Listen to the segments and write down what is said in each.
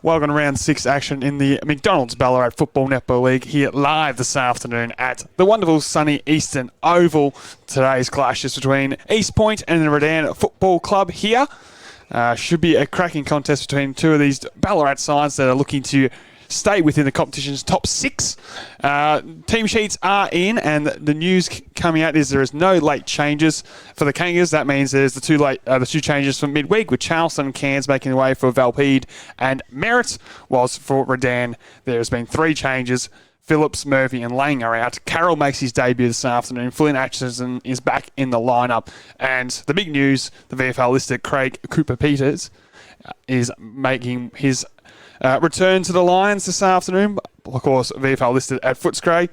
Welcome to round 6 action in the McDonald's Ballarat Football Netball League here live this afternoon at the wonderful sunny Eastern Oval. Today's clash is between East Point and the Redan Football Club here. Should be a cracking contest between two of these Ballarat sides that are looking to stay within the competition's top 6. Team sheets are in, and the news coming out is there is no late changes for the Kangas. That means there's the two changes from midweek, with Charleston and Cairns making the way for Valpede and Merritt, whilst for Redan there's been 3 changes. Phillips, Murphy and Lang are out. Carroll makes his debut this afternoon. Flynn Atchison is back in the lineup. And the big news, the VFL listed Craig Cooper-Peters is making his return to the Lions this afternoon. Of course, VFL listed at Footscray.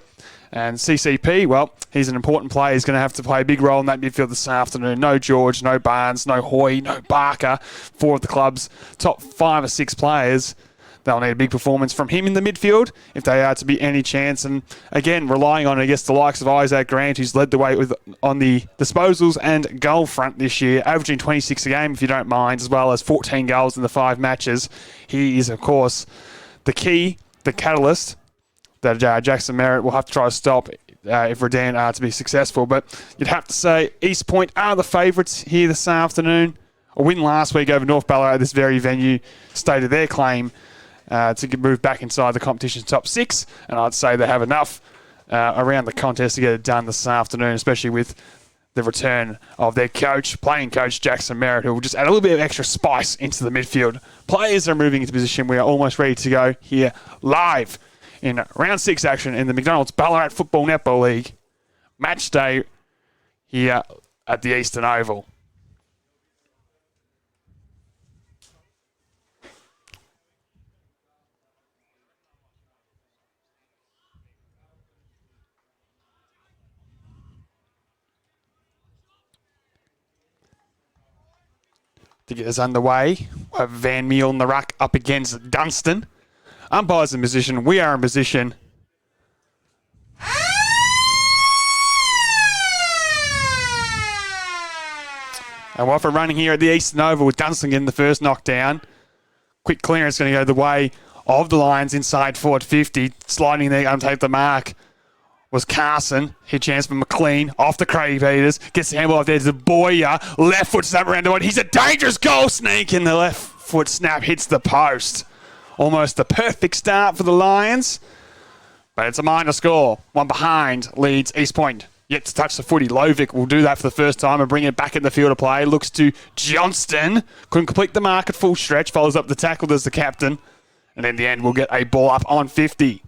And CCP, well, he's an important player. He's going to have to play a big role in that midfield this afternoon. No George, no Barnes, no Hoy, no Barker. 4 of the club's top 5 or 6 players. They'll need a big performance from him in the midfield if they are to be any chance. And again, relying on, I guess, the likes of Isaac Grant, who's led the way on the disposals and goal front this year, averaging 26 a game, if you don't mind, as well as 14 goals in the 5 matches. He is, of course, the key, the catalyst that Jackson Merritt will have to try to stop if Redan are to be successful. But you'd have to say East Point are the favourites here this afternoon. A win last week over North Ballarat at this very venue stated their claim to move back inside the competition's top 6, and I'd say they have enough around the contest to get it done this afternoon, especially with the return of their playing coach Jackson Merritt, who will just add a little bit of extra spice into the midfield. Players are moving into position. We are almost ready to go here live in round 6 action in the McDonald's Ballarat Football Netball League match day here at the Eastern Oval. To get us underway, we'll have Van Meel in the ruck up against Dunstan. Umpires in position. We are in position. And we're off and running here at the Eastern Oval with Dunstan getting the first knockdown. Quick clearance going to go the way of the Lions inside forward 50. Sliding there, going to take the mark was Carson. Hit chance for McLean. Off the Craig Peters. Gets the handball off there to Boyer. Left foot snap around the one. He's a dangerous goal sneak, and the left foot snap hits the post. Almost the perfect start for the Lions. But it's a minor score. One behind leads East Point. Yet to touch the footy. Lovic will do that for the first time and bring it back in the field of play. Looks to Johnston. Couldn't complete the mark at full stretch. Follows up the tackle as the captain. And in the end, we'll get a ball up on 50.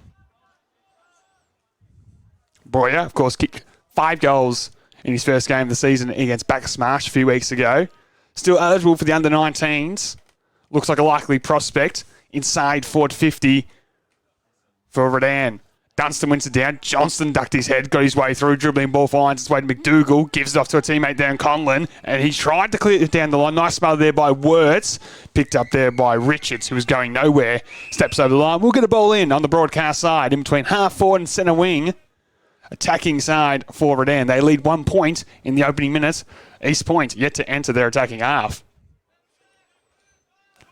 Boyer, of course, kicked 5 goals in his first game of the season against Back-Smash a few weeks ago. Still eligible for the under-19s. Looks like a likely prospect. Inside forward 50 for Redan. Dunstan wins it down. Johnston ducked his head, got his way through, dribbling ball, finds his way to McDougall, gives it off to a teammate down Conlon, and he tried to clear it down the line. Nice smother there by Wirtz. Picked up there by Richards, who was going nowhere. Steps over the line. We'll get a ball in on the broadcast side, in between half forward and centre wing. Attacking side for Redan. They lead 1 point in the opening minutes. East Point yet to enter their attacking half.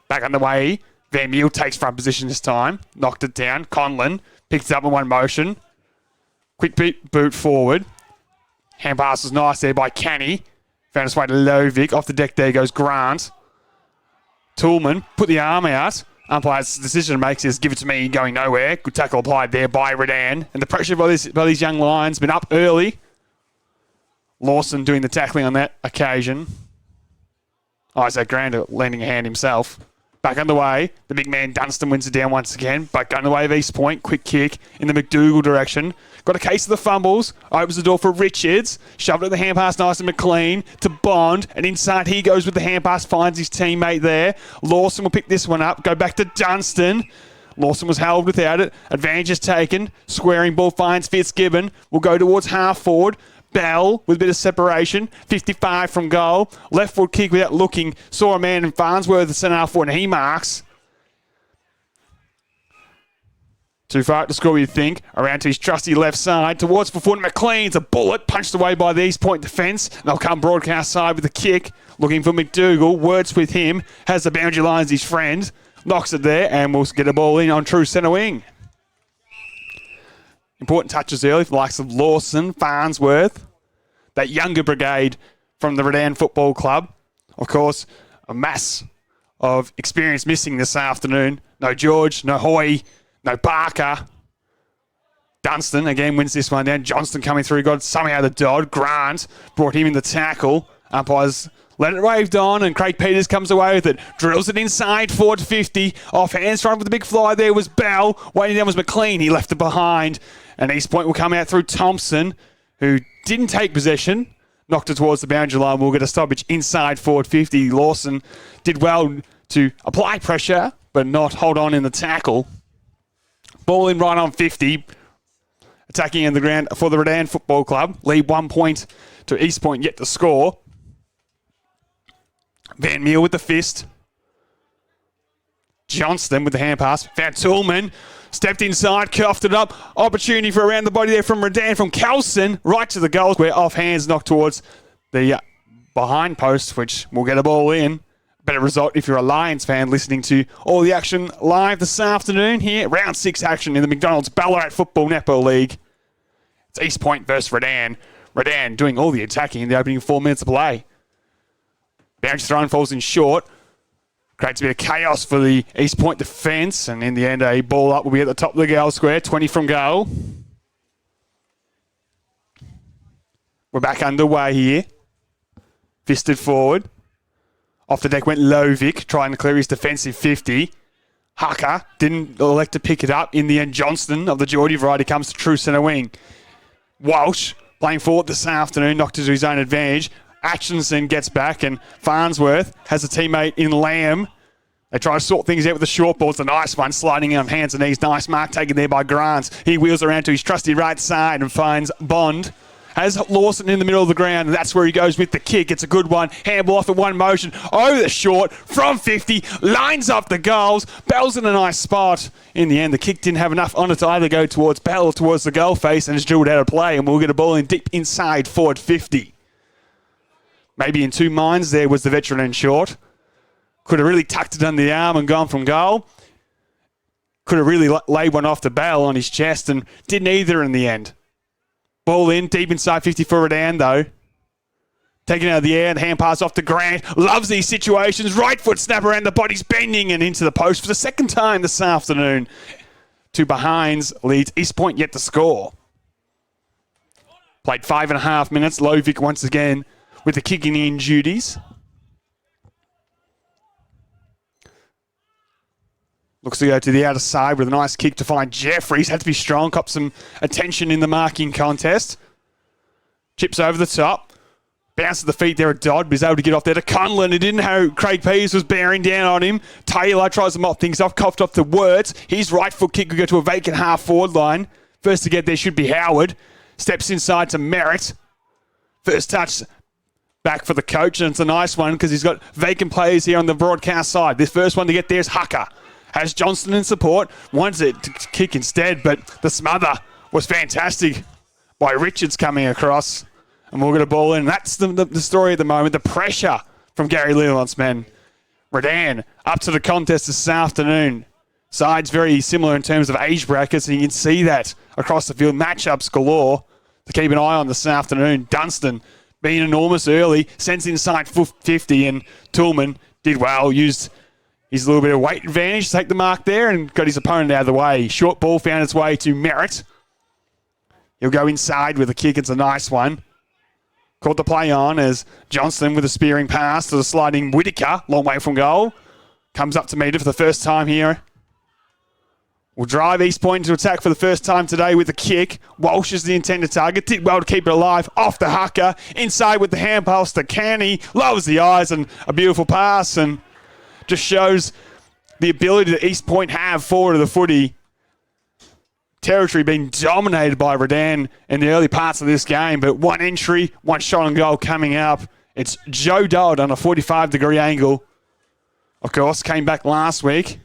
Back on the way. Van Meel takes front position this time. Knocked it down. Conlon picks it up in one motion. Quick boot forward. Hand pass was nice there by Canny. Found his way to Lovic. Off the deck there goes Grant. Toolman put the arm out. Umpire's decision makes is give it to me, going nowhere. Good tackle applied there by Redan. And the pressure by these young Lions been up early. Lawson doing the tackling on that occasion. Isaac Grant lending a hand himself. Back underway. The big man Dunstan wins it down once again. But going the way of East Point. Quick kick in the McDougall direction. Got a case of the fumbles. Opens the door for Richards. Shoved it at the hand pass nice and McLean to Bond. And inside he goes with the hand pass. Finds his teammate there. Lawson will pick this one up. Go back to Dunstan. Lawson was held without it. Advantage is taken. Squaring ball finds Fitzgibbon. Will go towards half forward. Bell with a bit of separation. 55 from goal. Left foot kick without looking. Saw a man in Farnsworth at centre half forward and he marks. Too far to score, you think. Around to his trusty left side. Towards for foot. McLean's a bullet. Punched away by the East Point defence. They'll come broadcast side with a kick. Looking for McDougall. Words with him. Has the boundary line as his friend. knocks it there, and we'll get a ball in on true centre wing. Important touches early for the likes of Lawson, Farnsworth, that younger brigade from the Redan Football Club. Of course, a mass of experience missing this afternoon. No George, no Hoy, no Barker. Dunstan again wins this one down. Johnston coming through, got somehow the dod. Grant brought him in the tackle. Umpires let it waved on, and Craig Peters comes away with it. Drills it inside, forward 50. Off hands, trying for the big fly there was Bell. Waiting down was McLean. He left it behind. And East Point will come out through Thompson, who didn't take possession. Knocked it towards the boundary line. We'll get a stoppage inside, forward 50. Lawson did well to apply pressure, but not hold on in the tackle. Ball in right on 50. Attacking in the ground for the Redan Football Club. Lead 1 point to East Point yet to score. Van Meel with the fist. Johnston with the hand pass. Found Toolman. Stepped inside, cuffed it up. Opportunity for around the body there from Redan, from Kelson. Right to the goal square. Off hands, knocked towards the behind post, which will get a ball in. Better result if you're a Lions fan listening to all the action live this afternoon here. Round 6 action in the McDonald's Ballarat Football Netball League. It's East Point versus Redan. Redan doing all the attacking in the opening 4 minutes of play. Boundary thrown falls in short. Creates a bit of chaos for the East Point defence. And in the end, a ball up will be at the top of the goal square. 20 from goal. We're back underway here. Fisted forward. Off the deck went Lovic, trying to clear his defensive 50. Hucker didn't elect to pick it up. In the end, Johnston of the Geordie variety comes to true centre wing. Walsh playing forward this afternoon, knocked it to his own advantage. Atchison gets back, and Farnsworth has a teammate in Lamb. They try to sort things out with the short ball. It's a nice one, sliding on hands and knees. Nice mark taken there by Grant. He wheels around to his trusty right side and finds Bond. Has Lawson in the middle of the ground, and that's where he goes with the kick. It's a good one. Handball off in one motion. Over the short, from 50. Lines up the goals. Bell's in a nice spot. In the end, the kick didn't have enough on it to either go towards Bell or towards the goal face, and is drilled out of play, and we'll get a ball in deep inside, forward 50. Maybe in two minds there was the veteran in short. Could have really tucked it under the arm and gone from goal. Could have really laid one off the Bell on his chest, and didn't either in the end. Ball in, deep inside 50 for Redan though. Taken out of the air, the hand pass off to Grant. Loves these situations. Right foot snap around the body's bending and into the post for the second time this afternoon. Two behinds leads East Point yet to score. Played 5.5 minutes. Lovic once again with the kicking in duties. Looks to go to the outer side with a nice kick to find Jeffries. Had to be strong, cop some attention in the marking contest. Chips over the top. Bounce to the feet there at Dodd, but he's able to get off there to Conlon. He didn't know Craig Peters was bearing down on him. Taylor tries to mop things off, coughed off to Wirtz. His right foot kick will go to a vacant half forward line. First to get there should be Howard. Steps inside to Merritt. First touch back for the coach, and it's a nice one because he's got vacant players here on the broadcast side. This first one to get there is Hucker. Has Johnston in support. Wants it to kick instead, but the smother was fantastic by Richards coming across. And we'll get a ball in. That's the story at the moment. The pressure from Gary Leland's men. Redan up to the contest this afternoon. Sides very similar in terms of age brackets, and you can see that across the field. Matchups galore to keep an eye on this afternoon. Dunstan being enormous early, sends inside 50, and Toolman did well, used his little bit of weight advantage to take the mark there and got his opponent out of the way. Short ball found its way to Merritt. He'll go inside with a kick. It's a nice one. Caught the play on as Johnston with a spearing pass to the sliding Whitaker. Long way from goal. Comes up to meet it for the first time here. Will drive East Point into attack for the first time today with a kick. Walsh is the intended target. Did well to keep it alive. Off the Hucker. Inside with the hand pass to Canny. Loves the eyes and a beautiful pass, and just shows the ability that East Point have forward of the footy. Territory being dominated by Redan in the early parts of this game, but one entry, one shot on goal coming up. It's Joe Dodd on a 45-degree angle. Of course, came back last week,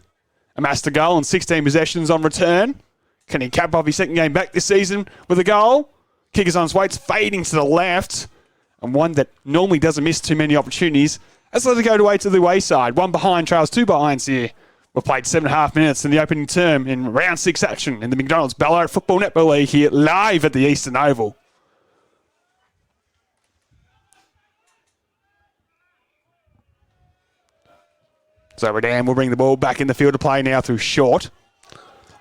amassed a goal and 16 possessions on return. Can he cap off his second game back this season with a goal? Kick is on its way. It's fading to the left, and one that normally doesn't miss too many opportunities. Let's let it go away to the wayside. One behind trails, two behinds here We've played 7.5 minutes in the opening term in round 6 action in the McDonald's Ballarat Football Netball League here live at the Eastern Oval. So Redan will bring the ball back in the field to play now through Short.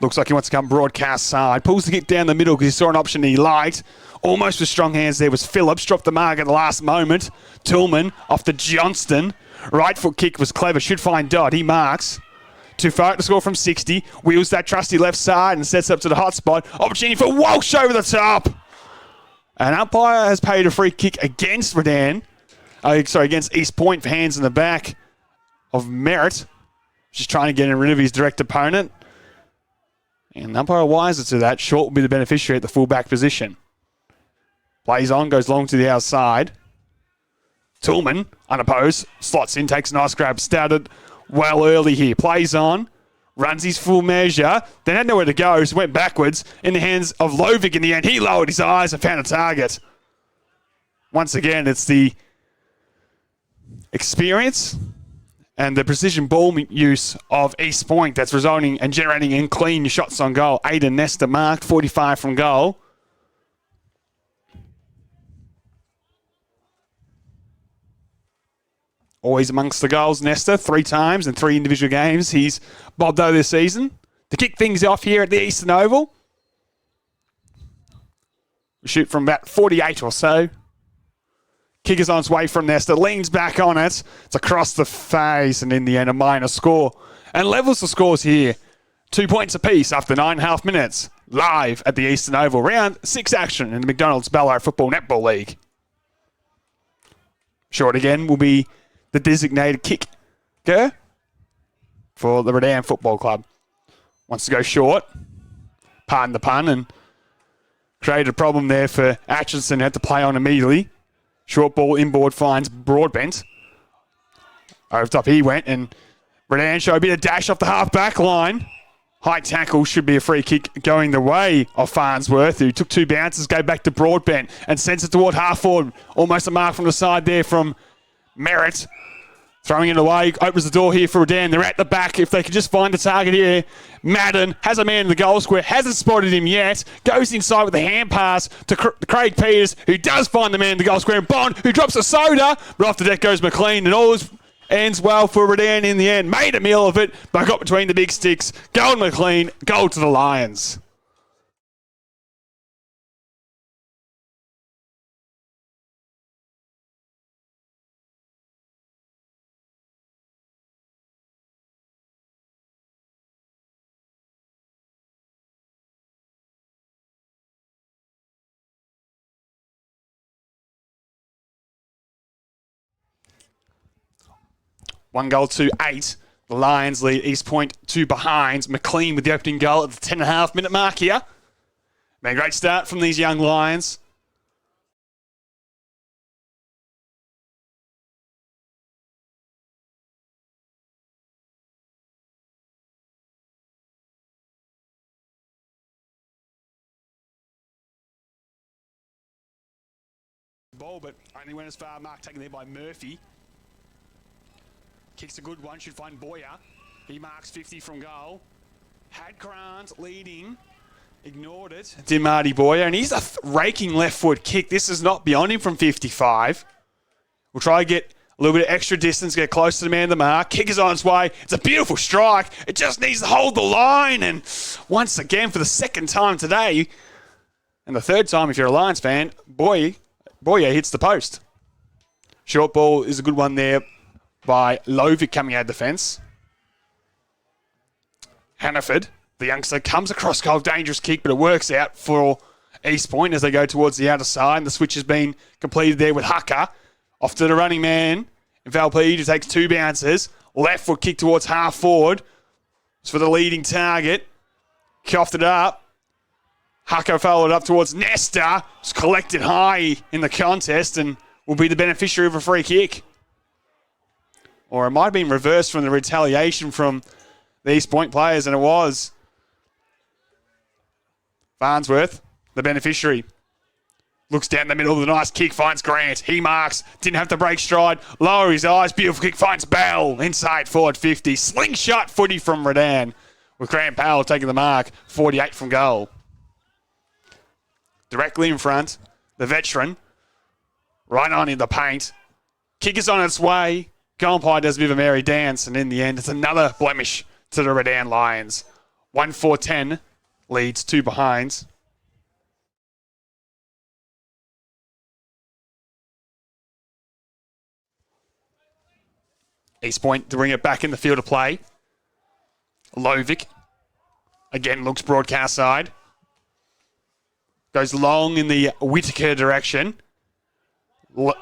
Looks like he wants to come broadcast side. Pulls the kick down the middle because he saw an option he liked. Almost with strong hands there was Phillips. Dropped the mark at the last moment. Tillman off to Johnston. Right foot kick was clever. Should find Dodd. He marks. Too far to score from 60. Wheels that trusty left side and sets up to the hot spot. Opportunity for Walsh over the top. An umpire has paid a free kick against Redan. Against East Point for hands in the back of Merritt. Just trying to get rid of his direct opponent. And the umpire wiser to that. Short will be the beneficiary at the fullback position. Plays on, goes long to the outside. Tillman, unopposed, slots in, takes a nice grab. Started well early here. Plays on, runs his full measure. Then had nowhere to go, so went backwards in the hands of Lovick in the end. He lowered his eyes and found a target. Once again, it's the experience and the precision ball use of East Point that's resulting and generating in clean shots on goal. Aiden Nesta marked, 45 from goal. Always amongst the goals, Nesta, 3 times in 3 individual games. He's bobbed over this season. To kick things off here at the Eastern Oval. We shoot from about 48 or so. Kick is on its way from Nesta, leans back on it. It's across the face, and in the end, a minor score. And levels the scores here. 2 points apiece after 9.5 minutes. Live at the Eastern Oval. Round 6 action in the McDonald's Ballarat Football Netball League. Short again will be the designated kicker for the Redan Football Club. Wants to go short. Pardon the pun, and created a problem there for Atchison. Had to play on immediately. Short ball inboard finds Broadbent. Over top he went, and Redan showed a bit of dash off the half-back line. High tackle should be a free kick going the way of Farnsworth, who took 2 bounces, go back to Broadbent and sends it toward half-forward. Almost a mark from the side there from Merritt. Throwing it away, opens the door here for Redan. They're at the back. If they could just find a target here. Madden has a man in the goal square, hasn't spotted him yet. Goes inside with a hand pass to Craig Peters, who does find the man in the goal square. And Bond, who drops a soda. But off the deck goes McLean, and all ends well for Redan in the end. Made a meal of it, but got between the big sticks. Goal to McLean, goal to the Lions. One goal to 8. The Lions lead East Point 2 behind. McLean with the opening goal at the 10.5 minute mark here. Man, great start from these young Lions. Ball, but only went as far. Mark taken there by Murphy. Kicks a good one, should find Boyer. He marks 50 from goal. Had Grant leading, ignored it. Did Marty Boyer, and he's a raking left foot kick. This is not beyond him from 55. We'll try to get a little bit of extra distance, get close to the man of the mark. Kick is on its way. It's a beautiful strike. It just needs to hold the line. And once again, for the 2nd time today, and the 3rd time if you're a Lions fan, Boyer hits the post. Short ball is a good one there by Lovick coming out of defence. Hannaford, the youngster, comes across goal. Dangerous kick, but it works out for East Point as they go towards the outer side. And the switch has been completed there with Hucker. Off to the running man. And Valpede, who takes 2 bounces. Left foot kick towards half forward. It's for the leading target. Coughed it up. Hucker followed up towards Nesta. It's collected high in the contest and will be the beneficiary of a free kick. Or it might have been reversed from the retaliation from the East Point players, and it was Farnsworth, the beneficiary. Looks down the middle with a nice kick, finds Grant. He marks, didn't have to break stride. Lower his eyes, beautiful kick, finds Bell. Inside forward 50. Slingshot footy from Redan. With Grant Powell taking the mark, 48 from goal. Directly in front, the veteran. Right on in the paint. Kick is on its way. Goalpie does a bit of a merry dance, and in the end, it's another blemish to the Redan Lions. 1-4-10 leads 2 behinds. East Point to bring it back in the field of play. Lovic again looks broadcast side. Goes long in the Whitaker direction.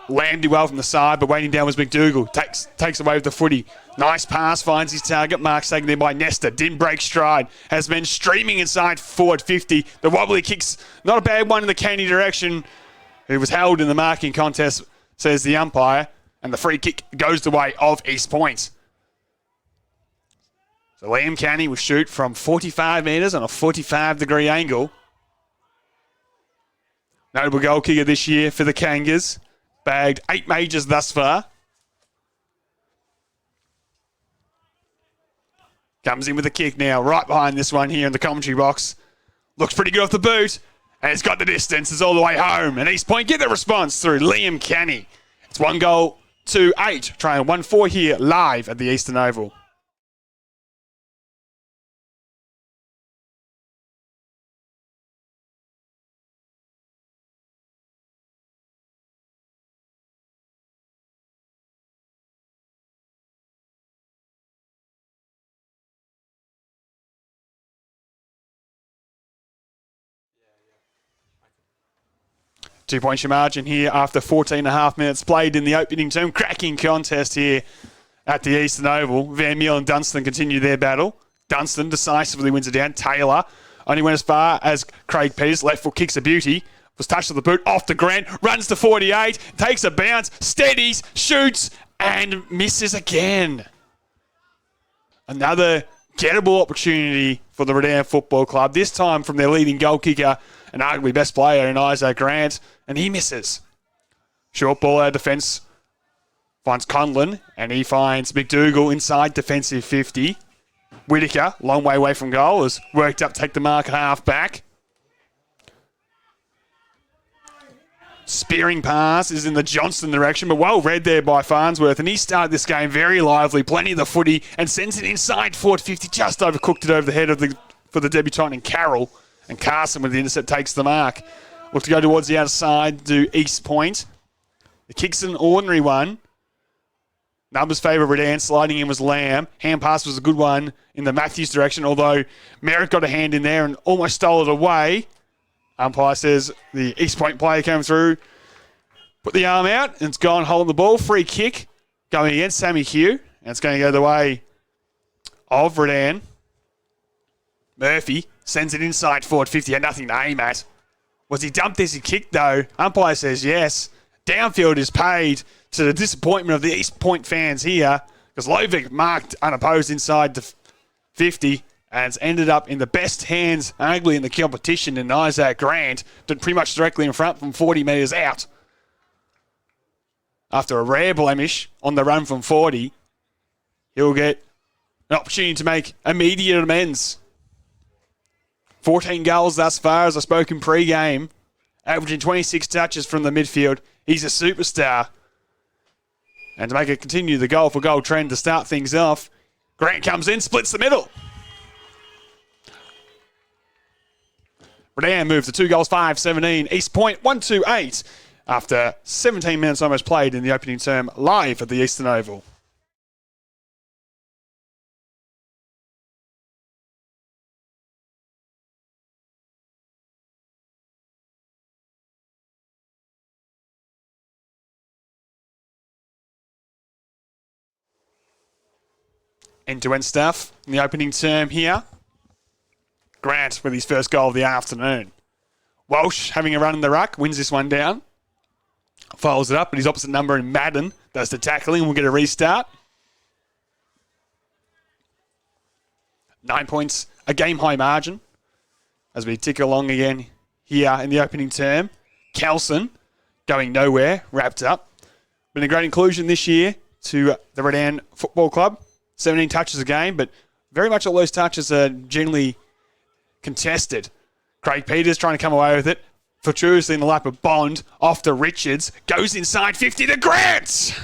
Landed well from the side, but waiting down was McDougall. Takes away with the footy. Nice pass, finds his target. Mark's taken there by Nesta. Didn't break stride. Has been streaming inside forward 50. The wobbly kick's not a bad one in the Candy direction. Who was held in the marking contest, says the umpire. And the free kick goes the way of East Point. So Liam Canny will shoot from 45 metres on a 45-degree angle. Notable goal kicker this year for the Kangas. Bagged 8 majors thus far. Comes in with a kick now, right behind this one here in the commentary box. Looks pretty good off the boot. And it's got the distance. It's all the way home. And East Point get the response through Liam Canny. It's 1-8. Trying 1-4 here live at the Eastern Oval. Two-point margin here after 14.5 minutes played in the opening term. Cracking contest here at the Eastern Oval. Van Meel and Dunstan continue their battle. Dunstan decisively wins it down. Taylor only went as far as Craig Peters. Left foot kicks a beauty. Was touched with the boot. Off the Grant. Runs to 48. Takes a bounce. Steadies. Shoots. And misses again. Another gettable opportunity for the Redan Football Club. This time from their leading goal kicker and arguably best player in Isaac Grant. And he misses. Short ball out of defence. Finds Conlon. And he finds McDougall inside defensive 50. Whitaker, long way away from goal, has worked up, take the mark half back. Spearing pass is in the Johnston direction, but well read there by Farnsworth. And he started this game very lively, plenty of the footy, and sends it inside forward 50, just overcooked it over the head of for the debutant in Carroll. And Carson with the intercept takes the mark. Look to go towards the outside to East Point. The kick's an ordinary one. Numbers favour Redan. Sliding in was Lamb. Hand pass was a good one in the Matthews direction, although Merritt got a hand in there and almost stole it away. Umpire says the East Point player came through, put the arm out, and it's gone holding the ball. Free kick going against Sammy Hugh. And it's going to go the way of Redan. Murphy sends it inside forward 50. Had nothing to aim at. Was he dumped as he kicked, though? Umpire says yes. Downfield is paid to the disappointment of the East Point fans here because Lovic marked unopposed inside the 50 and it's ended up in the best hands, arguably in the competition, in Isaac Grant, pretty much directly in front from 40 metres out. After a rare blemish on the run from 40, he'll get an opportunity to make immediate amends. 14 goals thus far, as I spoke in pre-game, averaging 26 touches from the midfield. He's a superstar. And to make it continue the goal-for-goal trend to start things off, Grant comes in, splits the middle. Redan moves to 2 goals, 5-17. East Point 1-8 after 17 minutes almost played in the opening term live at the Eastern Oval. End-to-end stuff in the opening term here. Grant with his first goal of the afternoon. Walsh having a run in the ruck, wins this one down. Follows it up, but his opposite number in Madden does the tackling and we'll get a restart. 9 points, a game-high margin as we tick along again here in the opening term. Kelson going nowhere, wrapped up. Been a great inclusion this year to the Redan Football Club. 17 touches a game, but very much all those touches are generally contested. Craig Peters trying to come away with it. Fortuitously in the lap of Bond. Off to Richards. Goes inside 50 to Grant.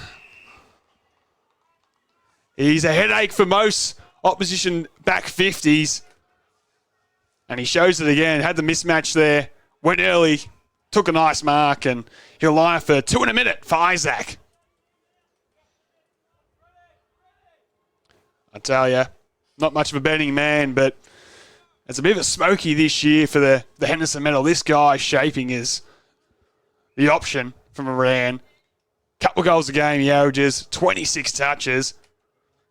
He's a headache for most opposition back 50s. And he shows it again. Had the mismatch there. Went early. Took a nice mark. And he'll lie for 2 in a minute for Isaac. I tell you, not much of a betting man, but it's a bit of a smoky this year for the Henderson medal. This guy shaping is the option from Redan. Couple goals a game he averages, 26 touches.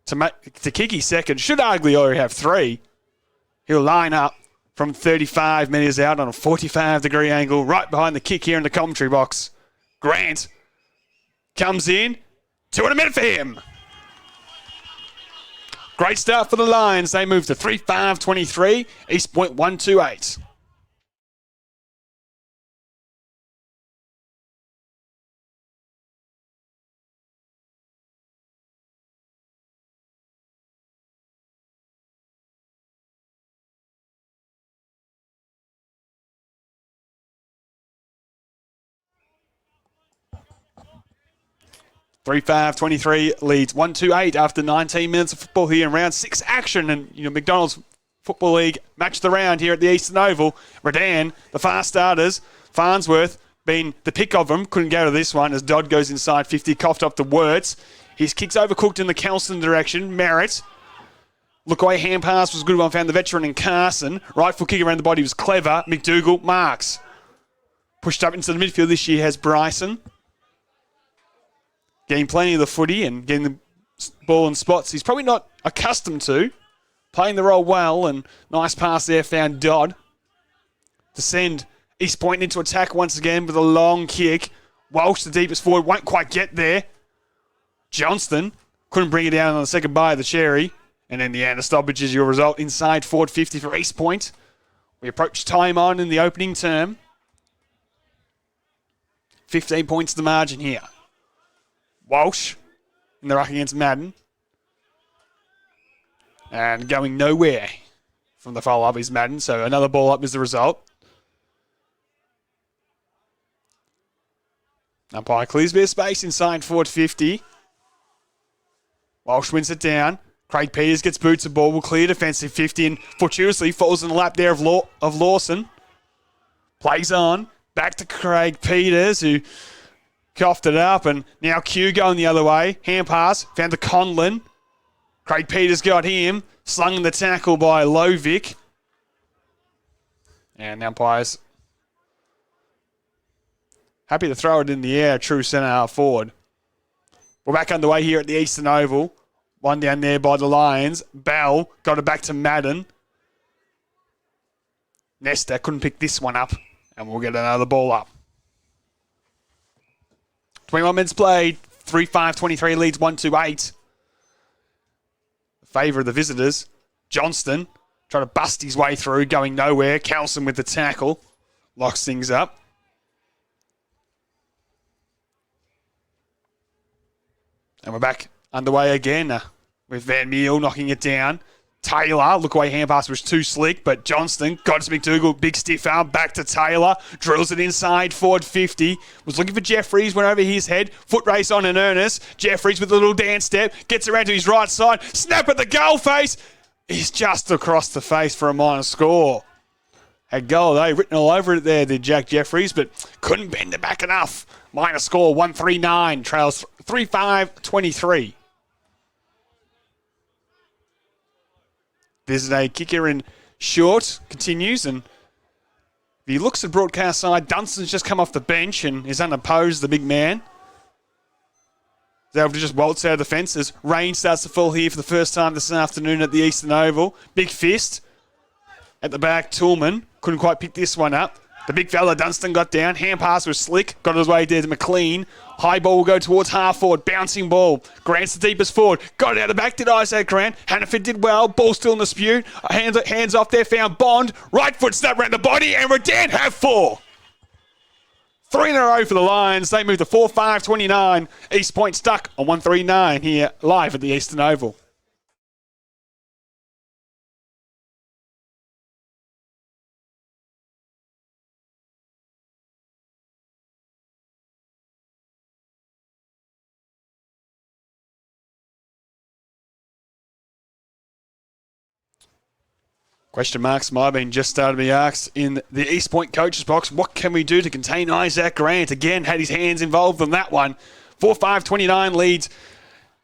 To kick his second, should arguably already have 3. He'll line up from 35 metres out on a 45-degree angle, right behind the kick here in the commentary box. Grant comes in, 2 in a minute for him. Great start for the Lions. They move to 3-5-23. East Point 1-2-8. (3-5-23) leads 1-2-8 after 19 minutes of football here in round 6 action. And, McDonald's Football League matched the round here at the Eastern Oval. Redan, the fast starters. Farnsworth being the pick of them. Couldn't go to this one as Dodd goes inside 50, coughed up to Wirtz. His kick's overcooked in the Kelson direction. Merritt. Look away, hand pass was a good one. Found the veteran in Carson. Right foot kick around the body was clever. McDougall marks. Pushed up into the midfield this year has Bryson. Getting plenty of the footy and getting the ball in spots he's probably not accustomed to. Playing the role well, and nice pass there found Dodd. To send East Point into attack once again with a long kick. Walsh, the deepest forward, won't quite get there. Johnston couldn't bring it down on the second bye of the cherry. And in the end, a stoppage is your result. Inside forward 50 for East Point. We approach time on in the opening term. 15 points the margin here. Walsh in the ruck against Madden. And going nowhere from the follow-up is Madden. So another ball up is the result. Umpire clears a bit of space inside forward 50. Walsh wins it down. Craig Peters gets boots the ball. Will clear defensive 50 and fortuitously falls in the lap there of Lawson. Plays on. Back to Craig Peters who coughed it up, and now Q going the other way. Hand pass, found the Conlon. Craig Peters got him. Slung in the tackle by Lovic. And the umpires happy to throw it in the air, true centre half forward. We're back underway here at the Eastern Oval. One down there by the Lions. Bell got it back to Madden. Nesta couldn't pick this one up, and we'll get another ball up. 21 minutes played. 3-5-23 leads 1-2-8. Favour of the visitors. Johnston trying to bust his way through, going nowhere. Kelson with the tackle. Locks things up. And we're back underway again with Van Meel knocking it down. Taylor, look away, hand pass was too slick, but Johnston got to McDougall, big stiff arm, back to Taylor, drills it inside, forward 50, was looking for Jeffries, went over his head, foot race on in earnest, Jeffries with a little dance step, gets around to his right side, snap at the goal face, he's just across the face for a minor score. Had goal though, written all over it there, did Jack Jeffries, but couldn't bend it back enough. Minor score, 1-3-9, trails 3-5-23. There's a kicker in short, continues, and if he looks at broadcast side, Dunstan's just come off the bench and is unopposed, the big man. He's able to just waltz out of the fence as rain starts to fall here for the first time this afternoon at the Eastern Oval. Big fist at the back, Toolman. Couldn't quite pick this one up. The big fella, Dunstan, got down. Hand pass was slick. Got his way there to McLean. High ball will go towards half forward. Bouncing ball. Grant's the deepest forward. Got it out the back. Did Isaac Grant. Hannaford did well. Ball still in dispute. Hands off there. Found Bond. Right foot snap around the body. And Redan have 4. 3 in a row for the Lions. They move to 4-5-29. East Point stuck on 139 here live at the Eastern Oval. Question marks might have been just started to be asked in the East Point coach's box. What can we do to contain Isaac Grant? Again, had his hands involved in that one. 4-5-29 leads.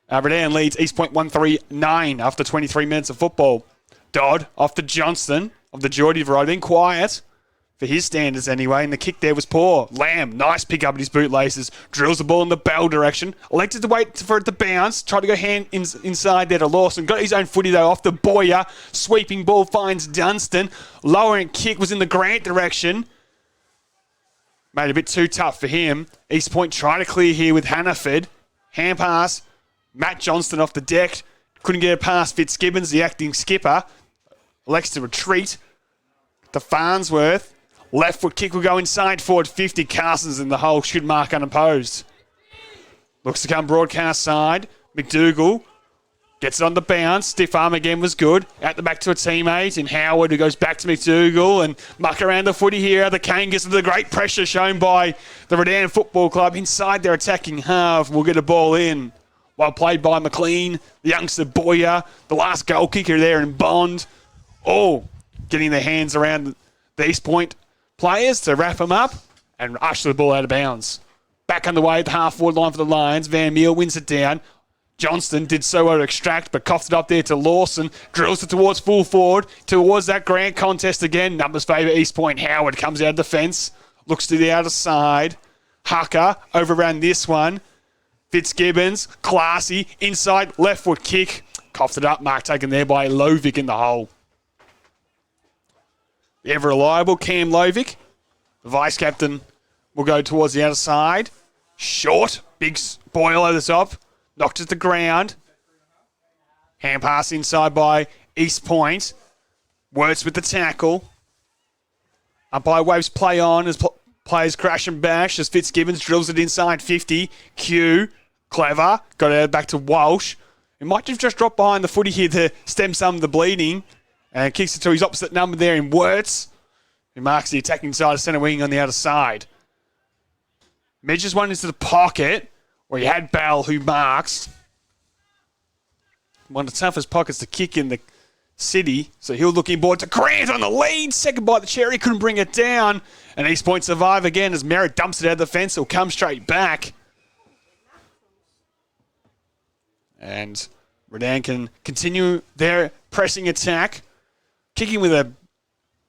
Redan leads East Point 1-3-9 after 23 minutes of football. Dodd off to Johnston of the Geordie variety. Been quiet for his standards anyway, and the kick there was poor. Lamb, nice pick up at his bootlaces. Drills the ball in the bell direction. Elected to wait for it to bounce. Tried to go hand inside there to Lawson. Got his own footy though off the Boyer. Sweeping ball finds Dunstan. Lowering kick was in the Grant direction. Made it a bit too tough for him. East Point trying to clear here with Hannaford. Hand pass. Matt Johnston off the deck. Couldn't get it past Fitzgibbons, the acting skipper. Elects to retreat. To Farnsworth. Left foot kick will go inside forward 50. Carson's in the hole. Should mark unopposed. Looks to come broadcast side. McDougall gets it on the bounce. Stiff arm again was good. Out the back to a teammate in Howard, who goes back to McDougall and muck around the footy here. The Kane gets into the great pressure shown by the Redan Football Club. Inside their attacking half will get a ball in. Well played by McLean. The youngster Boyer. The last goal kicker there in Bond. All getting their hands around the East Point players to wrap them up and usher the ball out of bounds. Back on the way at the half-forward line for the Lions. Van Meel wins it down. Johnston did so well to extract, but coughed it up there to Lawson. Drills it towards full forward, towards that Grant contest again. Numbers favour East Point. Howard comes out of defence. Looks to the outer side. Hucker overran this one. Fitzgibbons, classy, inside, left foot kick. Coughed it up, mark taken there by Lovick in the hole. The ever-reliable Cam Lovick, the vice-captain, will go towards the outer side. Short, big Boyle over the top. Knocked at the ground. Hand pass inside by East Point. Works with the tackle. Umpire waves play on as players crash and bash as Fitzgibbons drills it inside 50. Q, clever. Got it back to Walsh. He might have just dropped behind the footy here to stem some of the bleeding. And kicks it to his opposite number there in Wirtz, who marks the attacking side of centre wing on the outer side. Measures one into the pocket, where you had Bell, who marks. One of the toughest pockets to kick in the city. So he'll look inboard to Grant on the lead. Second by the cherry, couldn't bring it down. And East Point survive again as Merritt dumps it out of the fence. He'll come straight back. And Redan can continue their pressing attack. Kicking with a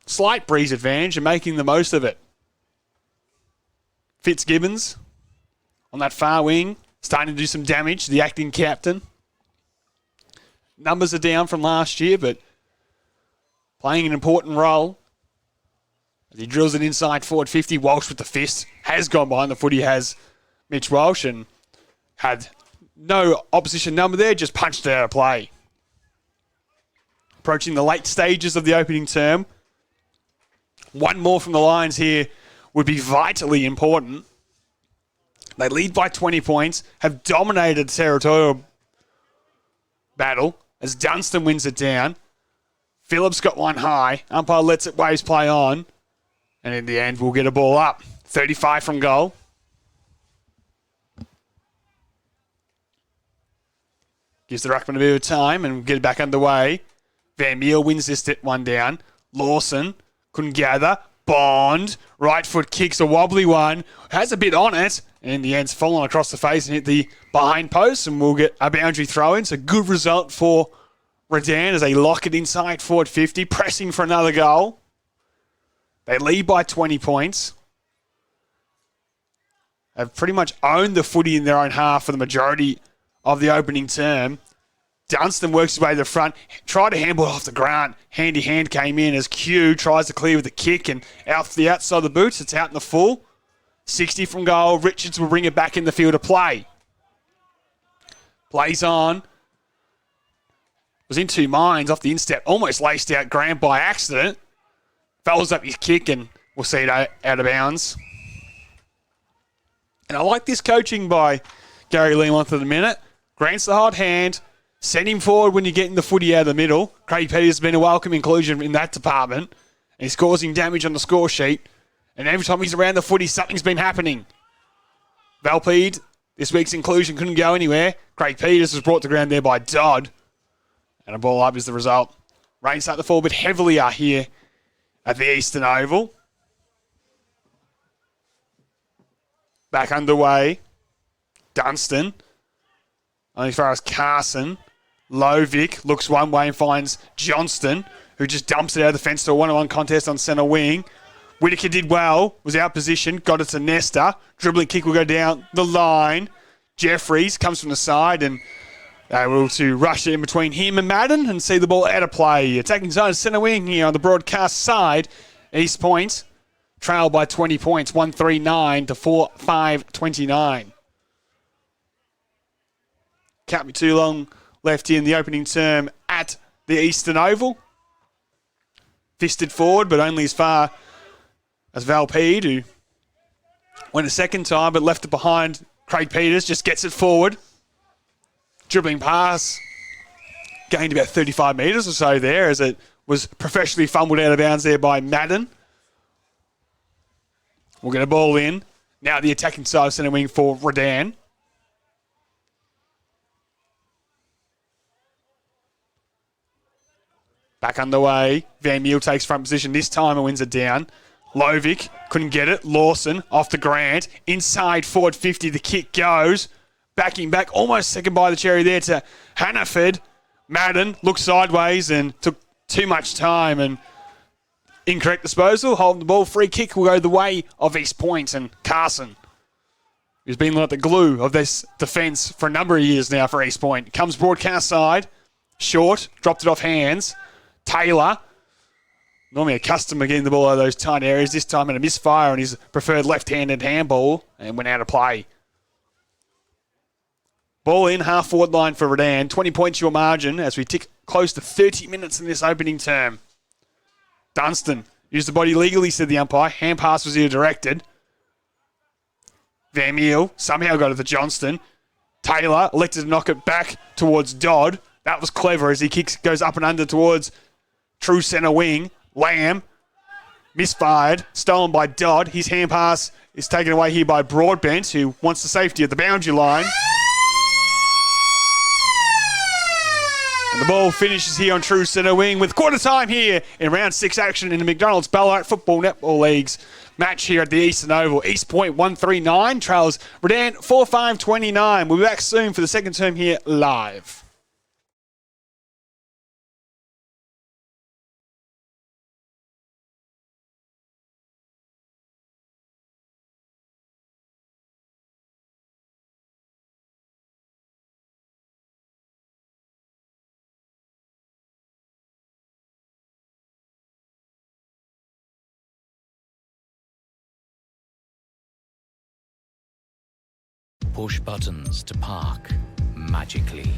slight breeze advantage and making the most of it. Fitzgibbons on that far wing, starting to do some damage, the acting captain. Numbers are down from last year, but playing an important role. As he drills it inside forward 50, Walsh with the fist. Has gone behind the footy, has Mitch Walsh, and had no opposition number there, just punched it out of play. Approaching the late stages of the opening term. One more from the Lions here would be vitally important. They lead by 20 points, have dominated the territorial battle as Dunstan wins it down. Phillips got one high. Umpire lets it waves play on. And in the end, we'll get a ball up. 35 from goal. Gives the ruckman a bit of time and get it back underway. Van Meel wins this one down. Lawson couldn't gather. Bond, right foot kicks a wobbly one. Has a bit on it. And in the end, it's fallen across the face and hit the behind post. And we'll get a boundary throw in. So good result for Redan as they lock it inside forward 50. Pressing for another goal. They lead by 20 points. Have pretty much owned the footy in their own half for the majority of the opening term. Dunstan works his way to the front, tried to handball off the ground. Handy hand came in as Q tries to clear with a kick and out the outside of the boots. It's out in the full. 60 from goal. Richards will bring it back in the field of play. Plays on. Was in two minds off the instep. Almost laced out Grant by accident. Follows up his kick and we'll see it out of bounds. And I like this coaching by Gary Leamont at the minute. Grants the hot hand. Send him forward when you're getting the footy out of the middle. Craig Peters has been a welcome inclusion in that department. He's causing damage on the score sheet. And every time he's around the footy, something's been happening. Valpede, this week's inclusion, couldn't go anywhere. Craig Peters was brought to ground there by Dodd. And a ball up is the result. Rain start to fall a bit heavier here at the Eastern Oval. Back underway. Dunstan. Only as far as Carson. Lovic looks one way and finds Johnston, who just dumps it out of the fence to a one-on-one contest on centre wing. Whittaker did well, was out position, got it to Nesta. Dribbling kick will go down the line. Jeffries comes from the side and able to rush it in between him and Madden and see the ball out of play. Attacking side centre wing here on the broadcast side. East Point trail by 20 points, 139 to 4-5-29. Can't be too long left in the opening term at the Eastern Oval. Fisted forward, but only as far as Valpede, who went a second time but left it behind. Craig Peters just gets it forward. Dribbling pass. Gained about 35 metres or so there as it was professionally fumbled out of bounds there by Madden. We'll get a ball in. Now the attacking side of centre wing for Redan. Back underway. Van Meel takes front position. This time it wins it down. Lovic couldn't get it. Lawson off the Grant. Inside forward 50. The kick goes. Backing back. Almost second by the cherry there to Hannaford. Madden looked sideways and took too much time. And incorrect disposal. Holding the ball. Free kick will go the way of East Point and Carson, who's been like the glue of this defence for a number of years now for East Point. Comes broadcast side. Short. Dropped it off hands. Taylor, normally accustomed to getting the ball out of those tight areas, this time in a misfire on his preferred left-handed handball and went out of play. Ball in, half-forward line for Redan. 20 points your margin as we tick close to 30 minutes in this opening term. Dunstan used the body legally, said the umpire. Hand pass was either directed. Van Meel somehow got it to Johnston. Taylor elected to knock it back towards Dodd. That was clever as he goes up and under towards true centre wing. Lamb misfired, stolen by Dodd. His hand pass is taken away here by Broadbent, who wants the safety at the boundary line. And the ball finishes here on true centre wing with quarter time here in round 6 action in the McDonald's Ballarat Football Netball League's match here at the Eastern Oval. East Point 139 trails Redan 4-5-29. We'll be back soon for the second term here live. Push buttons to park magically.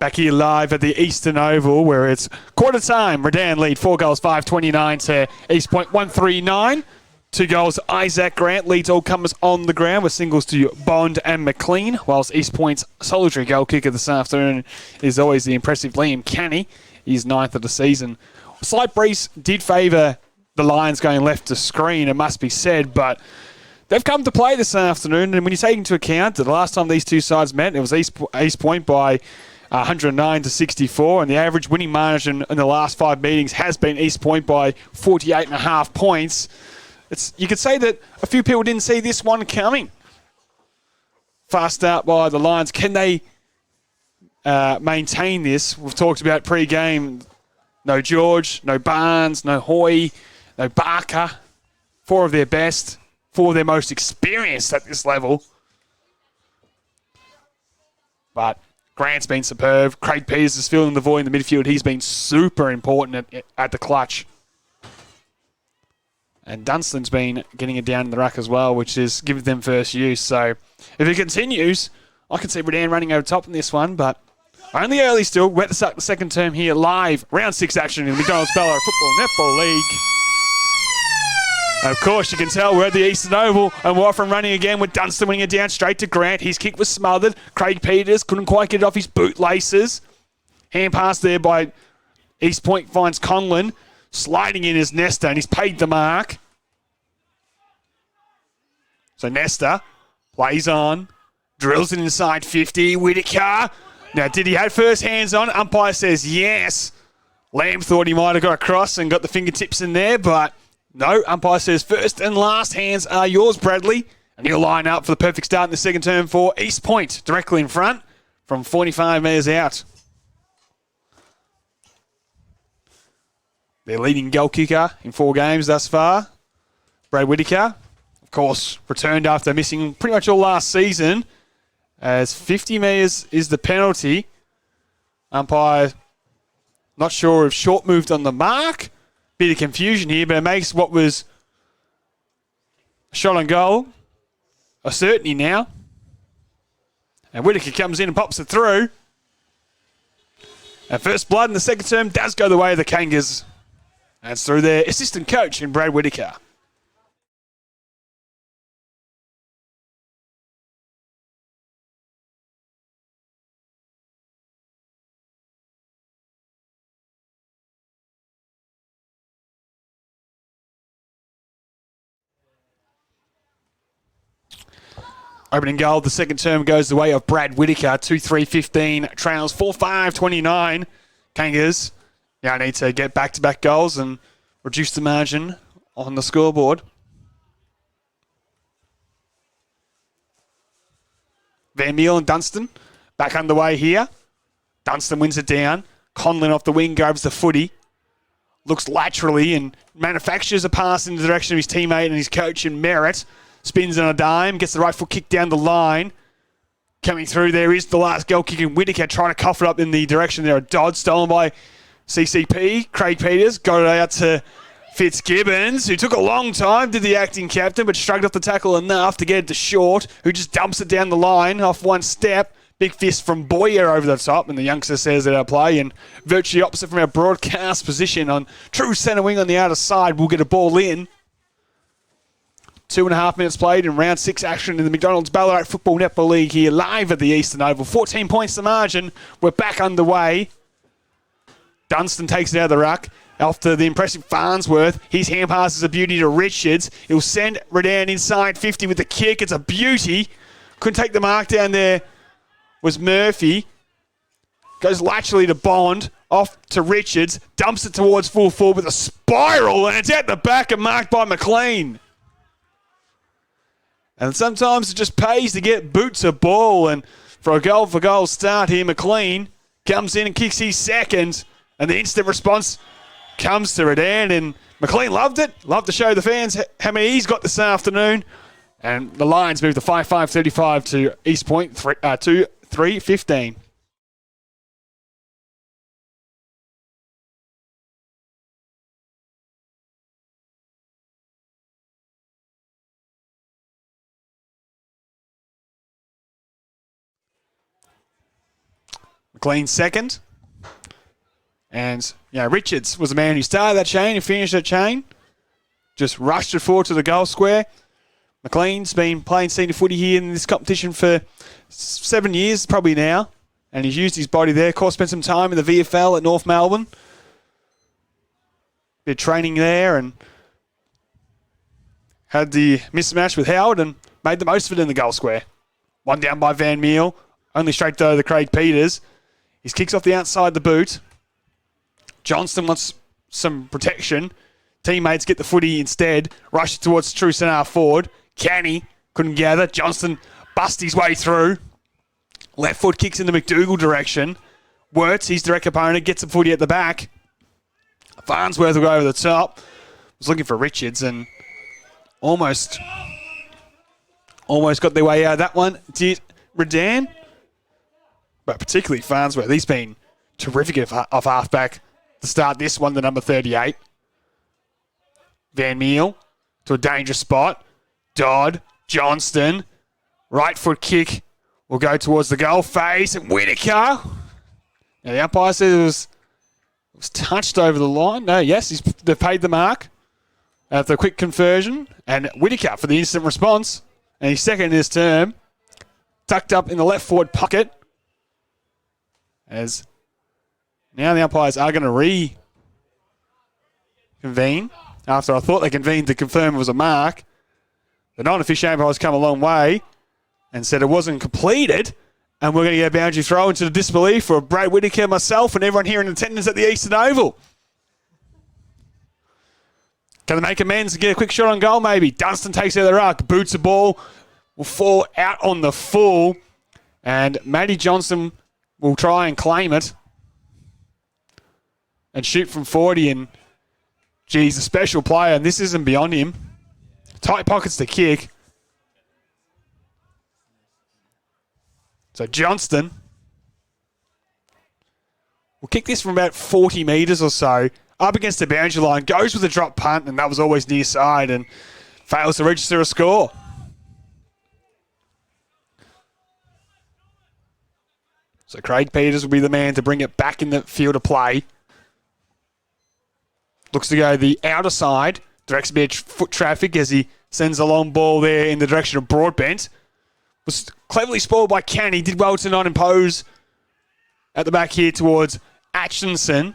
Back here live at the Eastern Oval where it's quarter time. Redan lead 4 goals, 5-29 to East Point 139. 2 goals, Isaac Grant leads all comers on the ground with singles to Bond and McLean, whilst East Point's solitary goal kicker this afternoon is always the impressive Liam Canny. He's 9th of the season. Slight breeze did favour the Lions going left to screen, it must be said, but they've come to play this afternoon, and when you take into account that the last time these two sides met, it was East Point by 109 to 64, and the average winning margin in the last 5 meetings has been East Point by 48.5 points. You could say that a few people didn't see this one coming. Fast start by the Lions. Can they maintain this? We've talked about pre-game. No George, no Barnes, no Hoy, no Barker. 4 of their best, 4 of their most experienced at this level. But Grant's been superb. Craig Peters is filling the void in the midfield. He's been super important at the clutch. And Dunstan's been getting it down in the ruck as well, which is giving them first use. So if it continues, I can see Redan running over top in this one, but only early still. We're at the start of the second term here live. Round 6 action in the McDonald's Ballarat Football Netball League. Of course, you can tell we're at the Eastern Oval, and we're off and running again with Dunstan winning it down straight to Grant. His kick was smothered. Craig Peters couldn't quite get it off his bootlaces. Hand pass there by East Point finds Conlon. Sliding in is Nesta, and he's paid the mark. So Nesta plays on, drills it inside 50. Whitaker. Now, did he have first hands on? Umpire says yes. Lamb thought he might have got across and got the fingertips in there, but no. Umpire says first and last hands are yours, Bradley. And he'll line up for the perfect start in the second term for East Point, directly in front from 45 metres out. Their leading goal kicker in 4 games thus far, Brad Whitaker. Of course, returned after missing pretty much all last season, as 50 metres is the penalty. Umpire not sure if Short moved on the mark. Bit of confusion here, but it makes what was a shot on goal a certainty now. And Whitaker comes in and pops it through. And first blood in the second term does go the way of the Kangas. And it's through their assistant coach in Brad Whitaker. Opening goal of the second term goes the way of Brad Whitaker. 2-3-15, trails 4-5-29. Kangas now need to get back-to-back goals and reduce the margin on the scoreboard. Van Meel and Dunstan back underway here. Dunstan wins it down. Conlon off the wing grabs the footy. Looks laterally and manufactures a pass in the direction of his teammate and his coach in Merritt. Spins on a dime, gets the right foot kick down the line. Coming through there is the last goal kick in Whitaker, trying to cough it up in the direction there of Dodd, stolen by CCP. Craig Peters got it out to Fitzgibbons, who took a long time, did the acting captain, but shrugged off the tackle enough to get it to Short, who just dumps it down the line off one step. Big fist from Boyer over the top, and the youngster says that our play, and virtually opposite from our broadcast position on true centre wing on the outer side, we'll get a ball in. 2.5 minutes played in round 6 action in the McDonald's Ballarat Football Netball League here live at the Eastern Oval. 14 points the margin. We're back underway. Dunstan takes it out of the ruck. After the impressive Farnsworth, his hand pass is a beauty to Richards. He'll send Redan inside 50 with the kick. It's a beauty. Couldn't take the mark down there was Murphy. Goes laterally to Bond. Off to Richards. Dumps it towards full forward with a spiral, and it's at the back and marked by McLean. And sometimes it just pays to get boots a ball. And for a goal-for-goal start here, McLean comes in and kicks his second. And the instant response comes to Redan. And McLean loved it. Loved to show the fans how many he's got this afternoon. And the Lions move to 5-5-35 to East Point, 2-3-15. McLean second. And, Richards was the man who started that chain and finished that chain. Just rushed it forward to the goal square. McLean's been playing senior footy here in this competition for 7 years, probably now. And he's used his body there. Of course, spent some time in the VFL at North Melbourne. Bit of training there and had the mismatch with Howard and made the most of it in the goal square. One down by Van Meel. Only straight though to Craig Peters. He kicks off the outside the boot. Johnston wants some protection. Teammates get the footy instead. Rush towards true centre forward. Canny couldn't gather. Johnston busts his way through. Left foot kicks in the McDougall direction. Wirtz, his direct opponent, gets the footy at the back. Farnsworth will go over the top. Was looking for Richards and almost got their way out of that one. Did Redan. But particularly Farnsworth. He's been terrific off halfback to start this one, the number 38. Van Meel to a dangerous spot. Dodd, Johnston, right foot kick will go towards the goal face, and Whittaker. Now the umpire said it was touched over the line. No, yes, they've paid the mark after a quick conversion, and Whittaker for the instant response, and he's second in his term, tucked up in the left forward pocket. As now the umpires are going to reconvene. After I thought they convened to confirm it was a mark. The non-official umpires come a long way and said it wasn't completed. And we're going to get a boundary throw into the disbelief for Brad Whittaker, myself, and everyone here in attendance at the Eastern Oval. Can they make amends and get a quick shot on goal maybe? Dunstan takes out the ruck, boots the ball, will fall out on the full. And Matty Johnson will try and claim it and shoot from 40. And he's a special player, and this isn't beyond him. Tight pockets to kick. So Johnston will kick this from about 40 metres or so, up against the boundary line, goes with a drop punt, and that was always near side, and fails to register a score. So Craig Peters will be the man to bring it back in the field of play. Looks to go the outer side. Directs a bit of foot traffic as he sends a long ball there in the direction of Broadbent. Was cleverly spoiled by Canny. Did well to not impose at the back here towards Atchinson.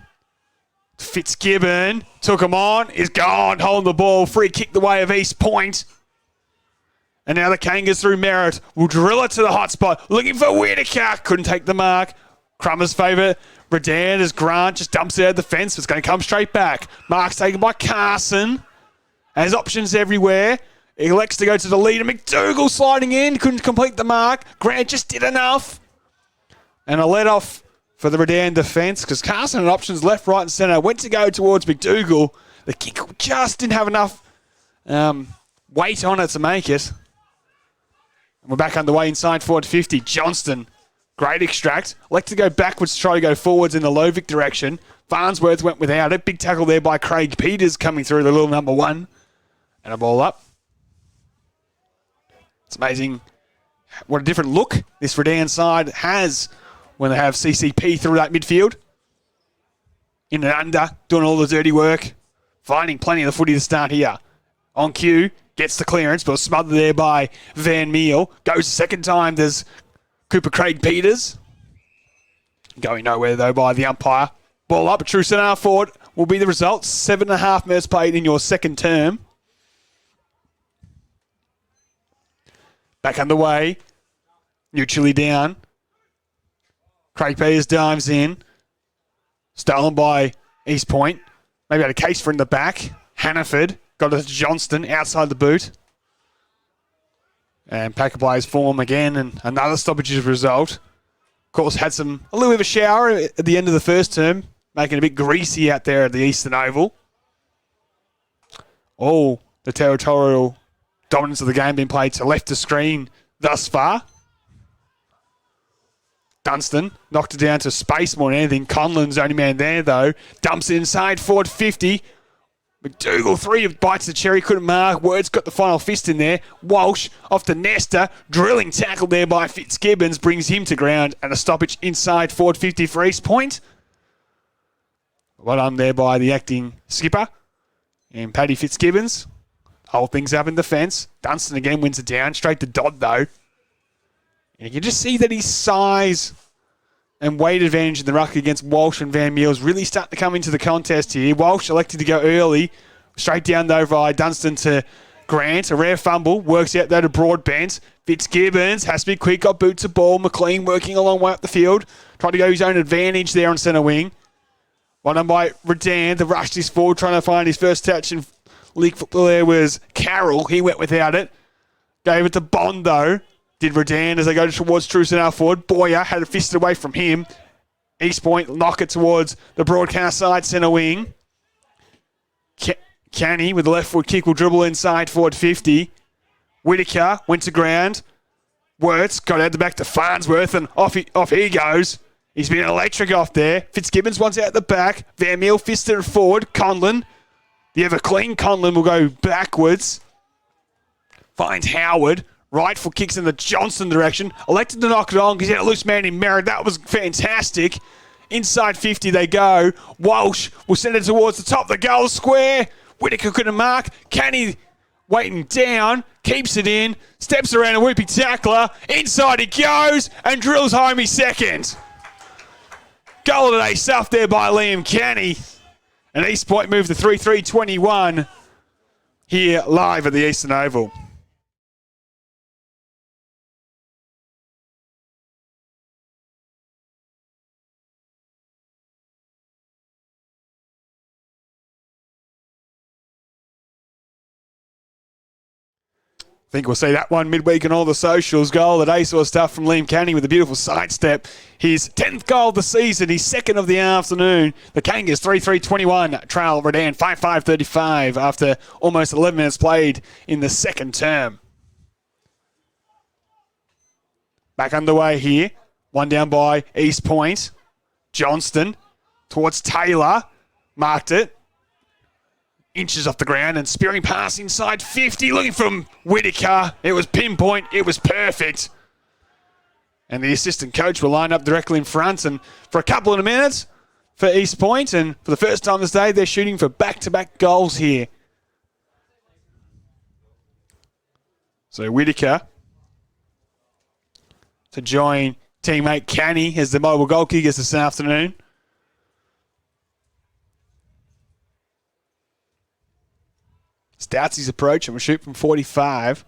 Fitzgibbon took him on. Is gone. Holding the ball. Free kick the way of East Point. And now the Kangas through Merritt. Will drill it to the hot spot. Looking for Whittaker. Couldn't take the mark. Crummer's favourite. Redan as Grant just dumps it out of the fence. It's going to come straight back. Mark's taken by Carson. Has options everywhere. He elects to go to the leader. McDougall sliding in. Couldn't complete the mark. Grant just did enough. And a let off for the Redan defence because Carson had options left, right and centre. Went to go towards McDougall. The kick just didn't have enough weight on it to make it. And we're back underway inside forward 50. Johnston. Great extract. Like to go backwards to try to go forwards in the Lovic direction. Farnsworth went without it. Big tackle there by Craig Peters coming through the little number 1. And a ball up. It's amazing what a different look this Redan side has when they have CCP through that midfield. In and under, doing all the dirty work. Finding plenty of the footy to start here. On cue, gets the clearance, but was smothered there by Van Meel. Goes the second time, there's Cooper Craig Peters. Going nowhere though by the umpire. Ball up, a true centre forward will be the result. 7.5 minutes played in your second term. Back underway. Neutrally down. Craig Peters dives in. Stolen by East Point. Maybe had a case for in the back. Hannaford got it to Johnston outside the boot. And Packer plays form again, and another stoppage as a result. Of course, had a little bit of a shower at the end of the first term, making it a bit greasy out there at the Eastern Oval. All the territorial dominance of the game being played to left of screen thus far. Dunstan knocked it down to space more than anything. Conlon's the only man there, though. Dumps it inside, forward 50. McDougall, 3 bites the cherry, couldn't mark. Word's got the final fist in there. Walsh off to Nesta. Drilling tackle there by Fitzgibbons brings him to ground, and a stoppage inside forward 50 for East Point. Well done there by the acting skipper and Paddy Fitzgibbons. Hold things up in defence. Dunstan again wins it down. Straight to Dodd though. And you can just see that his size and weight advantage in the ruck against Walsh and Van Meel's really starting to come into the contest here. Walsh elected to go early. Straight down though by Dunstan to Grant. A rare fumble. Works out though to Broadbent. Fitzgibbons has to be quick. Got boots of ball. McLean working a long way up the field. Trying to go his own advantage there on centre wing. One done by Redan. The rush is forward trying to find his first touch in league football there was Carroll. He went without it. Gave it to Bond though. Did Redan as they go towards true centre forward. Boyer had it fisted away from him. East Point knock it towards the broadcast side centre wing. Canny with the left foot kick will dribble inside forward 50. Whitaker went to ground. Wirtz got out the back to Farnsworth and off he goes. He's been electric off there. Fitzgibbons wants out the back. Van Meel fisted it forward. Conlon. The ever clean Conlon will go backwards. Finds Howard. Right foot kicks in the Johnston direction. Elected to knock it on because he had a loose man in Merritt. That was fantastic. Inside 50 they go. Walsh will send it towards the top of the goal square. Whitaker couldn't mark. Canny waiting down. Keeps it in. Steps around a whoopie tackler. Inside he goes and drills home his second. Goal today stuffed there by Liam Canny. And East Point move to 3-3-21 here live at the Eastern Oval. I think we'll see that one midweek on all the socials. Goal that Ace saw stuff from Liam Canny with a beautiful sidestep. His 10th goal of the season, his second of the afternoon. The Kangas 3-3-21 trail Redan 5-5-35 after almost 11 minutes played in the second term. Back underway here. One down by East Point. Johnston towards Taylor. Marked it. Inches off the ground and spearing pass inside 50, looking from Whitaker. It was pinpoint. It was perfect. And the assistant coach will line up directly in front. And for a couple of minutes for East Point, and for the first time this day, they're shooting for back-to-back goals here. So Whitaker to join teammate Canny as the mobile goal kickers this afternoon. Starts his approach and will shoot from 45.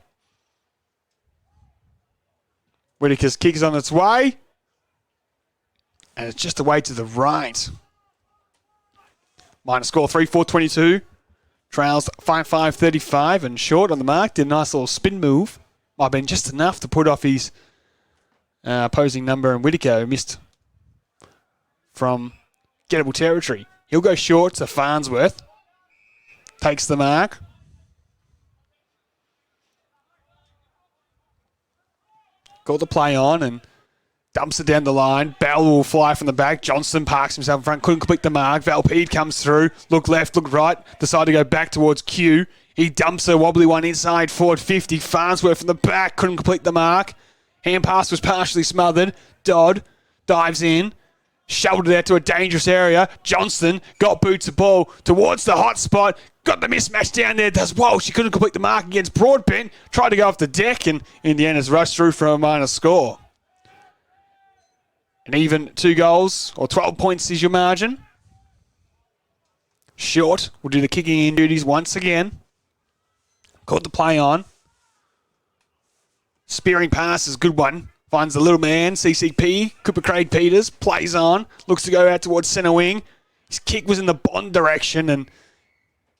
Whitaker's kick is on its way. And it's just away to the right. Minor score 3-4-22. Trails 5-5-35 and short on the mark. Did a nice little spin move. Might have been just enough to put off his opposing number, and Whitaker missed from gettable territory. He'll go short to Farnsworth. Takes the mark. Got the play on and dumps it down the line. Bell will fly from the back. Johnston parks himself in front. Couldn't complete the mark. Valpede comes through. Look left, look right. Decide to go back towards Q. He dumps a wobbly one inside forward 50. Farnsworth from the back. Couldn't complete the mark. Hand pass was partially smothered. Dodd dives in. Shoveled it out to a dangerous area. Johnston got boots of ball towards the hot spot. Got the mismatch down there. Does Walsh. She couldn't complete the mark against Broadbent. Tried to go off the deck and in the end has rushed through for a minor score. And even 2 goals or 12 points is your margin. Short will do the kicking in duties once again. Caught the play on. Spearing pass is a good one. Finds the little man, CCP, Cooper Craig Peters, plays on, looks to go out towards centre wing. His kick was in the Bond direction and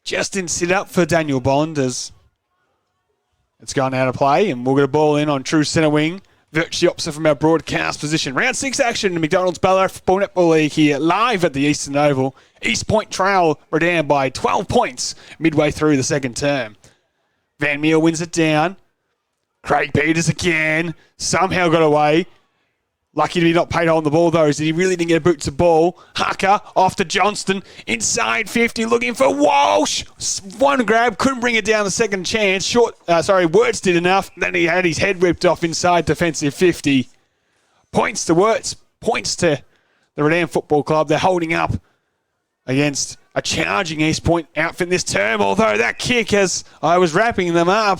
just didn't sit up for Daniel Bond as it's gone out of play, and we'll get a ball in on true centre wing. Virtually opposite from our broadcast position. Round 6 action in McDonald's Ballarat Football Netball League here, live at the Eastern Oval. East Point trail Redan by 12 points midway through the second term. Van Meel wins it down. Craig Peters again. Somehow got away. Lucky to be not paid on the ball, though, as he really didn't get a boot to ball. Hucker off to Johnston. Inside 50, looking for Walsh. One grab, couldn't bring it down the second chance. Wirtz did enough. Then he had his head ripped off inside defensive 50. Points to Wirtz. Points to the Redan Football Club. They're holding up against a charging East Point outfit this term. Although that kick, as I was wrapping them up,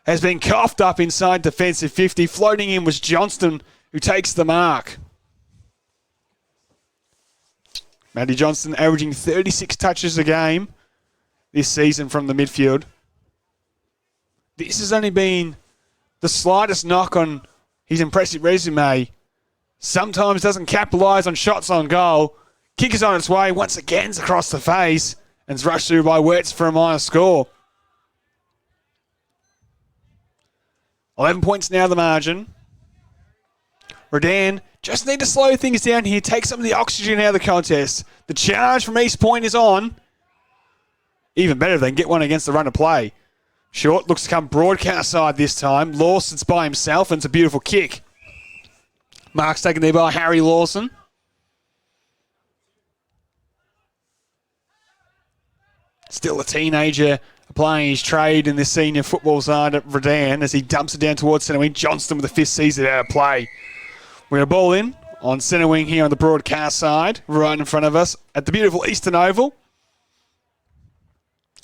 has been coughed up inside defensive 50. Floating in was Johnston, who takes the mark. Matty Johnston averaging 36 touches a game this season from the midfield. This has only been the slightest knock on his impressive resume. Sometimes doesn't capitalise on shots on goal. Kick is on its way. Once again, it's across the face and it's rushed through by Wirtz for a minor score. 11 points now the margin. Redan just need to slow things down here. Take some of the oxygen out of the contest. The charge from East Point is on. Even better if they can get one against the run of play. Short looks to come broadcast side this time. Lawson's by himself and it's a beautiful kick. Mark's taken there by Harry Lawson. Still a teenager applying his trade in the senior football side at Redan as he dumps it down towards centre wing. Johnston with the fifth season out of play. We're going to ball in on centre wing here on the broadcast side, right in front of us at the beautiful Eastern Oval.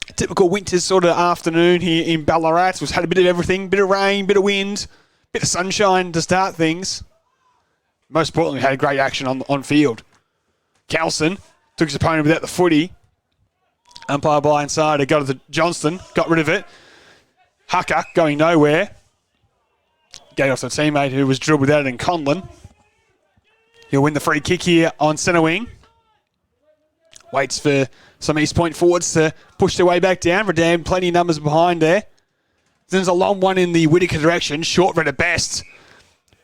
A typical winter sort of afternoon here in Ballarat. We've had a bit of everything, bit of rain, bit of wind, bit of sunshine to start things. Most importantly, we had a great action on field. Carlson took his opponent without the footy. Umpire blindsided, got it to Johnston, got rid of it. Hucker going nowhere. Gave off to a teammate who was drilled without it in Conlon. He'll win the free kick here on centre wing. Waits for some East Point forwards to push their way back down. Redan, plenty of numbers behind there. There's a long one in the Whittaker direction. Short red at best.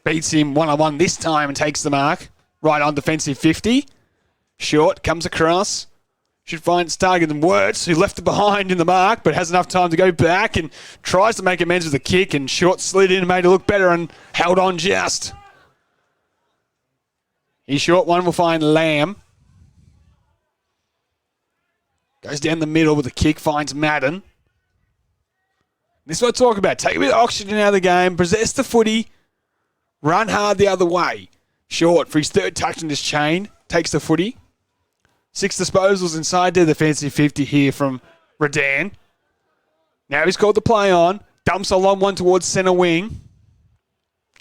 Beats him one-on-one this time and takes the mark. Right on defensive 50. Short comes across. Should find its target in Wirtz, who left it behind in the mark, but has enough time to go back and tries to make amends with a kick, and Short slid in and made it look better and held on just. His short one will find Lamb. Goes down the middle with a kick, finds Madden. This is what I talk about. Take a bit of oxygen out of the game, possess the footy, run hard the other way. Short for his third touch in this chain, takes the footy. 6 disposals inside the defensive 50 here from Redan. Now he's called the play on. Dumps a long one towards centre wing.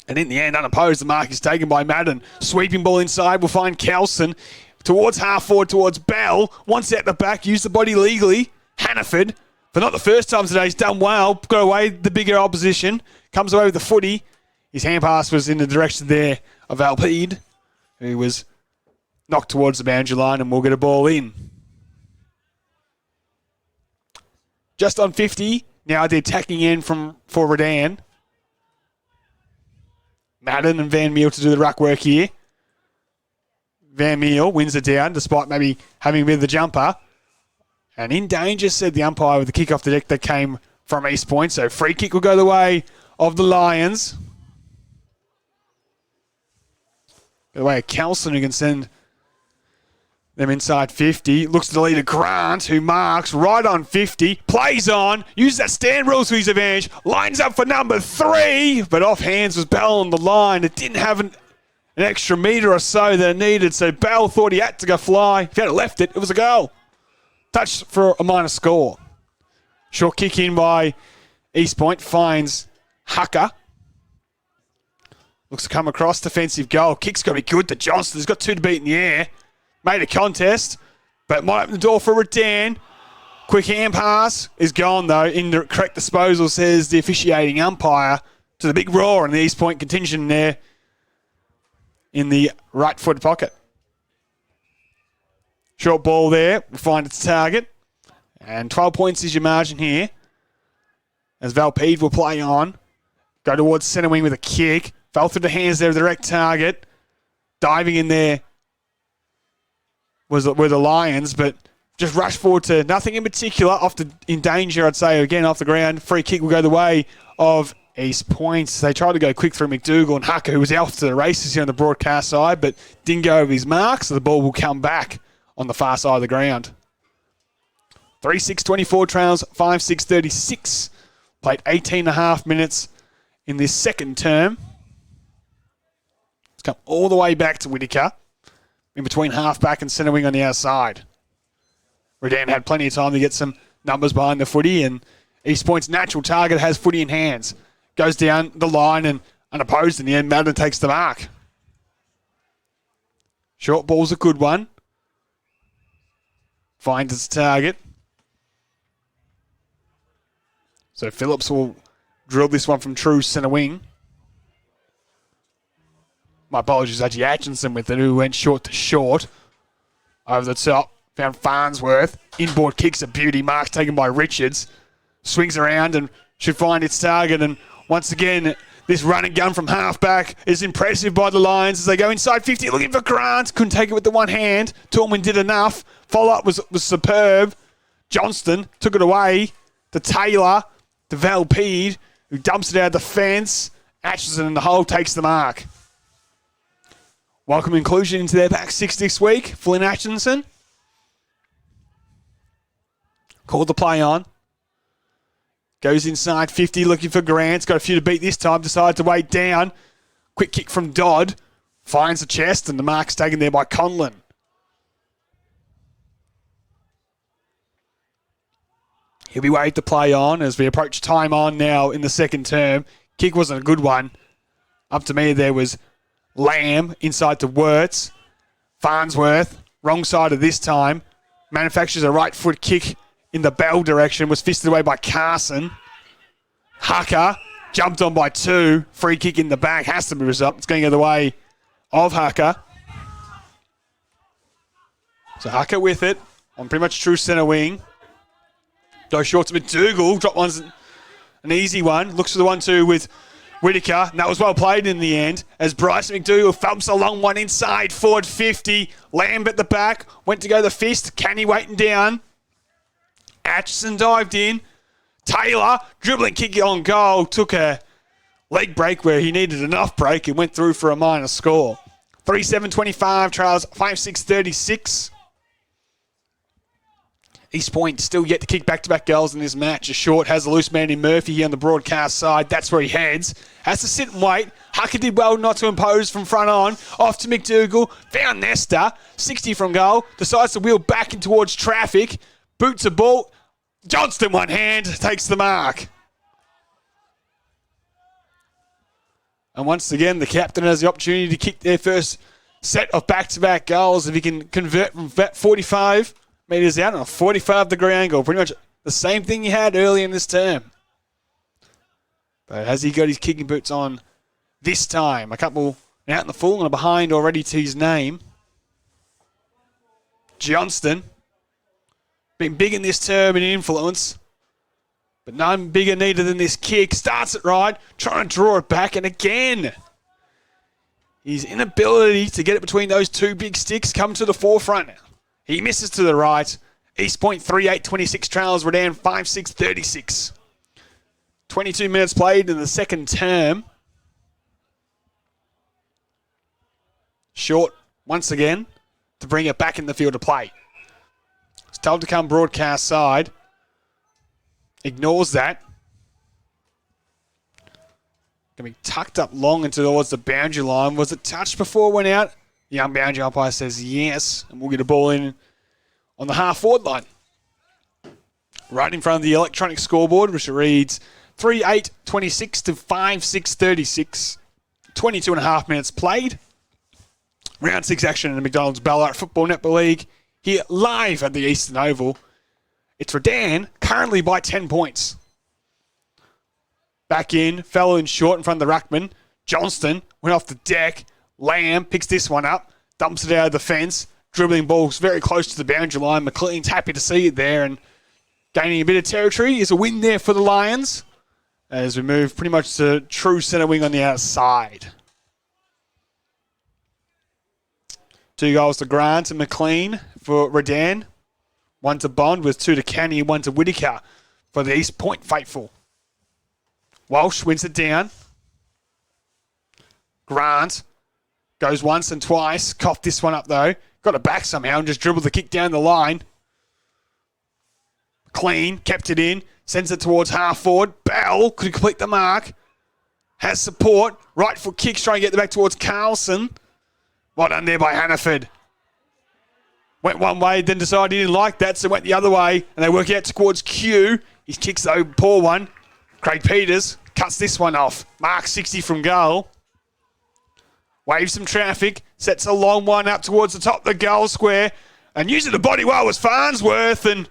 And in the end, unopposed, the mark is taken by Madden. Sweeping ball inside will find Kelson. Towards half forward, towards Bell. Wants out the back, used the body legally. Hannaford, for not the first time today, he's done well. Got away the bigger opposition. Comes away with the footy. His hand pass was in the direction there of Alpede, who was knocked towards the boundary line, and we'll get a ball in. Just on 50. Now they're attacking in for Redan. Madden and Van Meel to do the ruck work here. Van Meel wins it down despite maybe having a bit of the jumper. And in danger, said the umpire, with the kick off the deck that came from East Point. So free kick will go the way of the Lions. Go the way of Kelson, who can send them inside 50. Looks to the leader, Grant, who marks right on 50. Plays on. Uses that stand rule to his advantage. Lines up for number 3. But off hands was Bell on the line. It didn't have an extra metre or so that it needed. So Bell thought he had to go fly. If he had left it, it was a goal. Touch for a minor score. Short kick in by East Point. Finds Hucker. Looks to come across. Defensive goal. Kick's got to be good to Johnston. He's got 2 to beat in the air. Made a contest, but might open the door for Redan. Quick hand pass is gone, though. Incorrect disposal, says the officiating umpire, to the big roar in the East Point contingent there in the right foot pocket. Short ball there. We'll find its target. And 12 points is your margin here. As Valpede will play on. Go towards centre wing with a kick. Fell through the hands there of the direct target. Diving in there were the Lions, but just rushed forward to nothing in particular. In danger, I'd say, again off the ground. Free kick will go the way of East Point. They tried to go quick through McDougall and Hucker, who was off to the races here on the broadcast side, but didn't go over his mark, so the ball will come back on the far side of the ground. 3-6-24 trails, 5-6-36. Played 18.5 minutes in this second term. It's come all the way back to Whittaker, in between halfback and centre wing on the outside. Redan had plenty of time to get some numbers behind the footy, and East Point's natural target has footy in hands. Goes down the line and unopposed in the end. Madden takes the mark. Short ball's a good one. Finds its target. So Phillips will drill this one from true centre wing. My apologies, actually Atkinson with it, who went short to short. Over the top, found Farnsworth. Inboard kicks a beauty. Mark taken by Richards. Swings around and should find its target. And once again, this run and gun from halfback is impressive by the Lions as they go inside 50, looking for Grant. Couldn't take it with the one hand. Tillman did enough. Follow-up was superb. Johnston took it away to Taylor, to Valpede, who dumps it out of the fence. Atchison in the hole takes the mark. Welcome inclusion into their back six this week. Flynn Atkinson. Called the play on. Goes inside 50, looking for Grant. Got a few to beat this time. Decided to wait down. Quick kick from Dodd. Finds the chest, and the mark's taken there by Conlon. He'll be waiting to play on as we approach time on now in the second term. Kick wasn't a good one. Up to me, there was Lamb inside to Wirtz. Farnsworth, wrong side of this time. Manufactures a right foot kick in the bell direction, was fisted away by Carson. Hucker jumped on by two. Free kick in the back has to be resolved. It's going the way of Hucker. So Hucker with it on pretty much true centre wing. Go short to McDougall. Drop one's an easy one. Looks for the 1-2 with Whittaker. And that was well played in the end as Bryce McDougall thumps a long one inside. Forward 50. Lamb at the back. Went to go the fist. Canny waiting down. Atchison dived in. Taylor, dribbling kick on goal. Took a leg break where he needed enough break and went through for a minor score. 3-7-25. Trails 5-6-36. East Point still yet to kick back-to-back goals in this match. A short has a loose man in Murphy here on the broadcast side. That's where he heads. Has to sit and wait. Hucker did well not to impose from front on. Off to McDougall. Found Nesta. 60 from goal. Decides to wheel back in towards traffic. Boots a ball. Johnston one hand. Takes the mark. And once again, the captain has the opportunity to kick their first set of back-to-back goals. If he can convert from 45 metres out on a 45-degree angle. Pretty much the same thing he had early in this term. But has he got his kicking boots on this time? A couple out in the full and a behind already to his name. Johnston. Been big in this term in influence. But none bigger needed than this kick. Starts it right. Trying to draw it back. And again, his inability to get it between those two big sticks come to the forefront now. He misses to the right. East Point 3-8-26 trails. Redan 5-6-36. 22 minutes played in the second term. Short once again to bring it back in the field of play. It's told to come broadcast side. Ignores that. Going to be tucked up long and towards the boundary line. Was it touched before it went out? The young boundary umpire says yes, and we'll get a ball in on the half-forward line. Right in front of the electronic scoreboard, which reads 3-8-26 to 5-6-36. 22 and a half minutes played. Round 6 action in the McDonald's Ballarat Football Netball League. Here live at the Eastern Oval. It's Redan, currently by 10 points. Back in, fell in short in front of the ruckman. Johnston went off the deck. Lamb picks this one up, dumps it out of the fence, dribbling balls very close to the boundary line. McLean's happy to see it there and gaining a bit of territory. Is a win there for the Lions as we move pretty much to true centre wing on the outside. 2 goals to Grant and McLean for Redan. 1 to Bond with 2 to Canny, 1 to Whittaker for the East Point faithful. Walsh wins it down. Grant goes once and twice. Coughed this one up though. Got it back somehow and just dribbled the kick down the line. Clean, kept it in. Sends it towards half forward. Bell could complete the mark. Has support. Right foot kicks, trying to get it back towards Carlson. Well done there by Hannaford. Went one way, then decided he didn't like that, so went the other way, and they work out towards Q. His kick's though, poor one. Craig Peters cuts this one off. Mark 60 from goal. Waves some traffic, sets a long one up towards the top of the goal square, and using the body well was Farnsworth, and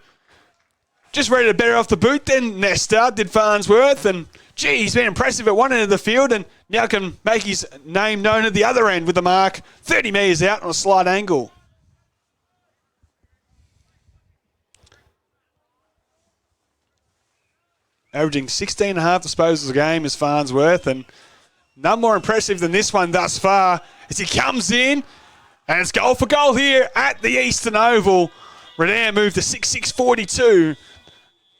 just ready to better off the boot then Nesta did Farnsworth, and gee, he's been impressive at one end of the field and now can make his name known at the other end with the mark 30 metres out on a slight angle. Averaging 16.5 disposals a game is Farnsworth, and none more impressive than this one thus far as he comes in, and it's goal for goal here at the Eastern Oval. Redan moved to 6-6-42.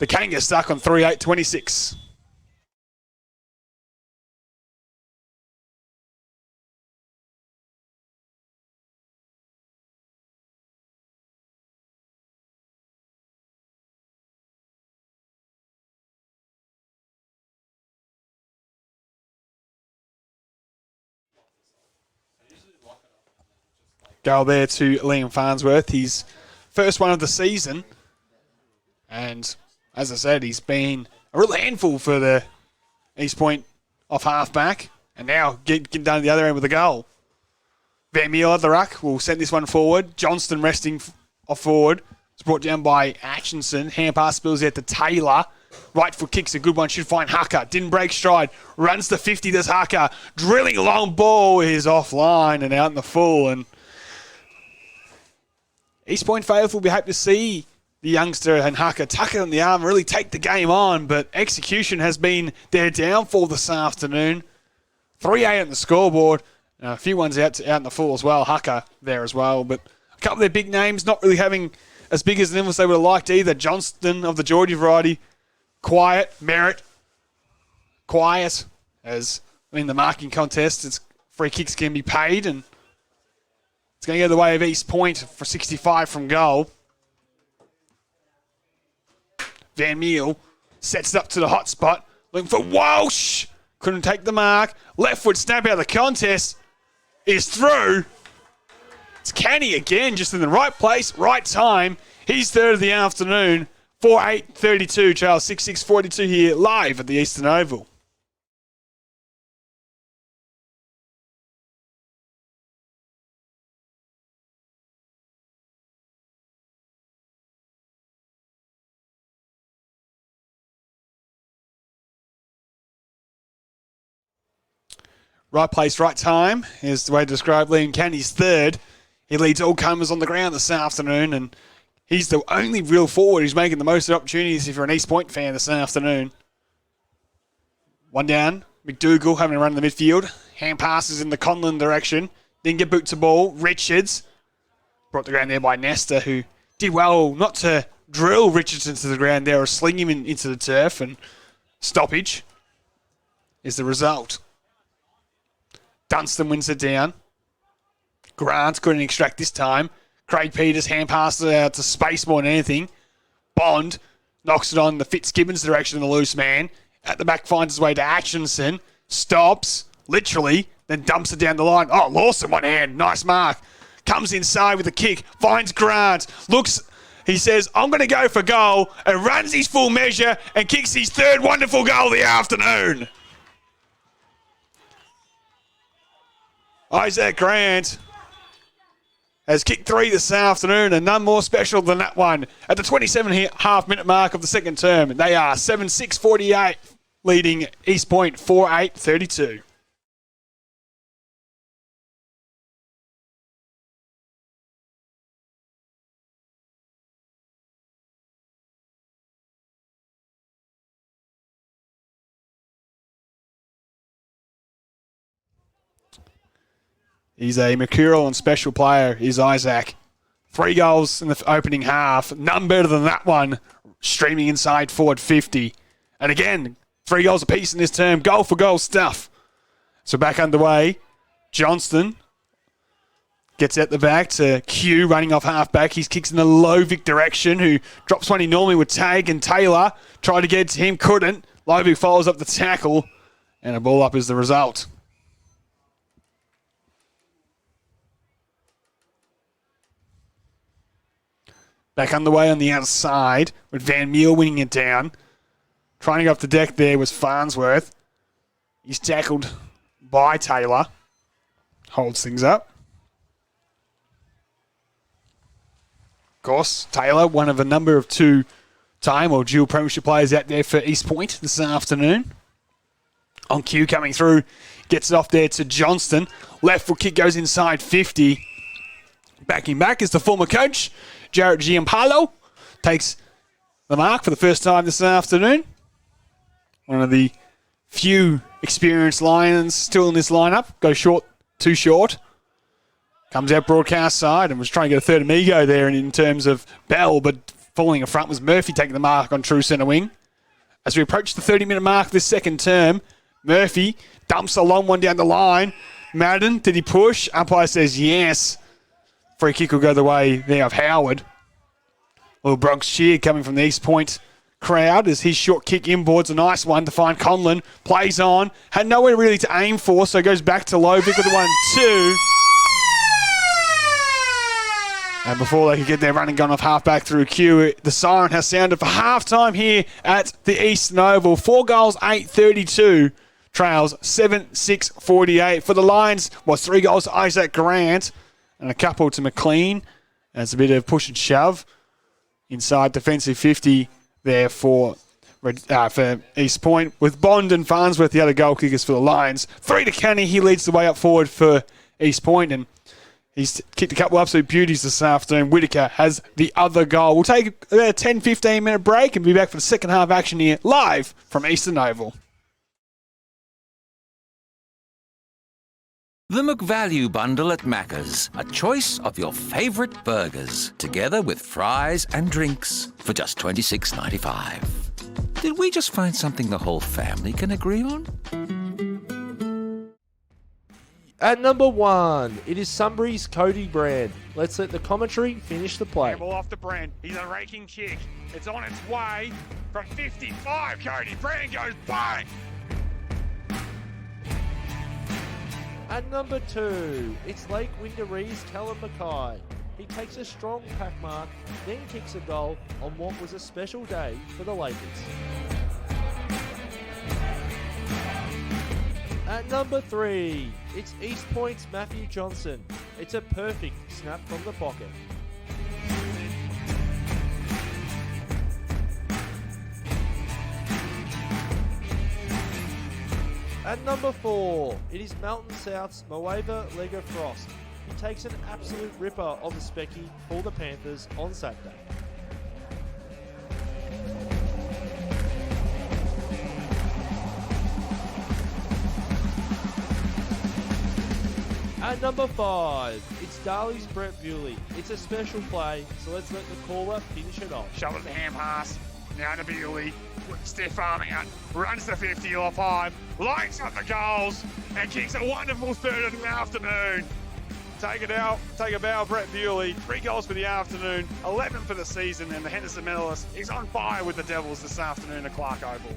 The Kangas stuck on 3-8-26. Goal there to Liam Farnsworth, his first one of the season. And as I said, he's been a real handful for the East Point off half-back. And now getting done at the other end with a goal. Van Meel at the ruck will send this one forward. Johnston resting off forward. It's brought down by Atkinson. Hand pass spills out to Taylor. Right foot kicks a good one. Should find Hucker. Didn't break stride. Runs to 50. Does Hucker. Drilling a long ball is offline and out in the full. And East Point faithful will be happy to see the youngster and Hucker tuck it on the arm, really take the game on, but execution has been their downfall this afternoon. 3-8 on the scoreboard. A few ones out in the full as well. Hucker there as well, but a couple of their big names not really having as big as the influence they would have liked either. Johnston of the Geordie variety, quiet. Merritt, quiet. As in the marking contest, it's free kicks can be paid, and it's going to go the way of East Point for 65 from goal. Van Meel sets it up to the hot spot. Looking for Walsh. Couldn't take the mark. Left foot snap out of the contest. Is through. It's Canny again, just in the right place, right time. He's third of the afternoon. 4-8-32, Charles. 6-6-42 here live at the Eastern Oval. Right place, right time is the way to describe Liam Canny's third. He leads all comers on the ground this afternoon, and he's the only real forward who's making the most of opportunities if you're an East Point fan this afternoon. One down, McDougall having a run in the midfield. Hand passes in the Conlon direction. Didn't get boot to ball. Richards brought the ground there by Nesta, who did well not to drill Richards into the ground there or sling him into the turf, and stoppage is the result. Dunstan wins it down. Grant couldn't extract this time. Craig Peters hand passes it out to space more than anything. Bond knocks it on the Fitzgibbons direction of the loose man. At the back finds his way to Atkinson. Stops, literally, then dumps it down the line. Oh, Lawson, one hand. Nice mark. Comes inside with a kick. Finds Grant. Looks, he says, I'm going to go for goal. And runs his full measure and kicks his third wonderful goal of the afternoon. Isaac Grant has kicked 3 this afternoon, and none more special than that one. At the 27.5-minute mark of the second term, they are 7-6-48, leading East Point 4-8-32. He's a mercurial and special player, is Isaac. 3 goals in the opening half. None better than that one, streaming inside forward 50. And again, 3 goals apiece in this term. Goal for goal stuff. So back underway. Johnston gets at the back to Q running off half-back. He kicks in the Lovic direction, who drops one he normally would tag, and Taylor tried to get to him, couldn't. Lovic follows up the tackle, and a ball up is the result. Back underway on the outside with Van Meel winning it down. Trying to go off the deck there was Farnsworth. He's tackled by Taylor. Holds things up. Of course, Taylor, one of a number of two-time or dual premiership players out there for East Point this afternoon. On cue coming through, gets it off there to Johnston. Left foot kick goes inside 50. Backing back is the former coach, Jarrett Giampalo. Takes the mark for the first time this afternoon. One of the few experienced Lions still in this lineup. Goes short, too short. Comes out broadcast side and was trying to get a third amigo there in terms of Bell, but falling in front was Murphy taking the mark on true centre wing. As we approach the 30-minute mark of this second term, Murphy dumps a long one down the line. Madden, did he push? Umpire says yes. Free kick will go the way there of Howard. Little Bronx cheer coming from the East Point crowd as his short kick inboards a nice one to find Conlon. Plays on. Had nowhere really to aim for, so goes back to Lovic with the 1-2. And before they could get their running gun off half-back through Q, the siren has sounded for half-time here at the Eastern Oval. 4 goals, 8-32. Trails 7-6-48. For the Lions was 3 goals to Isaac Grant and a couple to McLean. And it's a bit of push and shove inside defensive 50 there for East Point, with Bond and Farnsworth the other goal kickers for the Lions. 3 to Kenny. He leads the way up forward for East Point, and he's kicked a couple of absolute beauties this afternoon. Whitaker has the other goal. We'll take a 10-15 minute break and be back for the second half action here live from Eastern Oval. The McValue Bundle at Macca's. A choice of your favourite burgers, together with fries and drinks for just $26.95. Did we just find something the whole family can agree on? At number 1, it is Sunbury's Cody Brand. Let's let the commentary finish the play. Ball off the Brand. He's a raking kick. It's on its way from 55. Cody Brand goes bang. At number 2, it's Lake Windaree's Callum Mackay. He takes a strong pack mark, then kicks a goal on what was a special day for the Lakers. At number 3, it's East Point's Matthew Johnson. It's a perfect snap from the pocket. At number 4, it is Melton South's Moeva Lega Frost. He takes an absolute ripper of a specky for the Panthers on Saturday. At number 5, it's Darley's Brett Bewley. It's a special play, so let's let the caller finish it off. Shove it to hand pass. Now to Bewley. Stiff arming it. Runs to 50 or 5. Lights up the goals. And kicks a wonderful third of the afternoon. Take it out. Take a bow, Brett Bewley. 3 goals for the afternoon. 11 for the season. And the Henderson medalist is on fire with the Devils this afternoon at Clark Oval.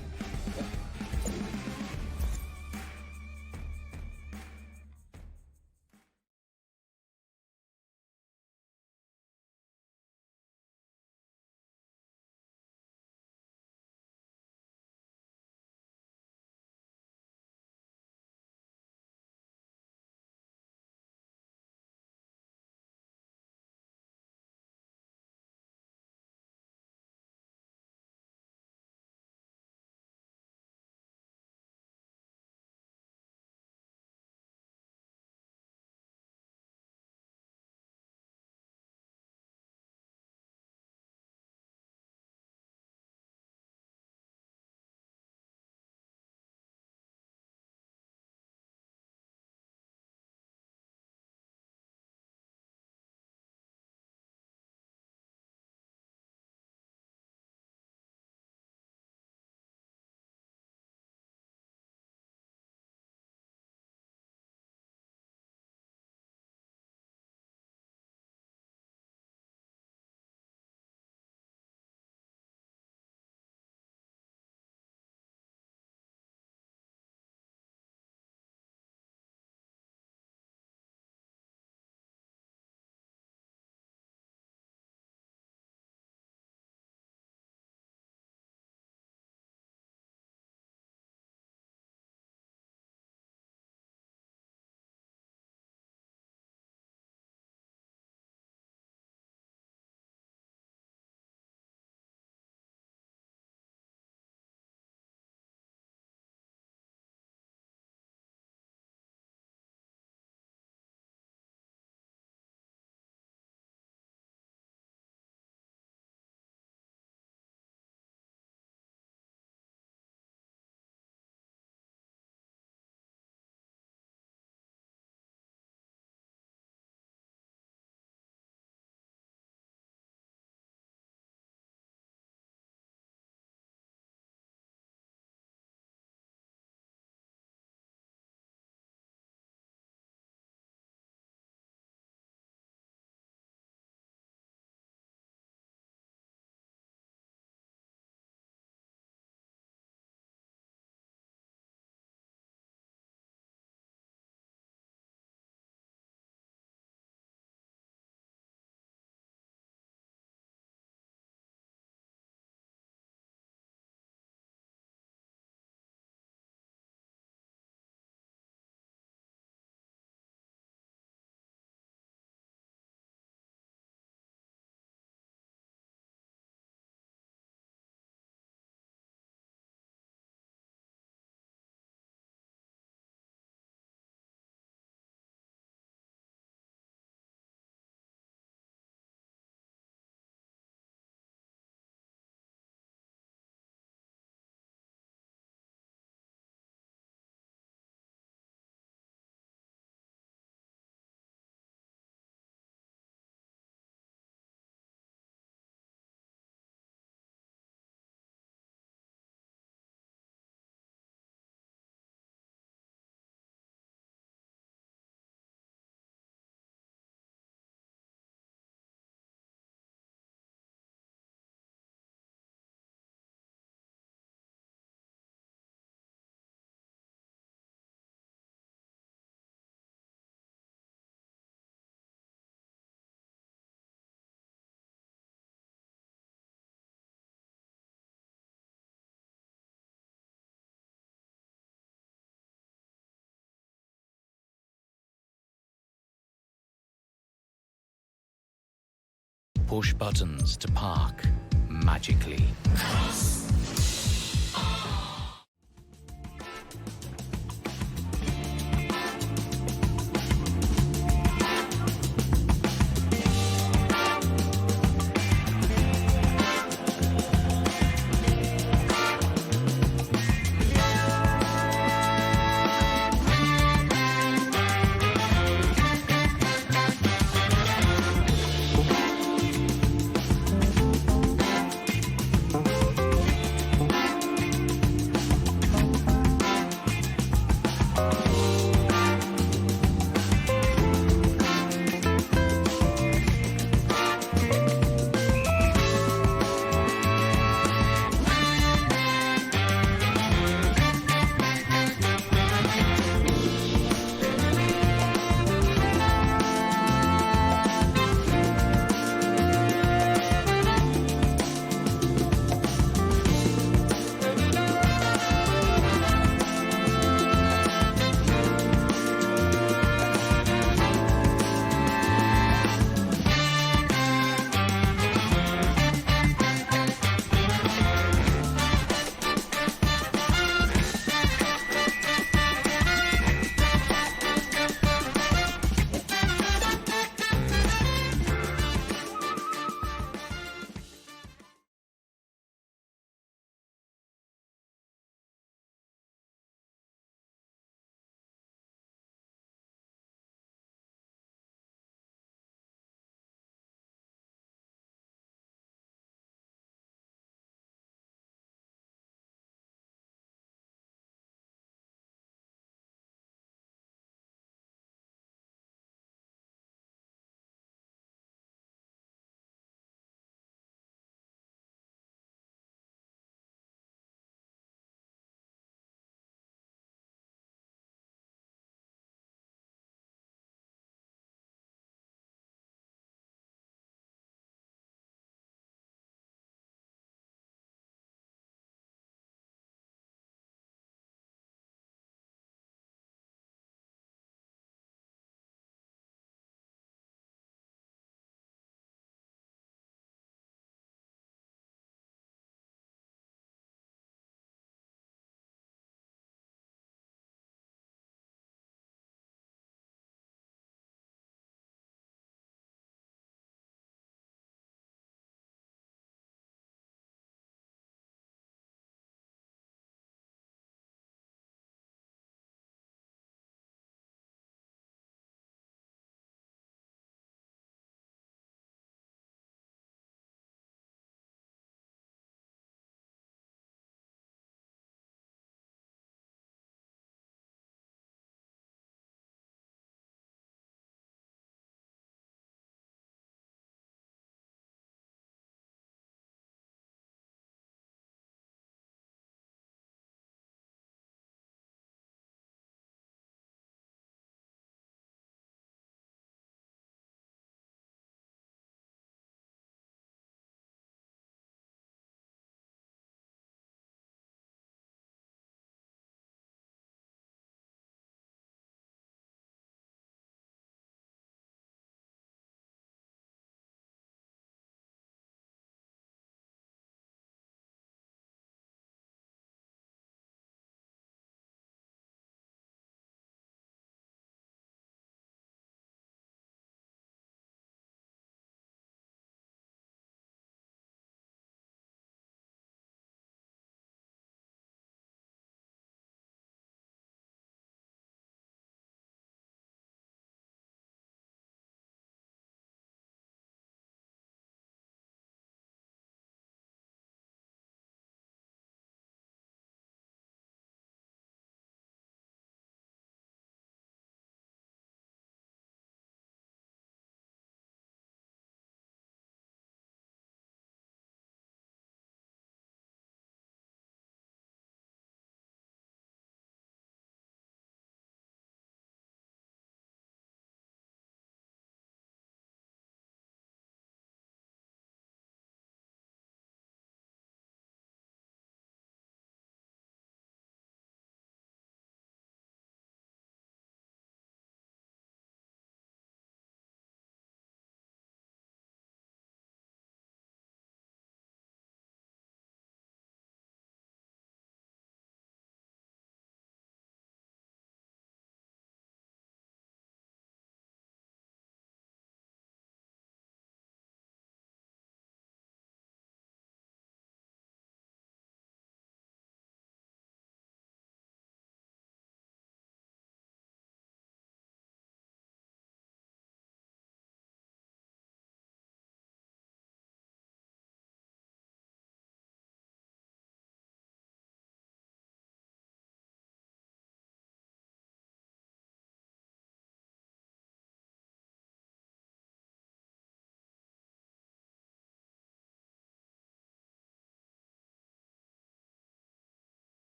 push buttons to park magically.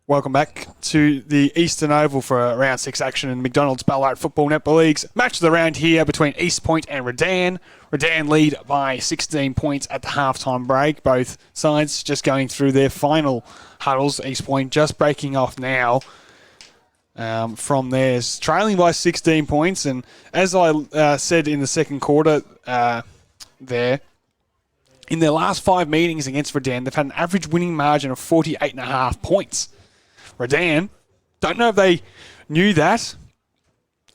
Welcome back to the Eastern Oval for round 6 action in McDonald's Ballarat Football Netball Leagues. Match of the round here between East Point and Redan. Redan lead by 16 points at the halftime break. Both sides just going through their final huddles. East Point just breaking off now from theirs, trailing by 16 points. And as I said in the second quarter there, in their last 5 meetings against Redan, they've had an average winning margin of 48.5 points. Redan, don't know if they knew that,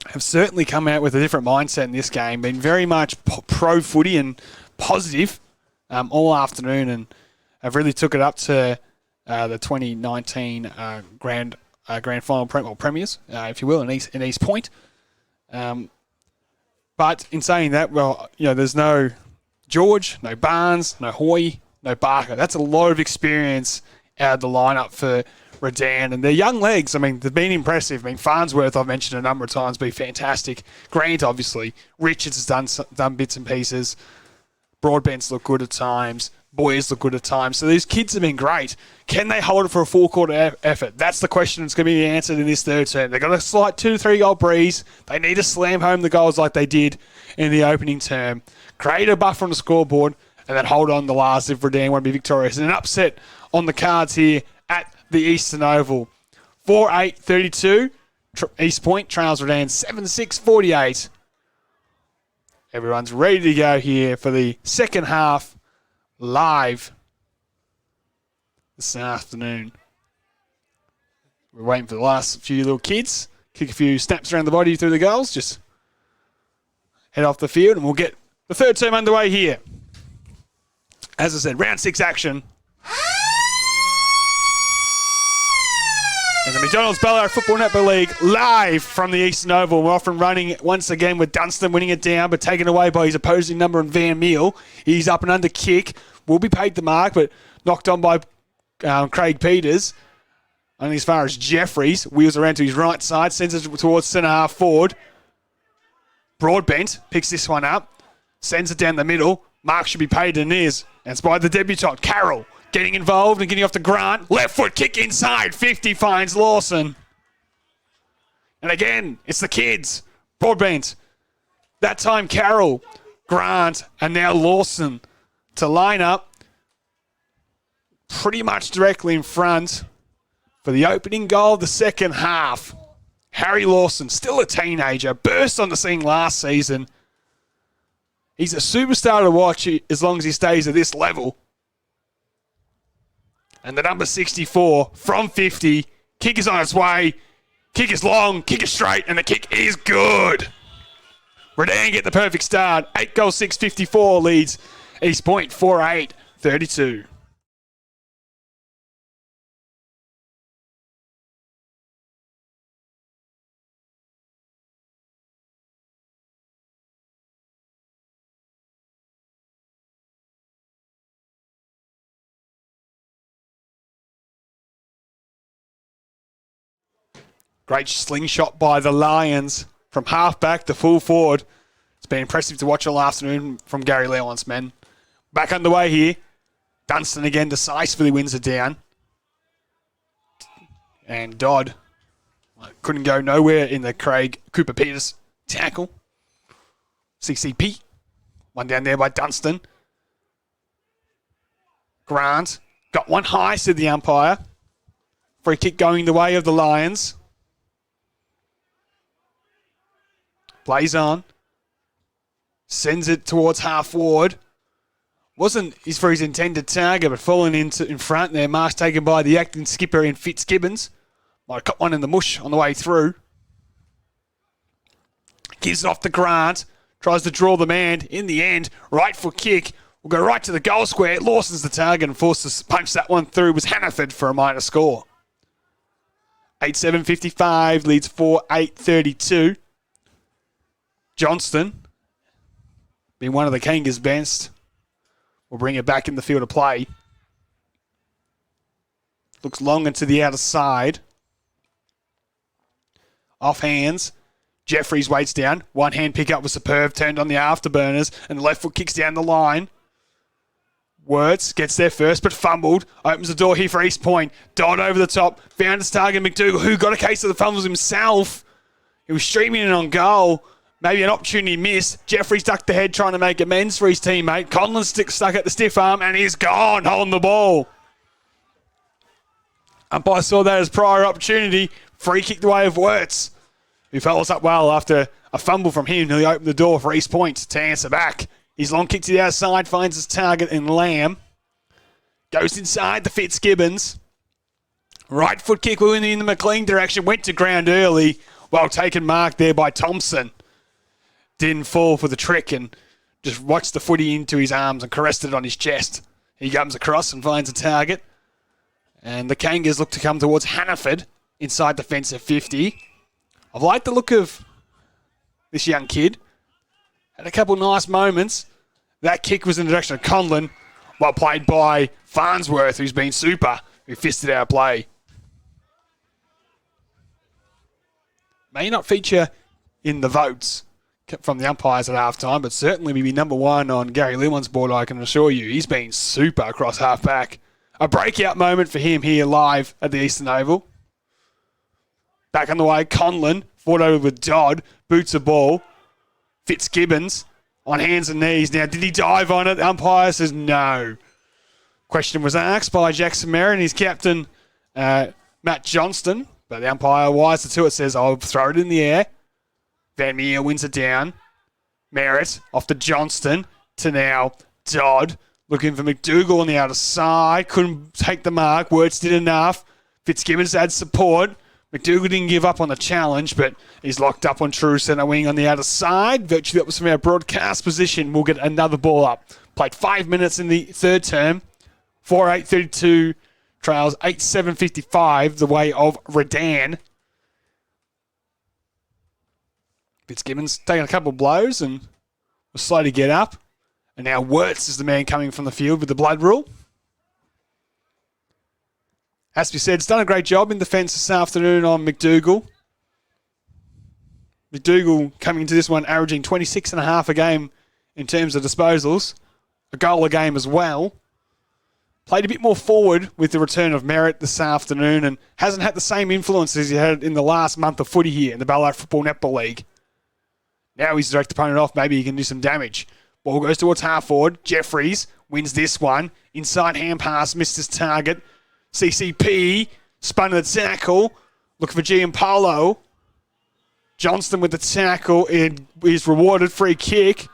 have certainly come out with a different mindset in this game, been very much pro footy and positive all afternoon, and have really took it up to the 2019 grand final premiers, if you will, in East Point. But in saying that, well, there's no George, no Barnes, no Hoy, no Barker. That's a lot of experience out of the lineup for Redan, and their young legs, they've been impressive. Farnsworth, I've mentioned a number of times, been fantastic. Grant, obviously. Richards has done bits and pieces. Broadbents look good at times. Boyers look good at times. So these kids have been great. Can they hold it for a full quarter effort? That's the question that's going to be answered in this third term. They've got a slight 2 to 3 goal breeze. They need to slam home the goals like they did in the opening term. Create a buffer on the scoreboard, and then hold on the last if Redan want to be victorious. And an upset on the cards here at the Eastern Oval. 4-8-32. East Point trails Redan 7-6-48. Everyone's ready to go here for the second half live this afternoon. We're waiting for the last few little kids. Kick a few snaps around the body through the goals. Just head off the field and we'll get the third term underway here. As I said, round 6 action. And the McDonald's Ballarat Football Netball League live from the Eastern Oval. We're off and running once again with Dunstan winning it down, but taken away by his opposing number in Van Meal. He's up and under kick. Will be paid the mark, but knocked on by Craig Peters. Only as far as Jeffries. Wheels around to his right side, sends it towards centre half forward. Broadbent picks this one up, sends it down the middle. Mark should be paid and is. And it's by the debutant, Carroll. Getting involved and getting off to Grant. Left foot kick inside. 50 finds Lawson. And again, it's the kids. Broadbent. That time Carroll, Grant, and now Lawson to line up pretty much directly in front for the opening goal of the second half. Harry Lawson, still a teenager, burst on the scene last season. He's a superstar to watch as long as he stays at this level. And the number 64 from 50. Kick is on its way. Kick is long. Kick is straight. And the kick is good. Redan get the perfect start. 8 goals, 6-54 leads East Point 4-8-32. Great slingshot by the Lions from half-back to full forward. It's been impressive to watch all afternoon from Gary Lewand's men. Back underway here. Dunstan again decisively wins it down. And Dodd couldn't go nowhere in the Craig Cooper-Peters tackle. CCP. One down there by Dunstan. Grant got one high, said the umpire. Free kick going the way of the Lions. Plays on. Sends it towards half forward. Wasn't for his intended target, but falling in front there. Mark's taken by the acting skipper in Fitzgibbons. Might have got one in the mush on the way through. Gives it off to Grant. Tries to draw the man. In the end, right foot kick. Will go right to the goal square. Lawson's the target and forced to punch that one through. Was Hannaford for a minor score. 8-7-55 leads 4-8-32. Johnston, being one of the Kangas best, will bring it back in the field of play. Looks long into the outer side. Off hands. Jeffries waits down. One hand pick up was superb. Turned on the afterburners. And the left foot kicks down the line. Wirtz gets there first, but fumbled. Opens the door here for East Point. Dodd over the top. Found his target, McDougall, who got a case of the fumbles himself. He was streaming in on goal. Maybe an opportunity missed. Jeffries ducked the head trying to make amends for his teammate. Conlon stuck at the stiff arm, and he's gone, holding the ball. Umpire saw that as prior opportunity. Free kick the way of Wirtz, who follows up well after a fumble from him. Nearly opened the door for East Point to answer back. His long kick to the outside finds his target in Lamb. Goes inside the Fitzgibbons. Right foot kick went in the McLean direction. Went to ground early. Well taken mark there by Thompson. Didn't fall for the trick and just watched the footy into his arms and caressed it on his chest. He comes across and finds a target. And the Kangas look to come towards Hannaford inside the fence of 50. I've liked the look of this young kid. Had a couple nice moments. That kick was in the direction of Conlon. Well played by Farnsworth, who's been super, who fisted our play. May not feature in the votes from the umpires at halftime, but certainly be number one on Gary Lewan's board, I can assure you. He's been super across half-back. A breakout moment for him here live at the Eastern Oval. Back on the way, Conlon, fought over with Dodd, boots a ball. Fitzgibbons on hands and knees. Now, did he dive on it? The umpire says no. Question was asked by Jackson Merritt and his captain, Matt Johnston. But the umpire, wiser to it, says, I'll throw it in the air. Van Meer wins it down. Merritt off to Johnston to now Dodd. Looking for McDougall on the outer side. Couldn't take the mark. Wirtz did enough. Fitzgibbons adds support. McDougall didn't give up on the challenge, but he's locked up on true centre wing on the outer side. Virtually that was from our broadcast position. We'll get another ball up. Played 5 minutes in the third term. 4-8-32 trails 8-7-55 the way of Redan. Fitzgibbons taking a couple of blows and was slow to get up. And now Wirtz is the man coming from the field with the blood rule. Has to be said, it's done a great job in defence this afternoon on McDougall. McDougall coming into this one averaging 26.5 a game in terms of disposals. A goal a game as well. Played a bit more forward with the return of Merritt this afternoon and hasn't had the same influence as he had in the last month of footy here in the Ballarat Football Netball League. Now he's direct opponent off, maybe he can do some damage. Ball goes towards half forward. Jeffries wins this one. Inside hand pass, missed his target. CCP spun the tackle. Looking for Giampolo. Johnston with the tackle. It is rewarded. Free kick.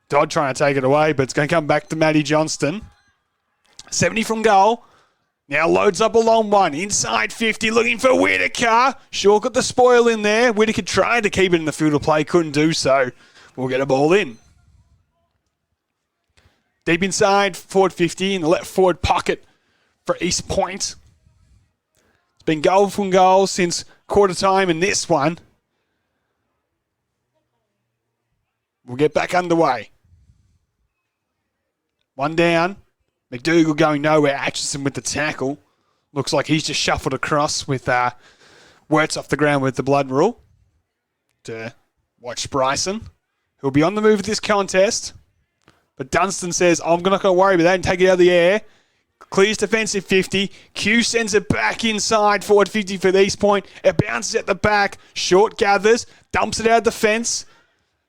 Dodd trying to take it away, but it's going to come back to Matty Johnston. 70 from goal. Now loads up a long one. Inside 50, looking for Whittaker. Shaw got the spoil in there. Whittaker tried to keep it in the field of play, couldn't do so. We'll get a ball in. Deep inside, forward 50 in the left forward pocket for East Point. It's been goal from goal since quarter time in this one. We'll get back underway. One down. McDougall going nowhere. Atchison with the tackle. Looks like he's just shuffled across with Wirtz off the ground with the blood rule. To watch Bryson, who'll be on the move at this contest. But Dunstan says, I'm not going to worry about that and take it out of the air. Clears defensive 50. Q sends it back inside. Forward 50 for the East Point. It bounces at the back. Short gathers. Dumps it out of the fence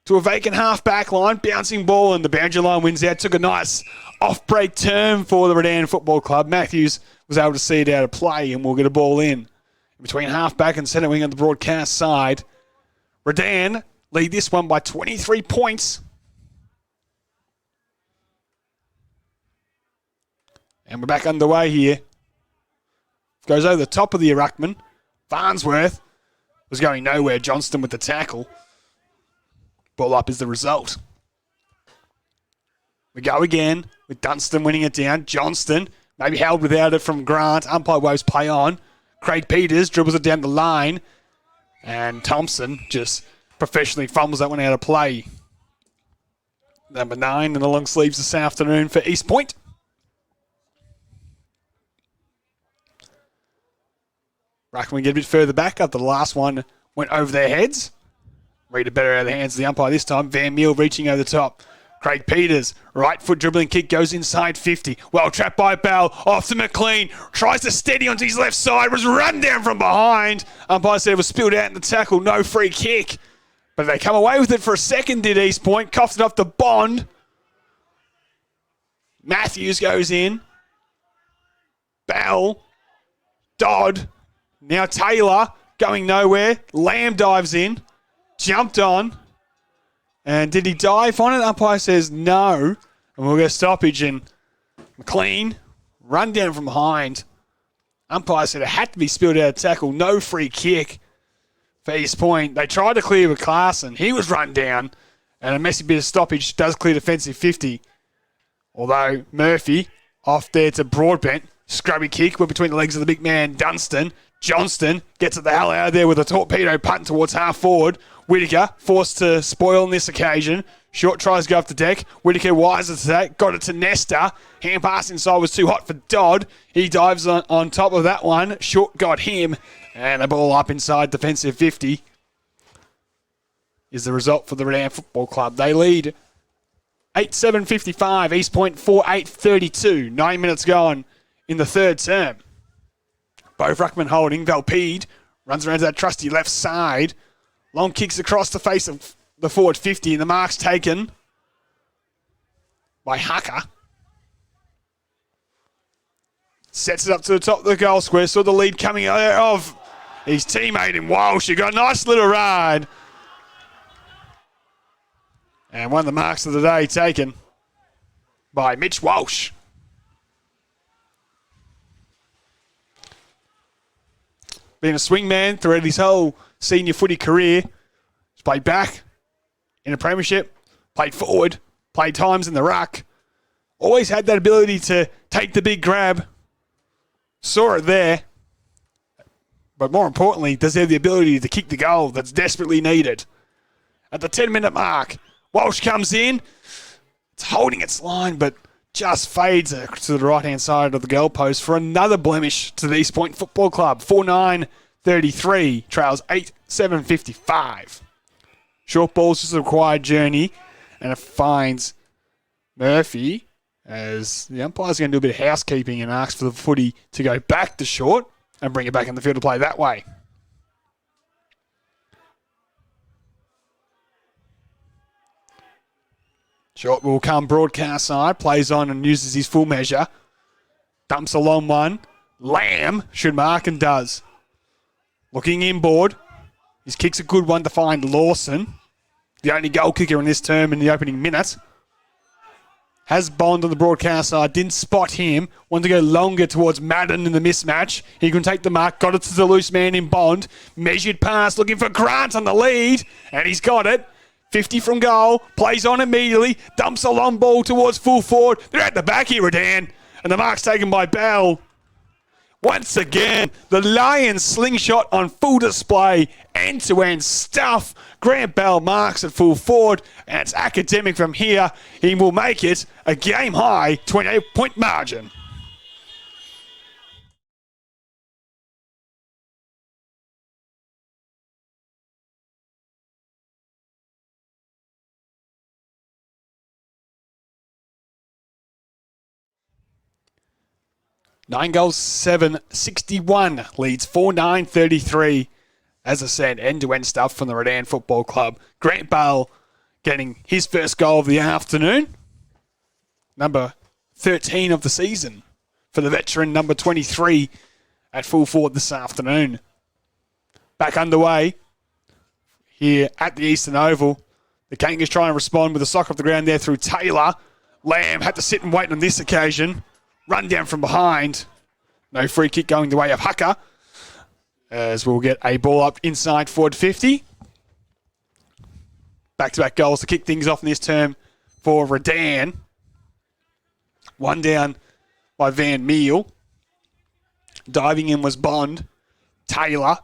to a vacant half back line. Bouncing ball and the boundary line wins out. Took a nice off-break turn for the Redan Football Club. Matthews was able to see it out of play and we'll get a ball in. Between half back and centre wing on the broadcast side. Redan lead this one by 23 points. And we're back underway here. Goes over the top of the ruckman. Farnsworth was going nowhere. Johnston with the tackle. Ball up is the result. We go again with Dunstan winning it down. Johnston maybe held without it from Grant. Umpire waves play on. Craig Peters dribbles it down the line. And Thompson just professionally fumbles that one out of play. Number 9 in the long sleeves this afternoon for East Point. Ruckman get a bit further back after the last one went over their heads. Read it better out of the hands of the umpire this time. Van Meel reaching over the top. Craig Peters, right foot dribbling kick goes inside 50. Well trapped by Bell, off to McLean, tries to steady onto his left side, was run down from behind. Umpire said it was spilled out in the tackle, no free kick. But they come away with it for a second, did East Point, coughed it off the Bond. Matthews goes in. Bell, Dodd, now Taylor going nowhere. Lamb dives in, jumped on. And did he dive on it? Umpire says no. And we'll get a stoppage in. McLean, run down from behind. Umpire said it had to be spilled out of tackle. No free kick for East Point. They tried to clear with Clarkson. He was run down. And a messy bit of stoppage does clear defensive 50. Although Murphy off there to Broadbent. Scrubby kick went between the legs of the big man Dunstan. Johnston gets it the hell out of there with a torpedo punt towards half forward. Whittaker forced to spoil on this occasion. Short tries to go off the deck. Whittaker wiser to that. Got it to Nesta. Hand pass inside was too hot for Dodd. He dives on top of that one. Short got him. And the ball up inside defensive 50 is the result for the Redan Football Club. They lead 8-7-55. East Point 4-8-32. 9 minutes gone in the third term. Bo Ruckman holding. Valpede runs around to that trusty left side. Long kicks across the face of the forward 50, and the mark's taken by Hucker. Sets it up to the top of the goal square. Saw the lead coming out of his teammate in Walsh. He got a nice little ride. And one of the marks of the day taken by Mitch Walsh. Being a swingman throughout his whole senior footy career. He's played back in a premiership, played forward, played times in the ruck. Always had that ability to take the big grab. Saw it there. But more importantly, does he have the ability to kick the goal that's desperately needed. At the 10-minute mark, Walsh comes in. It's holding its line, but just fades to the right-hand side of the goalpost for another blemish to the East Point Football Club. 4-9-33, trails 8-7-55. Short ball's just a required journey, and it finds Murphy as the umpire's going to do a bit of housekeeping and asks for the footy to go back to short and bring it back in the field to play that way. Short will come broadcast side, plays on and uses his full measure. Dumps a long one. Lamb should mark and does. Looking inboard. His kick's a good one to find Lawson. The only goal kicker in this term in the opening minute. Has Bond on the broadcast side. Didn't spot him. Wanted to go longer towards Madden in the mismatch. He can take the mark. Got it to the loose man in Bond. Measured pass looking for Grant on the lead. And he's got it. 50 from goal, plays on immediately, dumps a long ball towards full forward. They're at the back here, Redan, and the mark's taken by Bell. Once again, the Lions slingshot on full display, end-to-end stuff. Grant Bell marks at full forward, and it's academic from here. He will make it a game-high 28-point margin. Nine goals, 7-61, leads 4-9-33. As I said, end-to-end stuff from the Redan Football Club. Grant Bell getting his first goal of the afternoon. Number 13 of the season for the veteran, number 23 at full forward this afternoon. Back underway here at the Eastern Oval. The Kangas try and respond with a sock off the ground there through Taylor. Lamb had to sit and wait on this occasion. Run down from behind. No free kick going the way of Hucker. As we'll get a ball up inside forward 50. Back-to-back goals to kick things off in this term for Redan. One down by Van Meel. Diving in was Bond. Taylor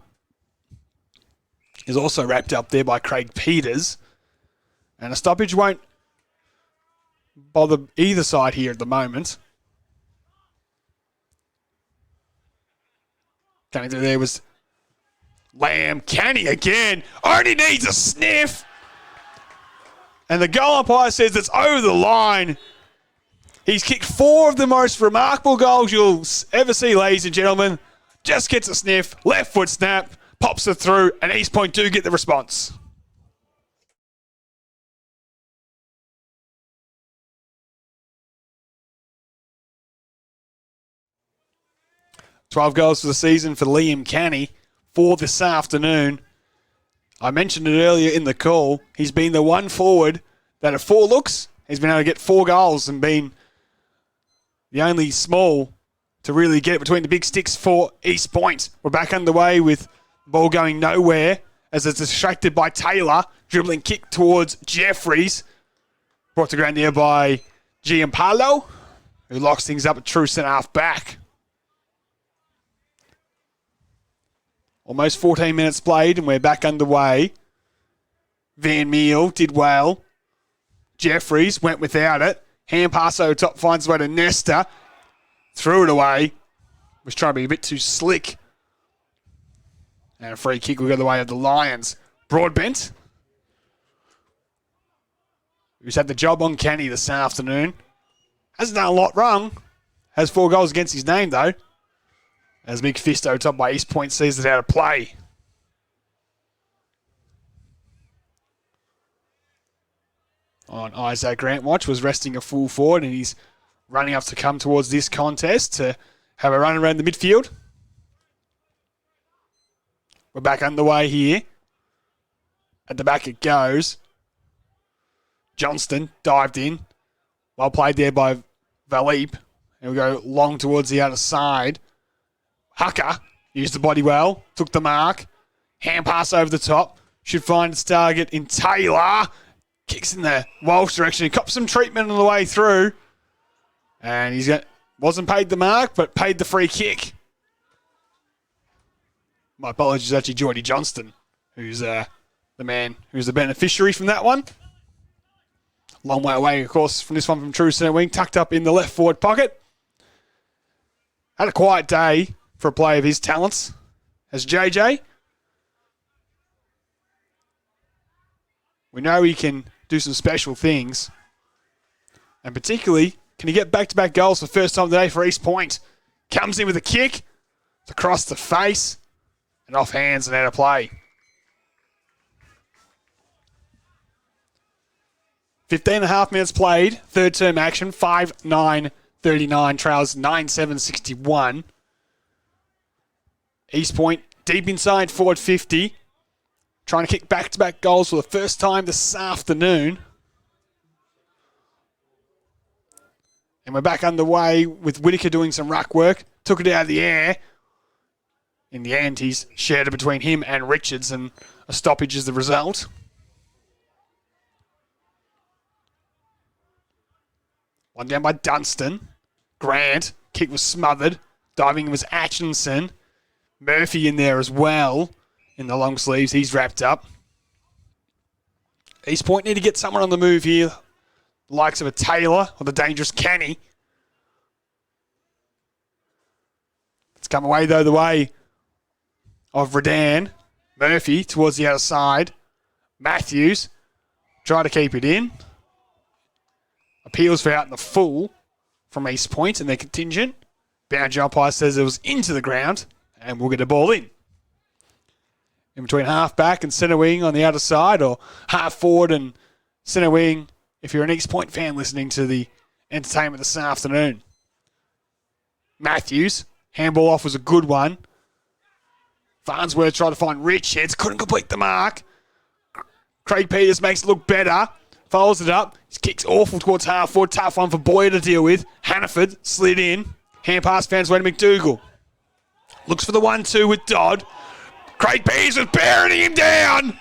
is also wrapped up there by Craig Peters. And a stoppage won't bother either side here at the moment. Coming through there was Lamb. Canny again. Only needs a sniff. And the goal umpire says it's over the line. He's kicked 4 of the most remarkable goals you'll ever see, ladies and gentlemen. Just gets a sniff, left foot snap, pops it through, and East Point do get the response. $12 goals for the season for Liam Canny for this afternoon. I mentioned it earlier in the call. He's been the one forward that at 4 looks, he's been able to get 4 goals and been the only small to really get it between the big sticks for East Point. We're back underway with the ball going nowhere as it's distracted by Taylor. Dribbling kick towards Jeffries. Brought to ground here by Giampaolo, who locks things up at true centre half back. Almost 14 minutes played and we're back underway. Van Meel did well. Jeffries went without it. Hand pass over top, finds his way to Nesta. Threw it away. Was trying to be a bit too slick. And a free kick will go the way of the Lions. Broadbent, who's had the job on Canny this afternoon. Hasn't done a lot wrong. Has 4 goals against his name though. As Big Fist over top by East Point sees it out of play. On Isaac Grant watch was resting a full forward and he's running up to come towards this contest to have a run around the midfield. We're back underway here. At the back it goes. Johnston dived in. Well played there by Valip. And we'll go long towards the outer side. Hucker used the body well. Took the mark. Hand pass over the top. Should find its target in Taylor. Kicks in the Walsh direction. He copped some treatment on the way through. And he's wasn't paid the mark, but paid the free kick. My apologies, actually Geordie Johnston, who's the man who's the beneficiary from that one. Long way away, of course, from this one from true centre wing. Tucked up in the left forward pocket. Had a quiet day for a player of his talents. As JJ. We know he can do some special things. And particularly, can he get back-to-back goals for the first time today for East Point? Comes in with a kick. Across the face. And off hands and out of play. 15.5 minutes played. Third term action. 5-9-39. Trails 9-7-61. East Point deep inside forward 50. Trying to kick back-to-back goals for the first time this afternoon. And we're back underway with Whittaker doing some ruck work. Took it out of the air. In the end, he's shared it between him and Richards, and a stoppage is the result. One down by Dunstan. Grant. Kick was smothered. Diving was Atchison. Murphy in there as well. In the long sleeves, he's wrapped up. East Point need to get someone on the move here. The likes of a Taylor or the dangerous Canny. It's come away, though, the way of Redan. Murphy towards the outer side. Matthews try to keep it in. Appeals for out in the full from East Point and their contingent. Boundary umpire says it was into the ground and we'll get a ball in. In between half back and centre wing on the outer side, or half forward and centre wing if you're an East Point fan listening to the entertainment this afternoon. Matthews, handball off was a good one. Farnsworth tried to find Richards, couldn't complete the mark. Craig Peters makes it look better, follows it up. His kick's awful towards half forward, tough one for Boyer to deal with. Hannaford slid in, hand pass fans way to McDougall. Looks for the 1-2 with Dodd. Craig Peters was bearing him down.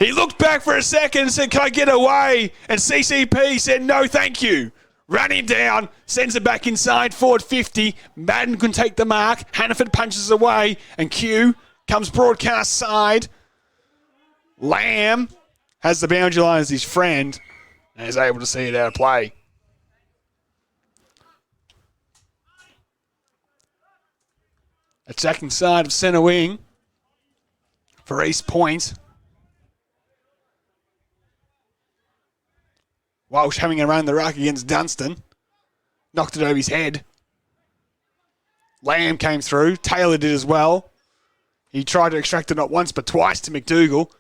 He looked back for a second and said, "Can I get away?" And CCP said, "No, thank you." Ran him down, sends it back inside, forward 50. Madden can take the mark. Hannaford punches away, and Q comes broadcast side. Lamb has the boundary line as his friend and is able to see it out of play. Attacking side of centre wing for East Point. Walsh having around the ruck against Dunstan. Knocked it over his head. Lamb came through. Taylor did as well. He tried to extract it not once but twice to McDougall.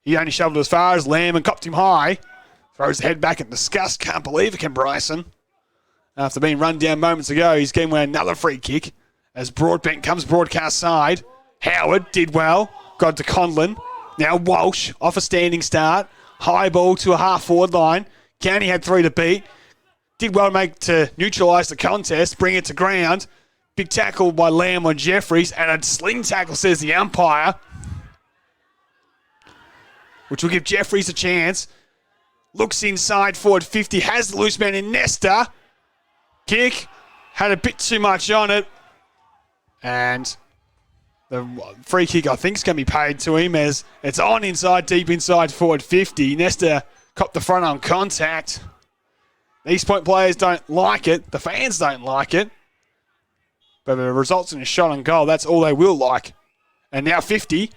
He only shoved it as far as Lamb and copped him high. Throws the head back in disgust. Can't believe it, can Bryson. After being run down moments ago, he's getting another free kick as Broadbent comes broadcast side. Howard did well. Got to Conlon. Now Walsh off a standing start. High ball to a half-forward line. County had 3 to beat. Did well to neutralise the contest, bring it to ground. Big tackle by Lamb on Jeffries, and a sling tackle, says the umpire, which will give Jeffries a chance. Looks inside, forward 50, has the loose man in Nesta. Kick, had a bit too much on it. And the free kick, I think, is going to be paid to him as it's on inside, deep inside, forward 50. Nesta copped the front on contact. East Point players don't like it. The fans don't like it. But if it results in a shot on goal, that's all they will like. And now 50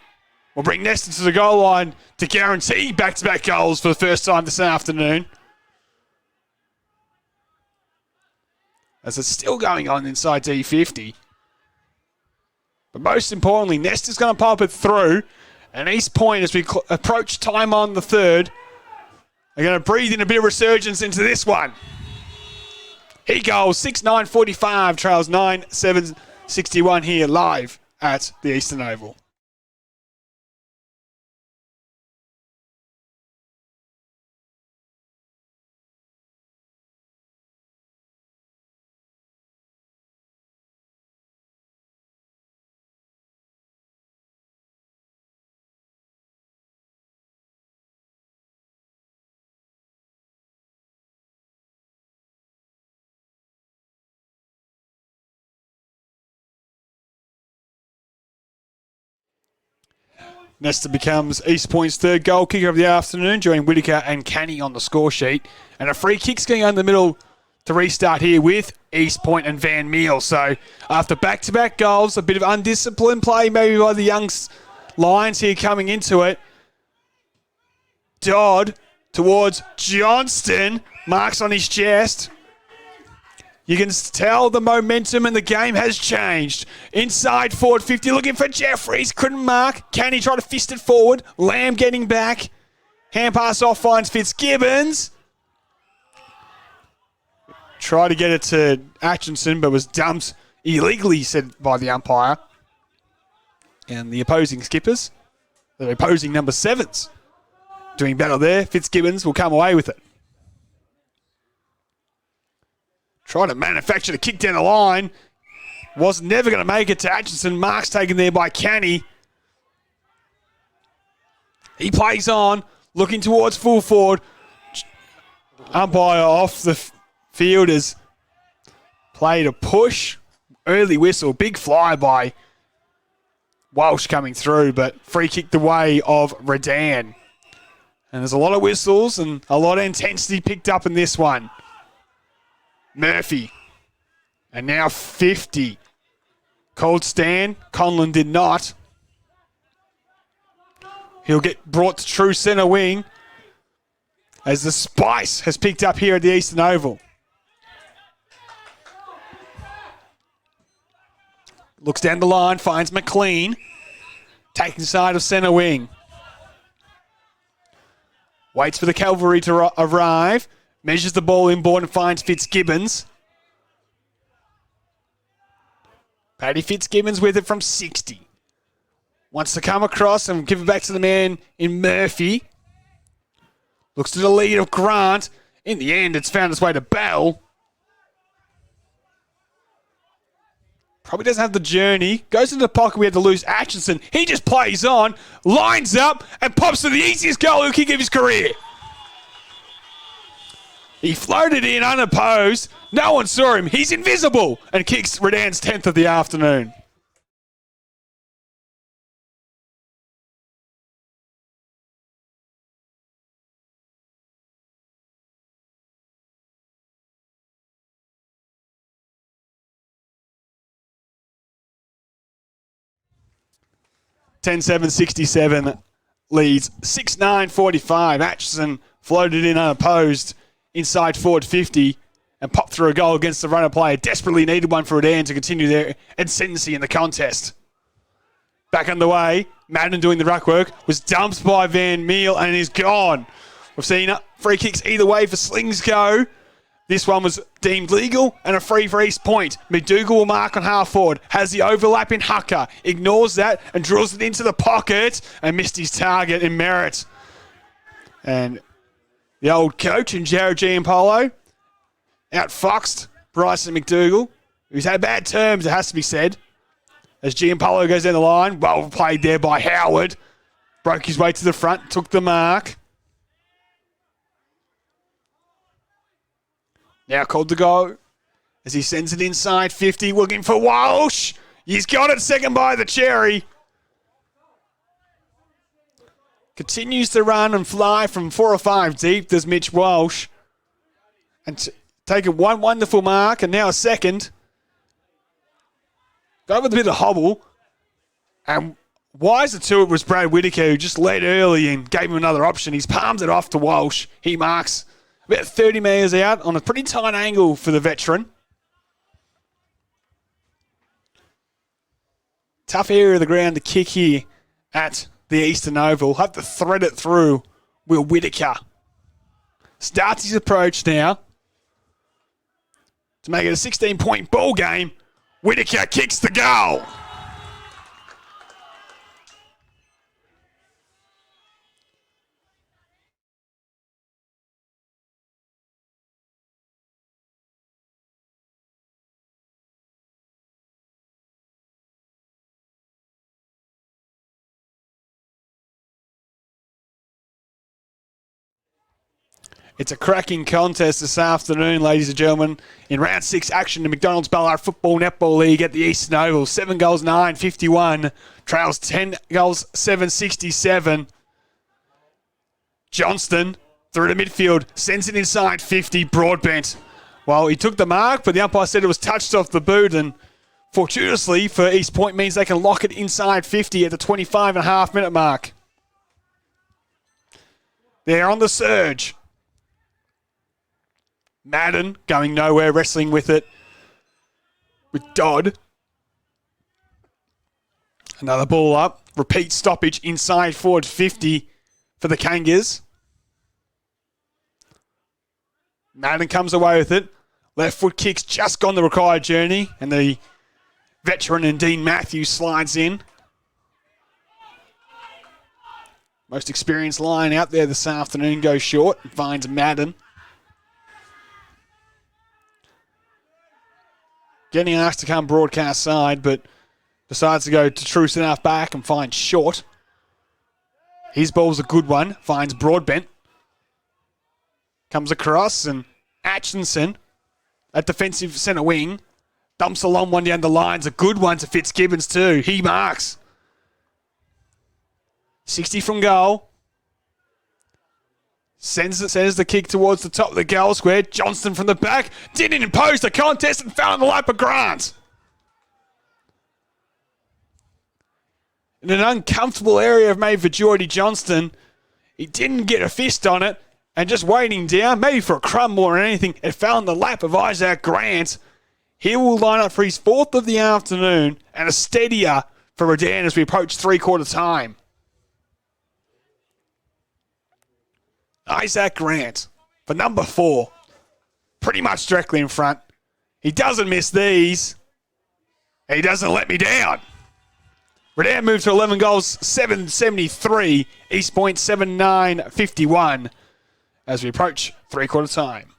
will bring Nesta to the goal line to guarantee back-to-back goals for the first time this afternoon. As it's still going on inside D50. But most importantly, Nesta's going to pump it through. And East Point, as we approach time on the third, are going to breathe in a bit of resurgence into this one. He goes 6-9-45, trails 9-7-61 here live at the Eastern Oval. Nesta becomes East Point's third goal kicker of the afternoon, joining Whittaker and Canny on the score sheet. And a free kick's going on in the middle to restart here with East Point and Van Meel. So after back-to-back goals, a bit of undisciplined play maybe by the young Lions here coming into it. Dodd towards Johnston, marks on his chest. You can tell the momentum in the game has changed. Inside forward 50, looking for Jeffries. Couldn't mark. Canny try to fist it forward. Lamb getting back. Hand pass off, finds Fitzgibbons. Try to get it to Atchison, but was dumped illegally, said by the umpire. And the opposing skippers, the opposing number 7s, doing better there. Fitzgibbons will come away with it. Trying to manufacture the kick down the line. Was never going to make it to Atchison. Mark's taken there by Canny. He plays on, looking towards full forward. Umpire off the field has played a push. Early whistle. Big fly by Walsh coming through, but free kick the way of Redan. And there's a lot of whistles and a lot of intensity picked up in this one. Murphy. And now 50. Cold stand. Conlon did not. He'll get brought to true centre wing as the spice has picked up here at the Eastern Oval. Looks down the line, finds McLean. Taking side of centre wing. Waits for the cavalry to arrive. Measures the ball inboard and finds Fitzgibbons. Paddy Fitzgibbons with it from 60. Wants to come across and give it back to the man in Murphy. Looks to the lead of Grant. In the end, it's found its way to Bell. Probably doesn't have the journey. Goes into the pocket. We had to lose Atchison. He just plays on, lines up, and pops to the easiest goal kick of his career. He floated in unopposed. No one saw him. He's invisible and kicks Redan's 10th of the afternoon. (10-7-67) leads 6-9-45. Atchison floated in unopposed inside forward 50 and popped through a goal against the runner player. Desperately needed one for Redan to continue their ascendancy in the contest. Back underway, Madden doing the ruck work, was dumped by Van Meel and is gone. We've seen free kicks either way for Slings go. This one was deemed legal and a free for East Point. McDougall will mark on half forward. Has the overlap in Hucker. Ignores that and drills it into the pocket and missed his target in Merritt. And the old coach and Jared Giampolo outfoxed Bryson McDougall, who's had bad terms, it has to be said. As Giampolo goes down the line, well played there by Howard. Broke his way to the front, took the mark. Now called to go as he sends it inside 50, looking for Walsh. He's got it, second by the cherry. Continues to run and fly from 4 or 5 deep. There's Mitch Walsh. And taken one wonderful mark and now a second. Got with a bit of hobble. And wiser to it was Brad Whitaker, who just led early and gave him another option. He's palmed it off to Walsh. He marks about 30 metres out on a pretty tight angle for the veteran. Tough area of the ground to kick here at the Eastern Oval. Have to thread it through Will Whitaker. Starts his approach now to make it a 16-point ball game. Whitaker kicks the goal. It's a cracking contest this afternoon, ladies and gentlemen. In round 6 action, the McDonald's Ballard Football Netball League at the Eastern Oval. 7 goals, 9-51. Trails 10 goals, 7-67. Johnston through to midfield. Sends it inside 50. Broadbent. Well, he took the mark, but the umpire said it was touched off the boot. And fortuitously for East Point means they can lock it inside 50 at the 25.5-minute mark. They're on the surge. Madden going nowhere, wrestling with it with Dodd. Another ball up. Repeat stoppage inside forward 50 for the Kangas. Madden comes away with it. Left foot kicks just gone the required journey. And the veteran and Dean Matthews slides in. Most experienced line out there this afternoon goes short and finds Madden. Getting asked to come broadcast side, but decides to go to true centre-half back and find Short. His ball's a good one. Finds Broadbent. Comes across and Atchison at defensive centre wing. Dumps a long one down the lines. A good one to Fitzgibbons too. He marks. 60 from goal. Sends the kick towards the top of the goal square. Johnston from the back. Didn't impose the contest and fell in the lap of Grant. In an uncomfortable area made for Geordie Johnston. He didn't get a fist on it. And just waiting down, maybe for a crumb more than anything, it fell in the lap of Isaac Grant. He will line up for his 4th of the afternoon and a steadier for Redan as we approach 3/4 time. Isaac Grant for number 4. Pretty much directly in front. He doesn't miss these. And he doesn't let me down. Redan moved to 11 goals, 773. East Point 7-9-51 as we approach 3/4 time.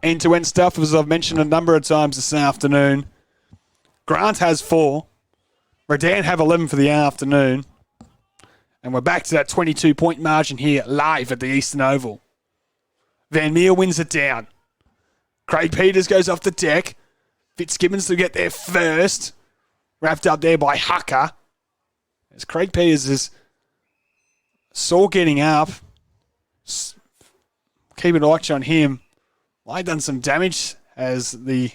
End-to-end stuff, as I've mentioned a number of times this afternoon. Grant has 4. Redan have 11 for the afternoon. And we're back to that 22-point margin here, live at the Eastern Oval. Van Meel wins it down. Craig Peters goes off the deck. Fitzgibbons to get there first. Wrapped up there by Hucker. As Craig Peters is sore getting up. Keep an watch on him. Well, done some damage as the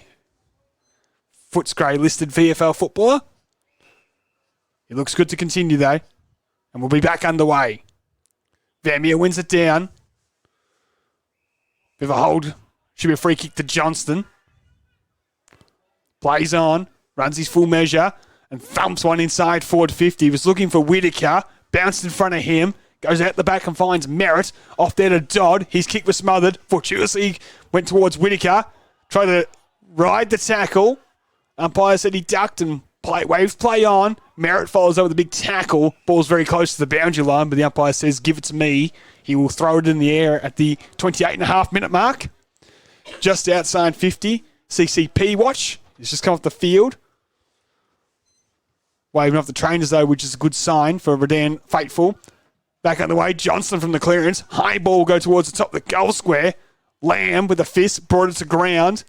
Footscray listed VFL footballer. It looks good to continue though. And we'll be back underway. Vermeer wins it down. Bit of a hold. Should be a free kick to Johnston. Plays on. Runs his full measure. And thumps one inside forward 50. Was looking for Whitaker. Bounced in front of him. Goes out the back and finds Merritt. Off there to Dodd. His kick was smothered. Fortuitously went towards Whitaker. Tried to ride the tackle. Umpire said he ducked and waves play on. Merritt follows up with a big tackle. Ball's very close to the boundary line, but the umpire says, give it to me. He will throw it in the air at the 28.5-minute mark. Just outside 50. CCP watch. He's just come off the field. Waving off the trainers, though, which is a good sign for Redan faithful. Back underway. Johnston from the clearance. High ball go towards the top of the goal square. Lamb with a fist brought it to ground.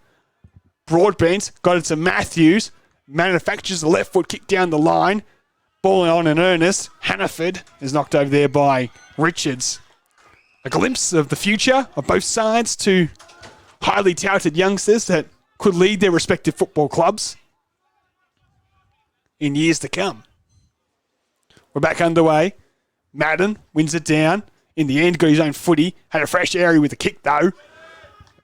Broadbent got it to Matthews. Manufactures the left foot kick down the line. Ball on in earnest. Hannaford is knocked over there by Richards. A glimpse of the future of both sides. Two highly touted youngsters that could lead their respective football clubs in years to come. We're back underway. Madden wins it down. In the end, got his own footy. Had a fresh area with a kick, though.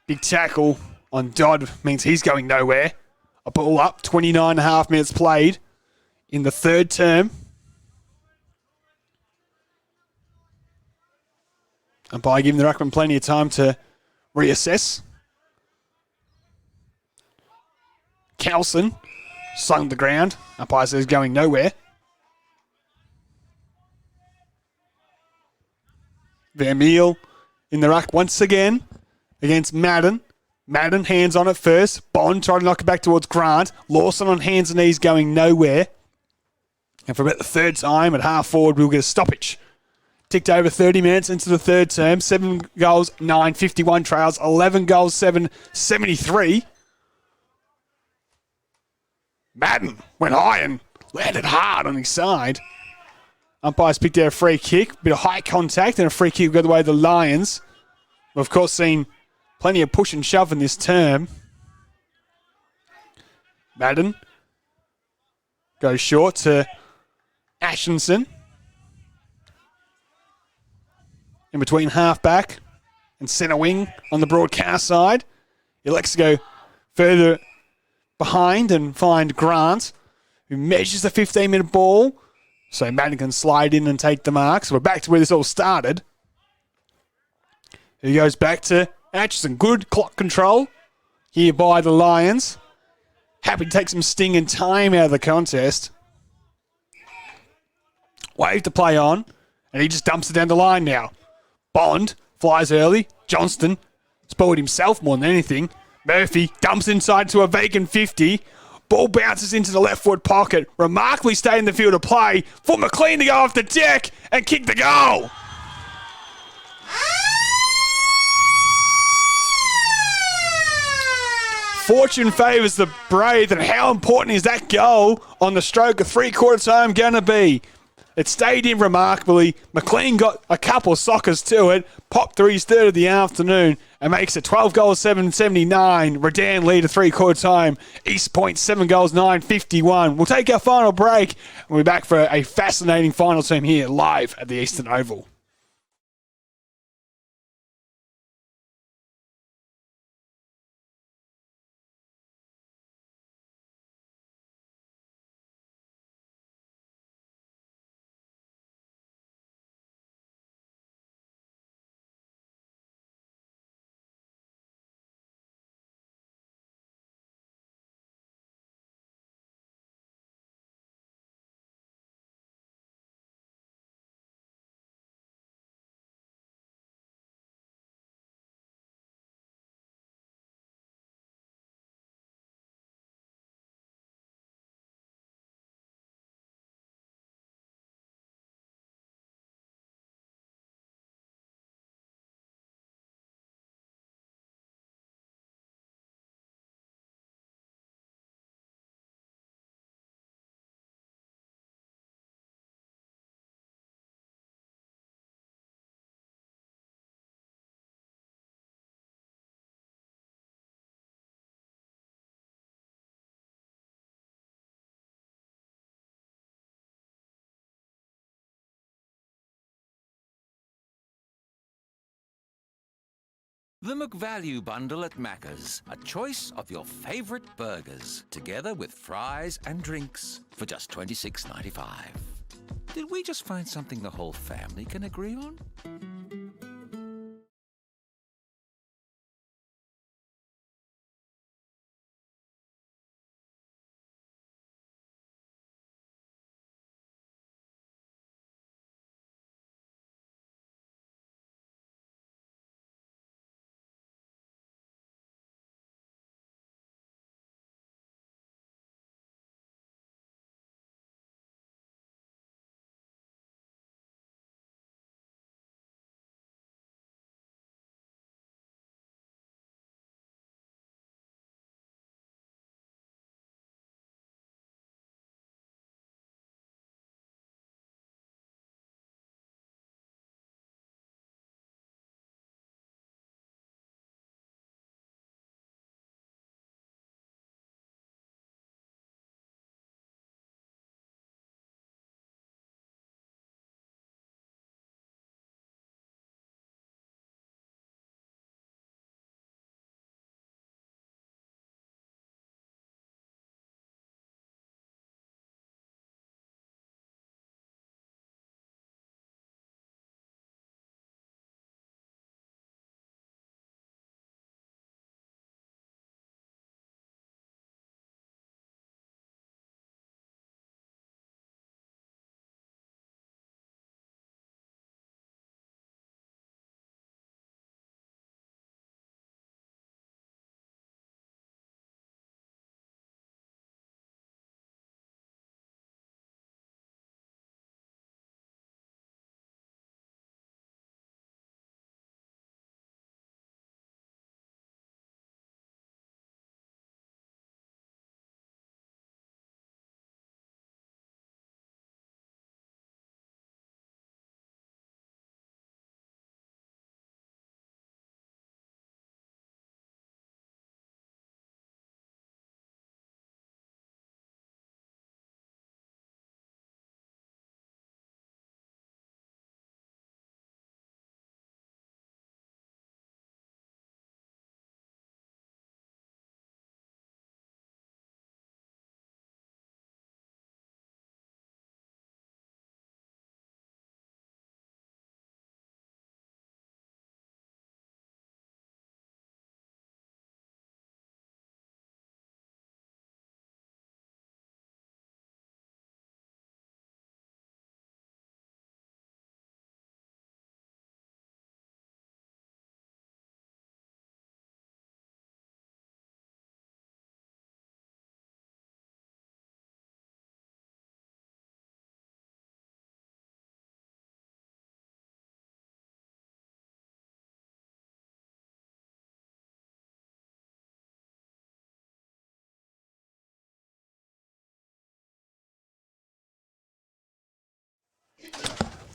Big tackle on Dodd means he's going nowhere. A ball up, 29.5 minutes played in the third term. And by giving the ruckman plenty of time to reassess. Kelson slung the ground. Umpire says going nowhere. Vermeer in the ruck once again against Madden. Madden, hands on it first. Bond trying to knock it back towards Grant. Lawson on hands and knees going nowhere. And for about the third time at half forward, we'll get a stoppage. Ticked over 30 minutes into the third term. 7 goals, 9, 51 trails. 11 goals, 7, 73. Madden went high and landed hard on his side. Umpires picked out a free kick. Bit of high contact and a free kick will go the way of the Lions. We've, of course, seen plenty of push and shove in this term. Madden goes short to Ashenson. In between half-back and centre wing on the broadcast side. He elects to go further behind and find Grant, who measures the 15-minute ball. So Madden can slide in and take the mark. So we're back to where this all started. He goes back to Atchison. Good clock control here by the Lions. Happy to take some sting and time out of the contest. Wave to play on. And he just dumps it down the line now. Bond flies early. Johnston spoiled himself more than anything. Murphy dumps inside to a vacant 50. Ball bounces into the left foot pocket. Remarkably stay in the field of play for McLean to go off the deck and kick the goal. Fortune favours the Brave, and how important is that goal on the stroke of three-quarter time going to be? It stayed in remarkably. McLean got a couple of sockers to it, popped through his third of the afternoon, and makes it 12 goals, 7.79. Redan lead at three-quarter time. East Point, 7 goals, 9.51. We'll take our final break, and we'll be back for a fascinating final term here live at the Eastern Oval. The McValue Bundle at Macca's. A choice of your favourite burgers, together with fries and drinks for just $26.95. Did we just find something the whole family can agree on?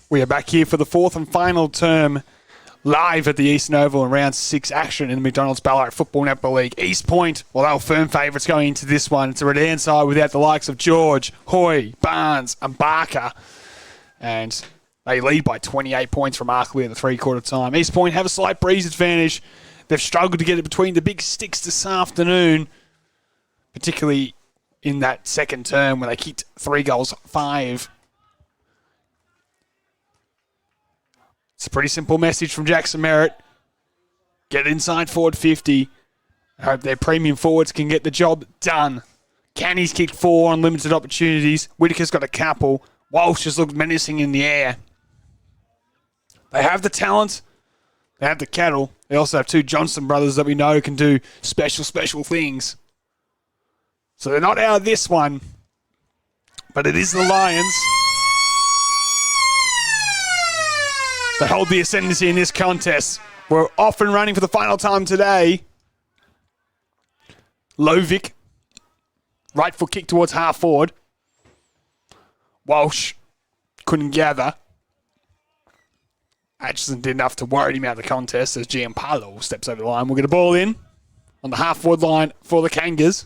We are back here for the fourth and final term, live at the Eastern Oval in round 6 action in the McDonald's Ballarat Football Netball League. East Point, well, they were firm favourites going into this one. It's a Redan side without the likes of George, Hoy, Barnes and Barker. And they lead by 28 points remarkably at the three-quarter time. East Point have a slight breeze advantage. They've struggled to get it between the big sticks this afternoon, particularly in that second term where they kicked 3 goals, 5. It's a pretty simple message from Jackson Merritt. Get inside forward 50. I hope their premium forwards can get the job done. Canny's kicked 4 on limited opportunities. Whitaker's got a couple. Walsh has looked menacing in the air. They have the talent. They have the cattle. They also have 2 Johnson brothers that we know can do special things. So they're not out of this one. But it is the Lions that hold the ascendancy in this contest. We're off and running for the final time today. Lovic, right foot kick towards half forward. Walsh couldn't gather. Atchison did enough to worry him out of the contest as Gianpaolo steps over the line. We'll get a ball in on the half forward line for the Kangas.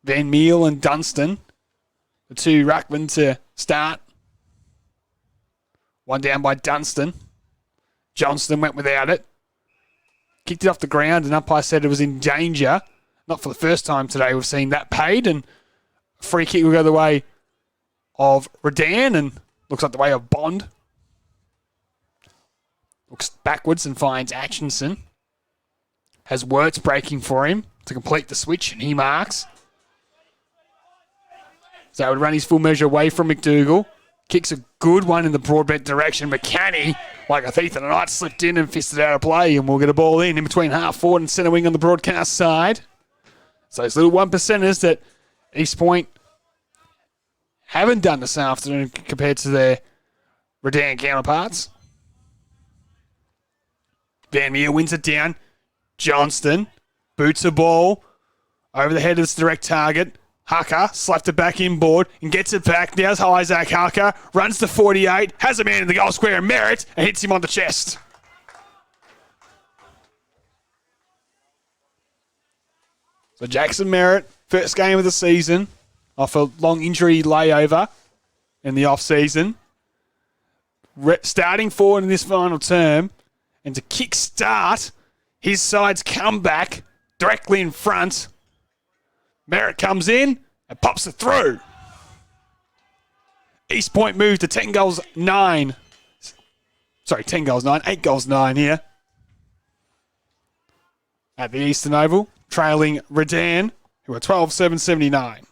Van Meel and Dunstan, the 2 ruckmen to start. One down by Dunstan. Johnston went without it. Kicked it off the ground, and umpire said it was in danger. Not for the first time today we've seen that paid, and free kick will go the way of Redan, and looks like the way of Bond. Looks backwards and finds Atchison. Has Wirtz breaking for him to complete the switch, and he marks. So that would run his full measure away from McDougall. Kicks a good one in the Broadbent direction, but Canny, like a thief in the night, slipped in and fisted out of play, and we'll get a ball in between half forward and centre wing on the broadcast side. So those little 1%ers that East Point haven't done this afternoon compared to their Redan counterparts. Van Meer wins it down. Johnston boots a ball over the head of this direct target. Hucker slapped it back inboard and gets it back. Now's Isaac Hucker. Runs to 48. Has a man in the goal square and Merritt and hits him on the chest. So Jackson Merritt, first game of the season, off a long injury layover in the off-season. Starting forward in this final term, and to kick-start his side's comeback directly in front, Merritt comes in and pops it through. East Point moved to 10 goals 9. Sorry, 10 goals 9, 8 goals 9 here. At the Eastern Oval, trailing Redan, who are 12-7-79.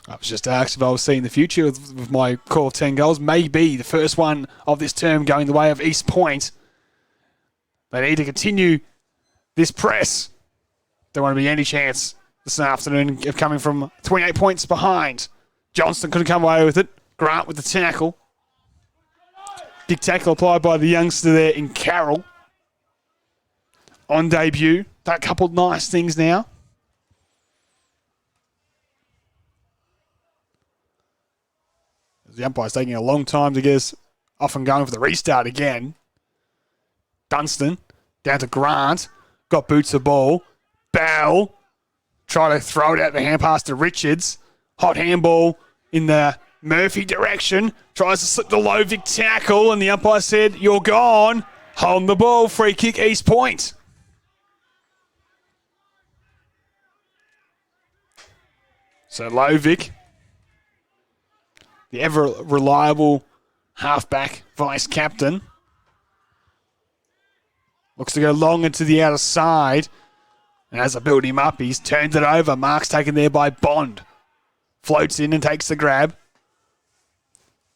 I was just asked if I was seeing the future with my call of 10 goals. Maybe the first one of this term going the way of East Point. They need to continue this press. Don't want to be any chance this afternoon of coming from 28 points behind. Johnston couldn't come away with it. Grant with the tackle. Big tackle applied by the youngster there in Carroll. On debut. Done a couple of nice things now. The umpire's taking a long time to get us off and going for the restart again. Dunstan down to Grant. Got boots of ball. Bell. Try to throw it out the hand pass to Richards. Hot handball in the Murphy direction. Tries to slip the Lovic tackle, and the umpire said, "You're gone." Holding the ball. Free kick, East Point. So Lovic, the ever-reliable halfback vice-captain, looks to go long into the outer side. And as I build him up, he's turned it over. Mark's taken there by Bond. Floats in and takes the grab.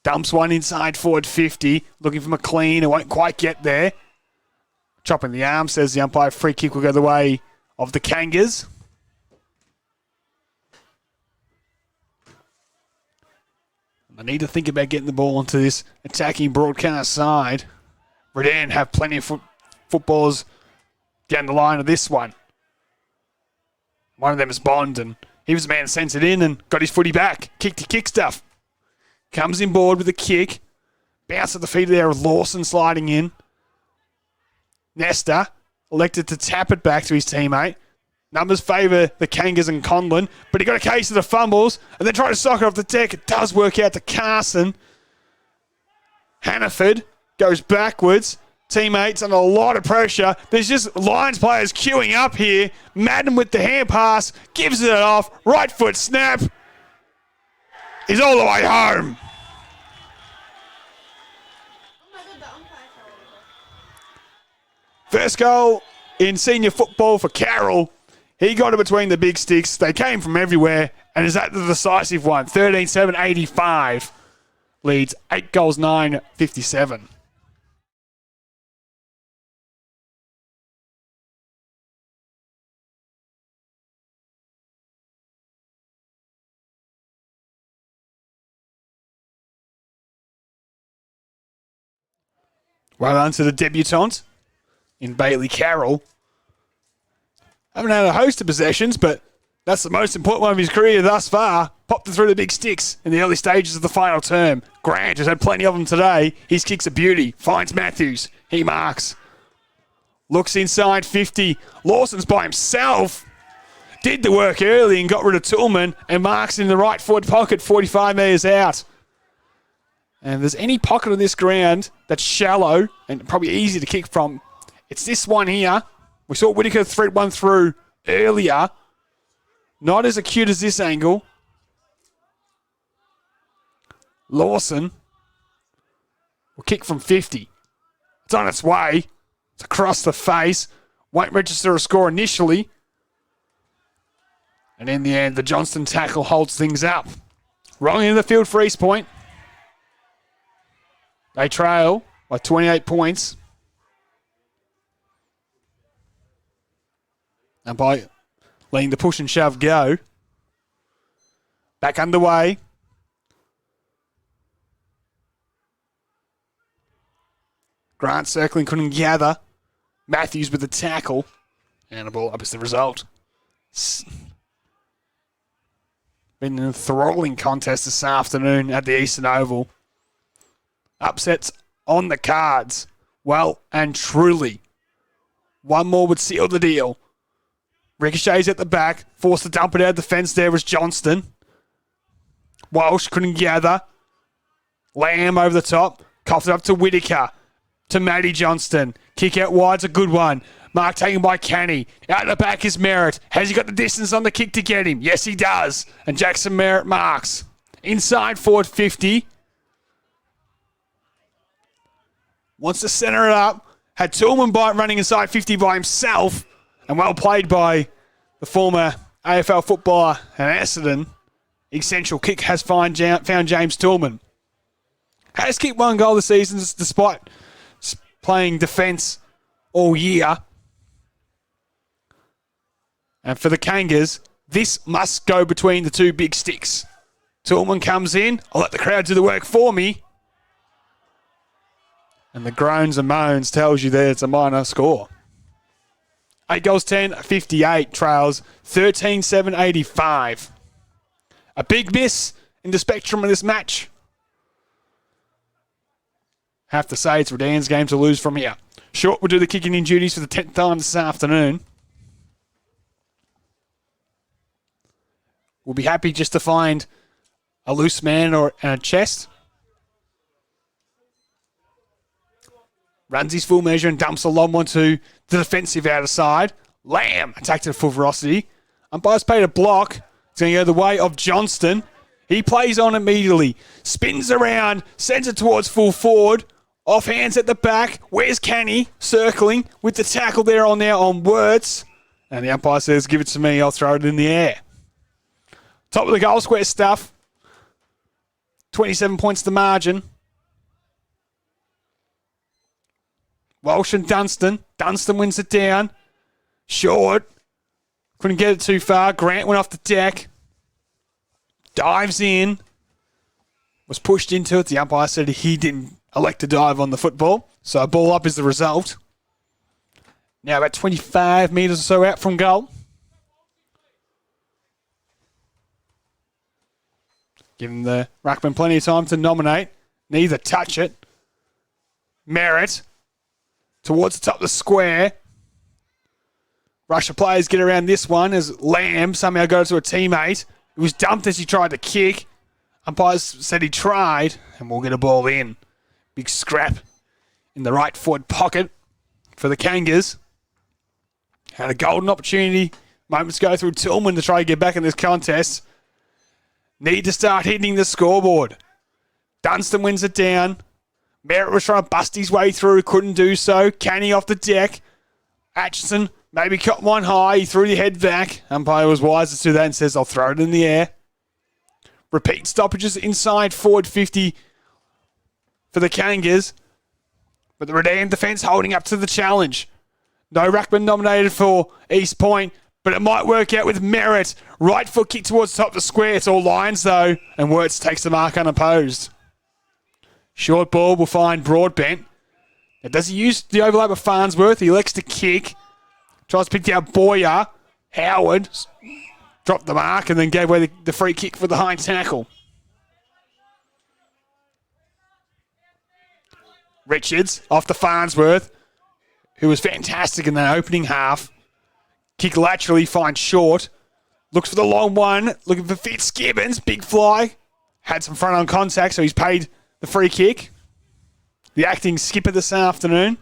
Dumps one inside forward 50. Looking for McLean, who won't quite get there. Chopping the arm, says the umpire. Free kick will go the way of the Kangas. I need to think about getting the ball onto this attacking broadcast side. Redan have plenty of footballers down the line of this one. One of them is Bond, and he was the man that sent it in and got his footy back. Kick stuff. Comes in board with a kick. Bounce at the feet there with Lawson sliding in. Nesta elected to tap it back to his teammate. Numbers favour the Kangas and Conlon, but he got a case of the fumbles and then tried to sock it off the deck. It does work out to Carson. Hannaford goes backwards. Teammates under a lot of pressure. There's just Lions players queuing up here. Madden with the hand pass. Gives it off. Right foot snap. He's all the way home. First goal in senior football for Carroll. He got it between the big sticks. They came from everywhere, and is that the decisive one? 13-7-85. Leads 8 goals 9-57. Well done to the debutant in Bailey Carroll. Haven't had a host of possessions, but that's the most important one of his career thus far. Popped it through the big sticks in the early stages of the final term. Grant has had plenty of them today. His kick's a beauty. Finds Matthews. He marks. Looks inside 50. Lawson's by himself. Did the work early and got rid of Tillman and marks in the right forward pocket 45 metres out. And if there's any pocket on this ground that's shallow and probably easy to kick from, it's this one here. We saw Whittaker thread one through earlier. Not as acute as this angle. Lawson will kick from 50. It's on its way. It's across the face. Won't register a score initially. And in the end, the Johnston tackle holds things up. Rolling in the field for East Point. They trail by 28 points. And by letting the push and shove go. Back underway. Grant circling, couldn't gather. Matthews with the tackle. And a ball up is the result. Been an enthralling contest this afternoon at the Eastern Oval. Upsets on the cards. Well and truly. One more would seal the deal. Ricochet's at the back. Forced to dump it out of the fence there was Johnston. Walsh couldn't gather. Lamb over the top. Coughed it up to Whittaker. To Matty Johnston. Kick out wide's a good one. Mark taken by Canny. Out the back is Merritt. Has he got the distance on the kick to get him? Yes, he does. And Jackson Merritt marks. Inside forward 50. Wants to centre it up. Had Tillman running inside 50 by himself. And well played by the former AFL footballer and Essendon. Essential kick has found James Tillman. Has kicked one goal this season despite playing defence all year. And for the Kangas, this must go between the two big sticks. Tillman comes in. I'll let the crowd do the work for me. And the groans and moans tells you that it's a minor score. 8 goals 10, 58 trails, 13-7, 85. A big miss in the spectrum of this match. Have to say it's Redan's game to lose from here. Short will do the kicking in duties for the 10th time this afternoon. We'll be happy just to find a loose man or a chest. Runs his full measure and dumps a long one to the defensive outer side. Lamb attacked at full velocity. Umpire's paid a block. It's going to go the way of Johnston. He plays on immediately. Spins around. Sends it towards full forward. Off hands at the back. Where's Canny? Circling with the tackle there on Wirtz. And the umpire says, give it to me. I'll throw it in the air. Top of the goal square stuff. 27 points the margin. Walsh and Dunstan. Dunstan wins it down. Short. Couldn't get it too far. Grant went off the deck. Dives in. Was pushed into it. The umpire said he didn't elect to dive on the football. So a ball up is the result. Now about 25 metres or so out from goal. Giving the ruckman plenty of time to nominate. Neither touch it. Merritt. Towards the top of the square. Russia players get around this one as Lamb somehow goes to a teammate. It was dumped as he tried to kick. Umpires said he tried, and we'll get a ball in. Big scrap in the right forward pocket for the Kangas. Had a golden opportunity moments ago through Tillman to try to get back in this contest. Need to start hitting the scoreboard. Dunstan wins it down. Merritt was trying to bust his way through, couldn't do so. Canny off the deck. Atchison maybe caught one high. He threw the head back. Umpire was wise to do that and says, I'll throw it in the air. Repeat stoppages inside forward 50 for the Kangas. But the Redan defence holding up to the challenge. No ruckman nominated for East Point, but it might work out with Merritt. Right foot kick towards the top of the square. It's all lines though, and Wirtz takes the mark unopposed. Short ball will find Broadbent. Now, does he use the overlap of Farnsworth? He elects to kick. Tries to pick down Boyer. Howard dropped the mark and then gave away the free kick for the high tackle. Richards off to Farnsworth. who was fantastic in that opening half. Kick laterally, finds short. Looks for the long one. Looking for Fitzgibbons. Big fly. Had some front on contact, so he's paid the free kick. The acting skipper this afternoon.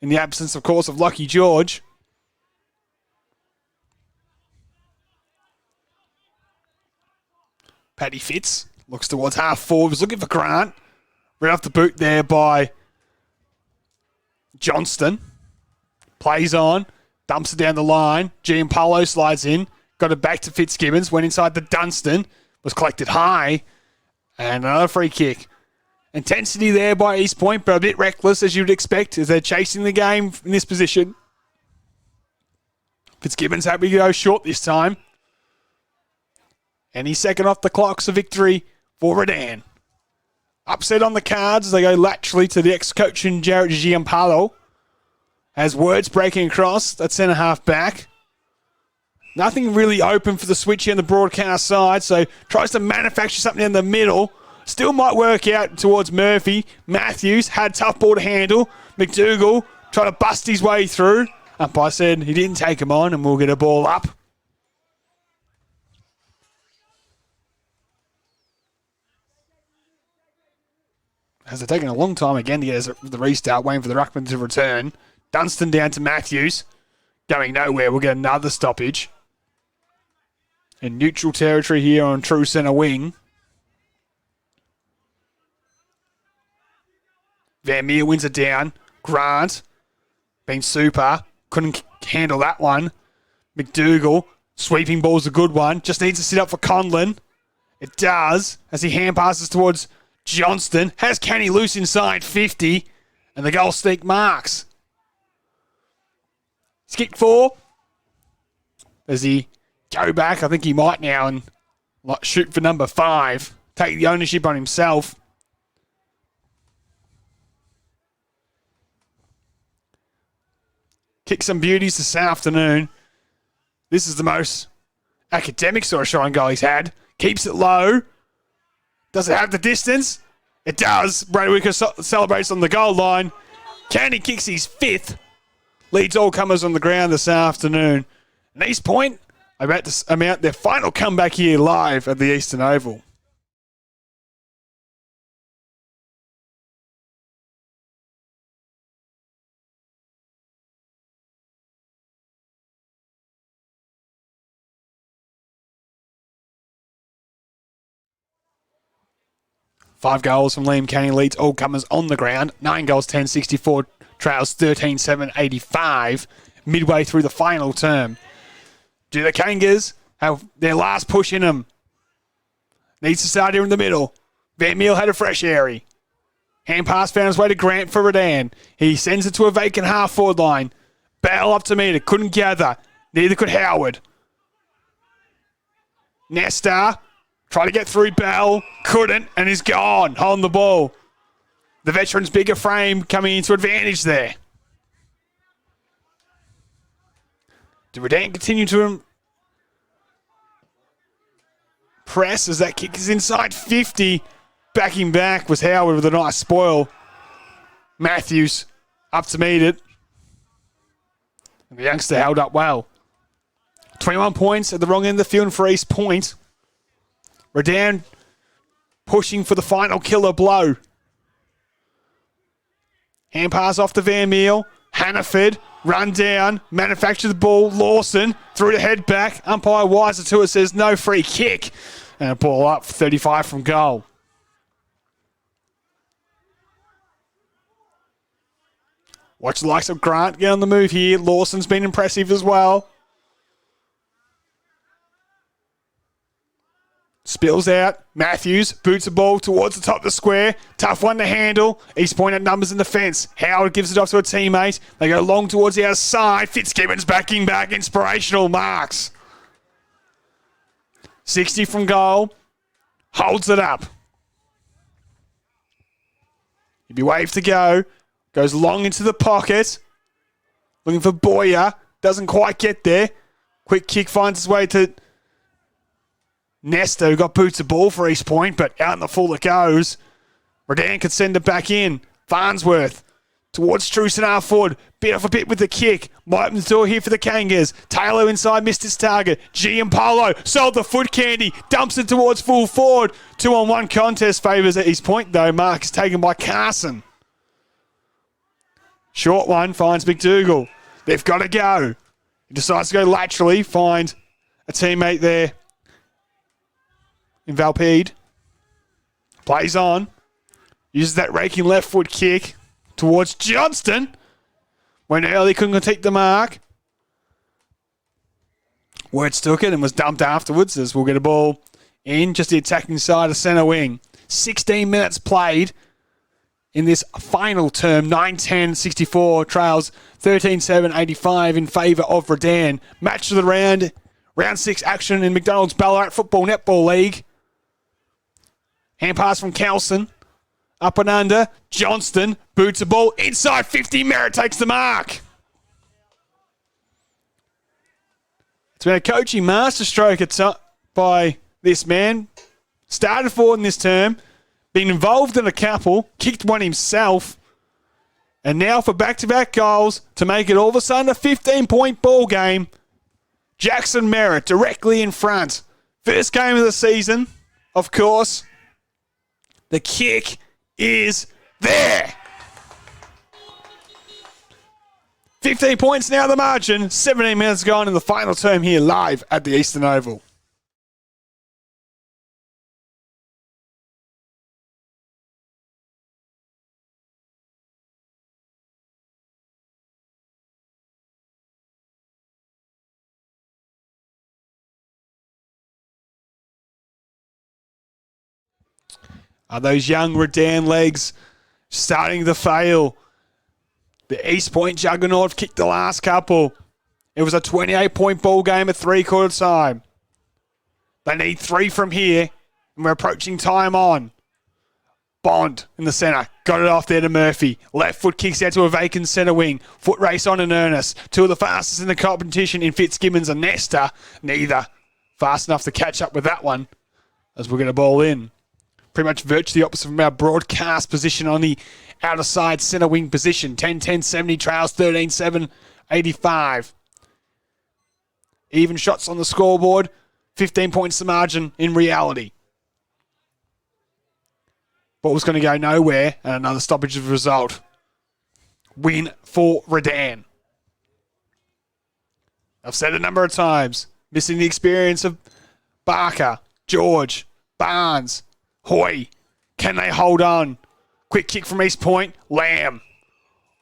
In the absence, of course, of Lucky George. Paddy Fitz looks towards half forward. Was looking for Grant. Right off the boot there by Johnston. Plays on. Dumps it down the line. Giampaolo slides in. Got it back to Fitzgibbons. Went inside the Dunstan. Was collected high. And another free kick. Intensity there by East Point, but a bit reckless as you'd expect as they're chasing the game in this position. Fitzgibbons happy to go short this time. And he's second off the clock's a victory for Redan. Upset on the cards as they go laterally to the ex-coach in Jarrett Giampaolo. Has words breaking across at centre-half back. Nothing really open for the switch here on the broadcast side, so tries to manufacture something in the middle. Still might work out towards Murphy. Matthews had tough ball to handle. McDougall trying to bust his way through. Umpire said he didn't take him on and we'll get a ball up. As they're taking a long time again to get the restart, waiting for the ruckman to return. Dunstan down to Matthews. Going nowhere. We'll get another stoppage. In neutral territory here on true centre wing. Van Meer wins it down. Grant, been super. Couldn't handle that one. McDougall, sweeping ball's a good one. Just needs to sit up for Conlon. It does, as he hand passes towards Johnston. Has Kenny loose inside 50. And the goal sneak marks. He's kicked 4. Does he go back? I think he might now and shoot for number 5. Take the ownership on himself. Kick some beauties this afternoon. This is the most academic sort of shot on goal he's had. Keeps it low. Does it have the distance? It does. Brady Wicker celebrates on the goal line. Candy kicks his 5th. Leads all comers on the ground this afternoon. And East Point about to amount their final comeback here live at the Eastern Oval. Five goals from Liam Canning leads all comers on the ground. 9 goals, 10-64, trails 13-7-85 midway through the final term. Do the Kangas have their last push in them? Needs to start here in the middle. Van Meel had a fresh area. Hand pass found his way to Grant for Redan. He sends it to a vacant half forward line. Bell up to meter. Couldn't gather. Neither could Howard. Nesta. Try to get through Bell. Couldn't, and he's gone. Holding the ball. The veteran's bigger frame coming into advantage there. Do Redan continue to press as that kick is inside 50? Backing back was Howard with a nice spoil. Matthews up to meet it. And the youngster held up well. 21 points at the wrong end of the field for East Point. Redan pushing for the final killer blow. Hand pass off to Van Meel. Hannaford, run down, manufacture the ball. Lawson through the head back. Umpire wiser to it, says no free kick. And a ball up for 35 from goal. Watch the likes of Grant get on the move here. Lawson's been impressive as well. Spills out. Matthews boots the ball towards the top of the square. Tough one to handle. East Point at numbers in the fence. Howard gives it off to a teammate. They go long towards the outside. Fitzgibbons backing back. Inspirational marks. 60 from goal. Holds it up. He'd be waved to go. Goes long into the pocket. Looking for Boyer. Doesn't quite get there. Quick kick finds its way to Nesta, who got boots the ball for East Point, but out in the full it goes. Redan could send it back in. Farnsworth towards Truson Ford. Bit off a bit with the kick. Might open the door here for the Kangas. Taylor inside, missed his target. G and Polo sold the foot candy. Dumps it towards full forward. 2-on-1 contest favours at East Point though. Mark is taken by Carson. Short one finds McDougall. They've got to go. He decides to go laterally. Find a teammate there in Valpede. Plays on. Uses that raking left foot kick towards Johnston. When early couldn't take the mark. Wertz took it and was dumped afterwards as we'll get a ball in just the attacking side of centre wing. 16 minutes played in this final term. 9-10-64 trails 13-7-85 in favour of Redan. Match of the round. Round 6 action in McDonald's Ballarat Football Netball League. Hand pass from Kelson. Up and under. Johnston boots the ball inside 50. Merritt takes the mark. It's been a coaching masterstroke by this man. Started forward in this term. Been involved in a couple. Kicked one himself. And now for back-to-back goals to make it all of a sudden a 15-point ball game. Jackson Merritt directly in front. First game of the season, of course. The kick is there. 15 points now the margin. 17 minutes gone in the final term here live at the Eastern Oval. Are those young Redan legs starting to fail? The East Point juggernaut kicked the last couple. It was a 28-point ball game at three-quarter time. They need 3 from here, and we're approaching time on. Bond in the centre. Got it off there to Murphy. Left foot kicks out to a vacant centre wing. Foot race on in earnest. 2 of the fastest in the competition in Fitzgibbons and Nesta. Neither fast enough to catch up with that one as we're going to ball in. Pretty much virtually opposite from our broadcast position on the outer side centre wing position. 10-10-70 trails 13-7-85. Even shots on the scoreboard. 15 points the margin in reality. Ball was going to go nowhere, and another stoppage of result. Win for Redan. I've said it a number of times. Missing the experience of Barker, George, Barnes, Hoy. Can they hold on? Quick kick from East Point. Lamb.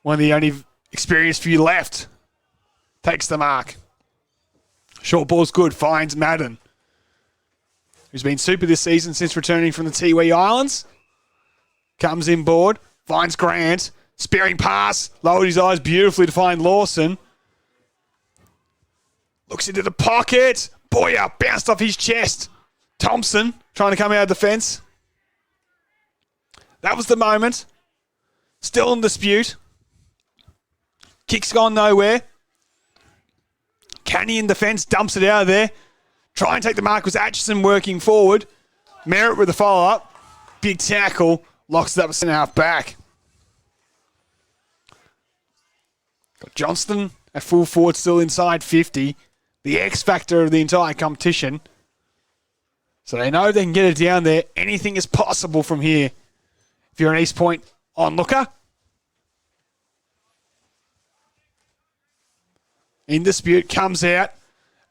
One of the only experienced few left. Takes the mark. Short ball's good. Finds Madden, who's been super this season since returning from the Tiwi Islands. Comes in board. Finds Grant. Spearing pass. Lowered his eyes beautifully to find Lawson. Looks into the pocket. Boyer bounced off his chest. Thompson trying to come out of defence. That was the moment. Still in dispute. Kick's gone nowhere. Canny in defence, dumps it out of there. Try and take the mark was Atchison working forward. Merritt with the follow-up. Big tackle. Locks it up with centre half back. Got Johnston at full forward, still inside 50. The X factor of the entire competition. So they know they can get it down there. Anything is possible from here. If you're an East Point onlooker. In dispute, comes out.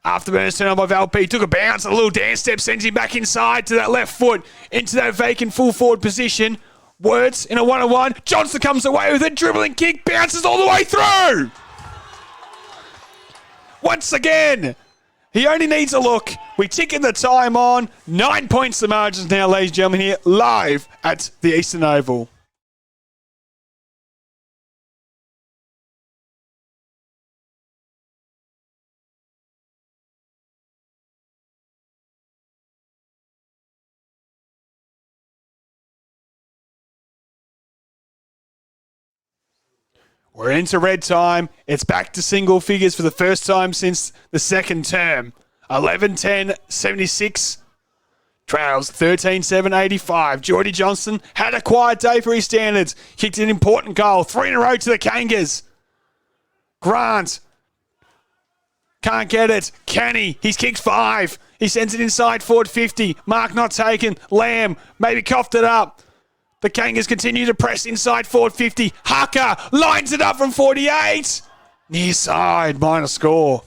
Afterburner's turned on by Valpede. Took a bounce, a little dance step, sends him back inside to that left foot. Into that vacant full forward position. Wertz in a one-on-one. Johnson comes away with a dribbling kick. Bounces all the way through. Once again, he only needs a look. We ticking the time on. 9 points the margins now, ladies and gentlemen, here live at the Eastern Oval. We're into red time. It's back to single figures for the first time since the second term. 11-10-76. Trails 13-7-85. Geordie Johnston had a quiet day for his standards. Kicked an important goal. 3 in a row to the Kangas. Grant can't get it. Kenny, he's kicked 5. He sends it inside forward 50. Mark not taken. Lamb maybe coughed it up. The Kangas continue to press inside forward 50. Hucker lines it up from 48. Near side, minor score.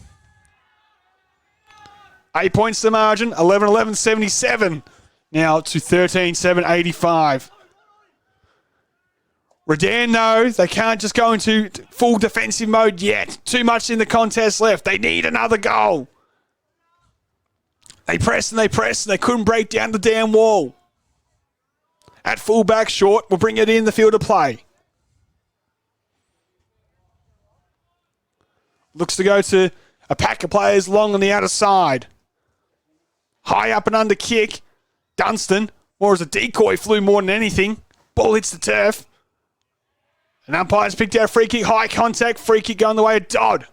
8 points to margin, 11-11-77. Now to 13-7-85. Redan knows they can't just go into full defensive mode yet. Too much in the contest left. They need another goal. They press and they press and they couldn't break down the damn wall. At fullback, Short will bring it in the field of play. Looks to go to a pack of players long on the outer side. High up and under kick. Dunstan, more as a decoy, flew more than anything. Ball hits the turf. And umpires picked out a free kick. High contact. Free kick going the way of Dodd.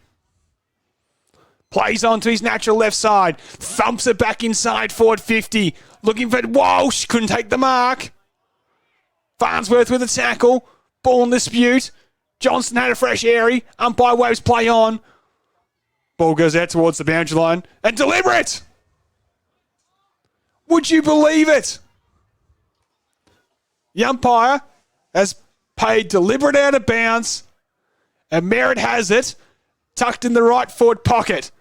Plays on to his natural left side. Thumps it back inside forward 50. Looking for Walsh. Couldn't take the mark. Farnsworth with a tackle. Ball in dispute. Johnston had a fresh airy. Umpire waves play on. Ball goes out towards the boundary line. And deliver it! Would you believe it? The umpire has paid deliberate out of bounds. And Merritt has it. Tucked in the right forward pocket.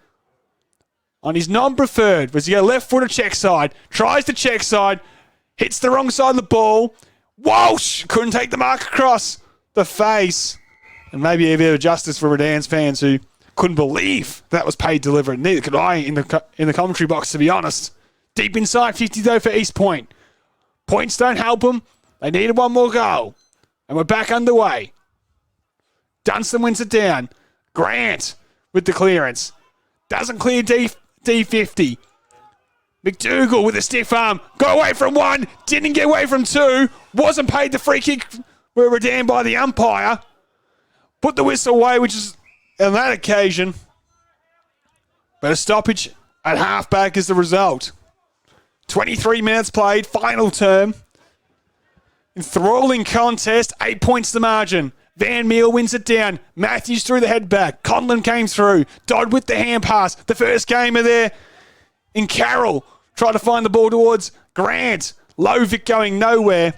On his non-preferred. Was he a left footer check side? Tries to check side. Hits the wrong side of the ball. Walsh couldn't take the mark across the face. And maybe a bit of justice for Redan's fans who couldn't believe that was paid deliberate. Neither could I in the commentary box, to be honest. Deep inside 50 though for East Point. Points don't help them. They needed one more goal. And we're back underway. Dunstan wins it down. Grant with the clearance. Doesn't clear D50. McDougall with a stiff arm. Got away from 1. Didn't get away from 2. Wasn't paid the free kick where Redan by the umpire. Put the whistle away, which is on that occasion. But a stoppage at halfback is the result. 23 minutes played, final term. Enthralling contest, 8 points to margin. Van Meel wins it down. Matthews threw the head back. Conlon came through. Dodd with the hand pass. The first gamer there in Carroll. Tried to find the ball towards Grant. Lovick going nowhere.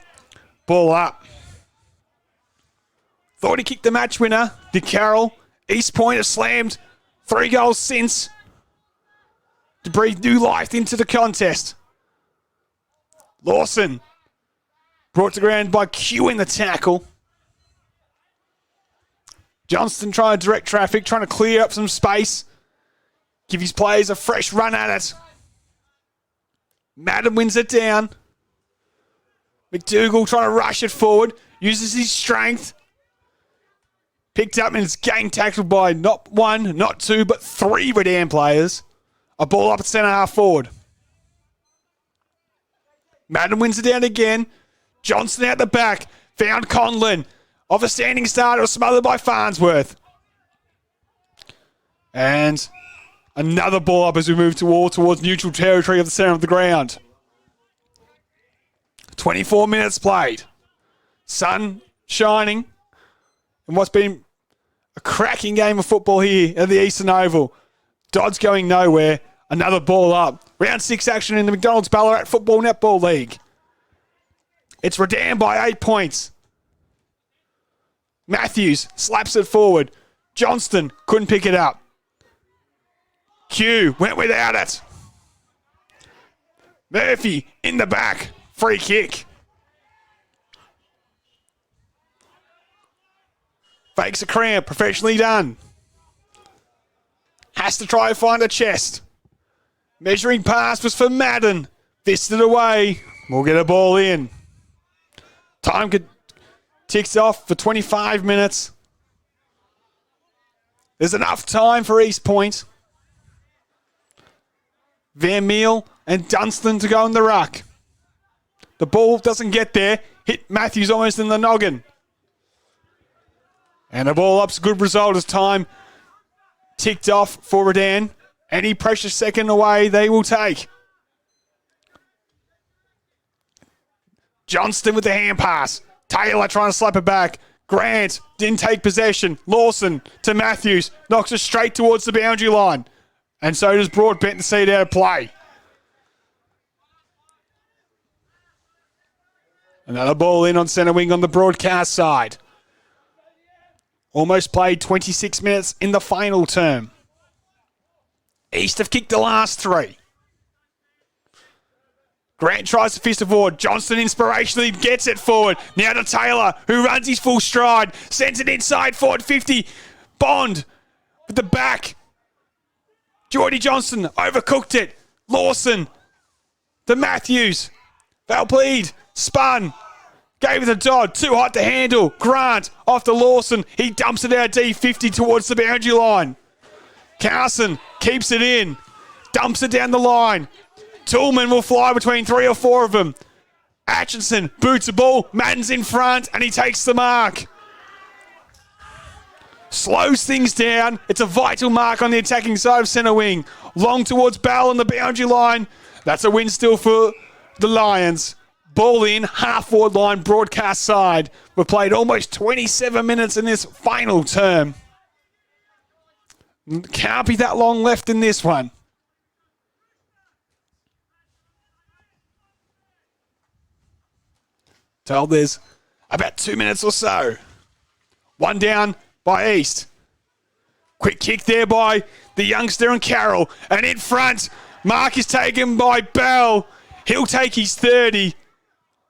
Ball up. Thought he kicked the match winner. Did Carroll. East Point has slammed 3 goals since to breathe new life into the contest. Lawson brought to ground by Q in the tackle. Johnston trying to direct traffic, trying to clear up some space. Give his players a fresh run at it. Madden wins it down. McDougall trying to rush it forward. Uses his strength. Picked up and it's gang tackled by not 1, not 2, but 3 Redan players. A ball up at centre half forward. Madden wins it down again. Johnston out the back. Found Conlon. Off a standing start. It was smothered by Farnsworth. And another ball up as we move towards neutral territory of the centre of the ground. 24 minutes played. Sun shining. And what's been a cracking game of football here at the Eastern Oval. Dodd's going nowhere. Another ball up. Round 6 action in the McDonald's Ballarat Football Netball League. It's Redan by 8 points. Matthews slaps it forward. Johnston couldn't pick it up. Q went without it. Murphy in the back. Free kick. Fakes a cramp. Professionally done. Has to try and find a chest. Measuring pass was for Madden. Fisted away. We'll get a ball in. Time ticks off for 25 minutes. There's enough time for East Point. Van Meel and Dunstan to go in the ruck. The ball doesn't get there. Hit Matthews almost in the noggin. And a ball up's a good result as time ticked off for Redan. Any precious second away they will take. Johnston with the hand pass. Taylor trying to slap it back. Grant didn't take possession. Lawson to Matthews. Knocks it straight towards the boundary line. And so does Broadbent to see it out of play. Another ball in on centre wing on the broadcast side. Almost played 26 minutes in the final term. East have kicked the last 3. Grant tries to fist it forward. Johnston inspirationally gets it forward. Now to Taylor, who runs his full stride. Sends it inside, forward 50. Bond with the back. Geordie Johnston overcooked it. Lawson to Matthews. Valpleed spun. Gave it to Dodd. Too hot to handle. Grant off to Lawson. He dumps it out D50 towards the boundary line. Carson keeps it in. Dumps it down the line. Tillman will fly between 3 or 4 of them. Atchison boots the ball. Madden's in front and he takes the mark. Slows things down. It's a vital mark on the attacking side of centre wing. Long towards Bell on the boundary line. That's a win still for the Lions. Ball in, half-forward line, broadcast side. We've played almost 27 minutes in this final term. Can't be that long left in this one. Told there's about 2 minutes or so. One down by East. Quick kick there by the youngster and Carroll. And in front, mark is taken by Bell. He'll take his 30.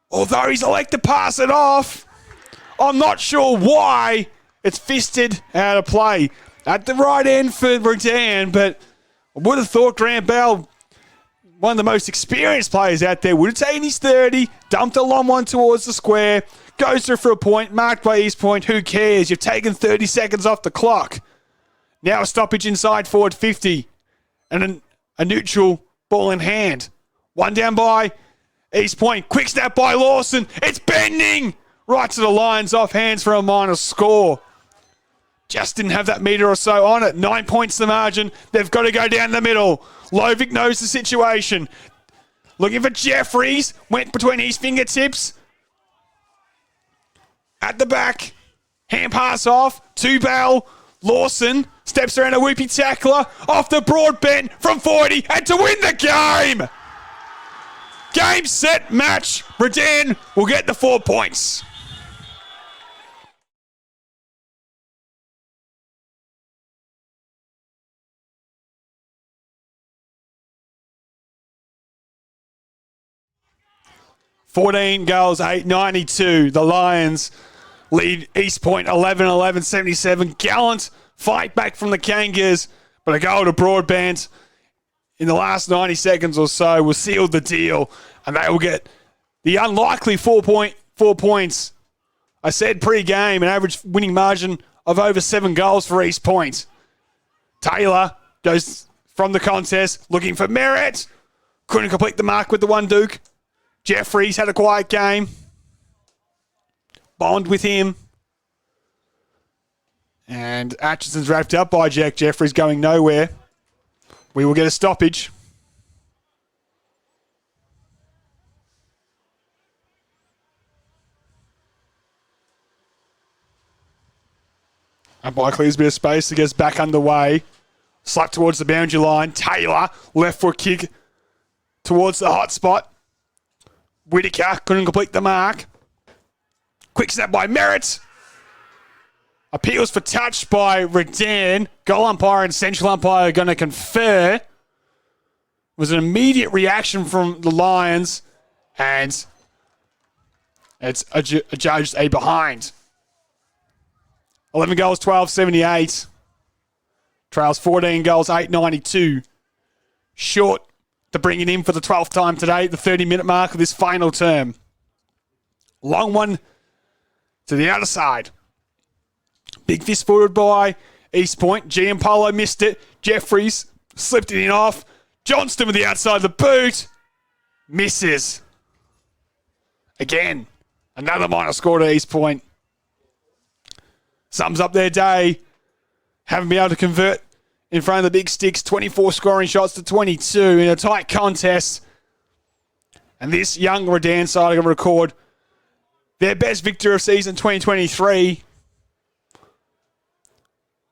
Although he's elected to pass it off. I'm not sure why. It's fisted out of play. At the right end for Redan, but I would have thought Grant Bell, one of the most experienced players out there, would have taken his 30, dumped a long one towards the square, goes through for a point, marked by East Point. Who cares? You've taken 30 seconds off the clock. Now a stoppage inside forward 50 and a neutral ball in hand. One down by East Point. Quick snap by Lawson. It's bending right to the Lions, off hands for a minor score. Just didn't have that metre or so on it. 9 points the margin. They've got to go down the middle. Lovick knows the situation. Looking for Jeffries. Went between his fingertips. At the back. Hand pass off. To Bell. Lawson steps around a whoopie tackler. Off the Broadbent from 40. And to win the game. Game, set, match. Redan will get the 4 points. $14 goals, 892. The Lions lead East Point 11-11-77. Gallant fight back from the Kangas, but a goal to Broadbent in the last 90 seconds or so will seal the deal, and they will get the unlikely 4 points. I said pre-game, an average winning margin of over 7 goals for East Point. Taylor goes from the contest, looking for Merritt. Couldn't complete the mark with the one Duke. Jeffries had a quiet game. Bond with him. And Atchison's wrapped up by Jack Jeffries, going nowhere. We will get a stoppage. And by clears a bit of space, it gets back underway. Slap towards the boundary line. Taylor, left foot kick towards the hot spot. Whitaker couldn't complete the mark. Quick snap by Merritt. Appeals for touch by Redan. Goal umpire and central umpire are going to confer. It was an immediate reaction from the Lions, and it's adjudged a behind. 11 goals, 12.78. Trails 14 goals, 8.92. Short to bring it in for the 12th time today, the 30-minute mark of this final term. Long one to the outer side. Big fist forward by East Point. Giampolo missed it. Jeffries slipped it in off. Johnston with the outside of the boot. Misses. Again, another minor score to East Point. Sums up their day. Haven't been able to convert in front of the big sticks. 24 scoring shots to 22 in a tight contest. And this young Redan side are going to record Their best victory of season 2023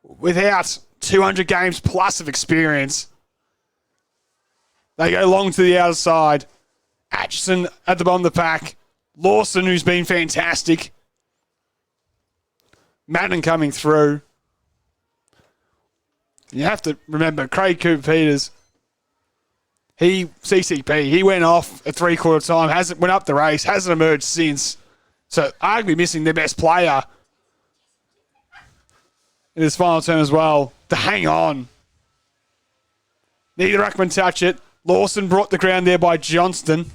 without 200 games plus of experience. They go long to the outer side. Atchison at the bottom of the pack. Lawson, who's been fantastic. Madden coming through. You have to remember, Craig Cooper-Peters, CCP, he went off at three-quarter time, went up the race, hasn't emerged since. So arguably missing their best player in this final term as well to hang on. Neither ruckman touch it. Lawson brought the ground there by Johnston.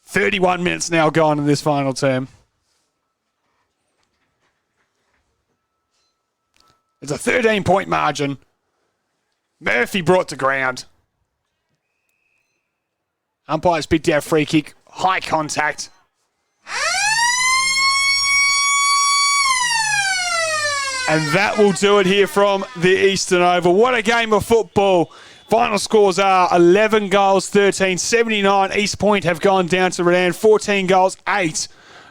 31 minutes now gone in this final term. It's a 13-point margin. Murphy brought to ground. Umpires picked out free kick. High contact. And that will do it here from the Eastern Oval. What a game of football. Final scores are 11 goals, 13, 79. East Point have gone down to Redan, 14 goals, 8,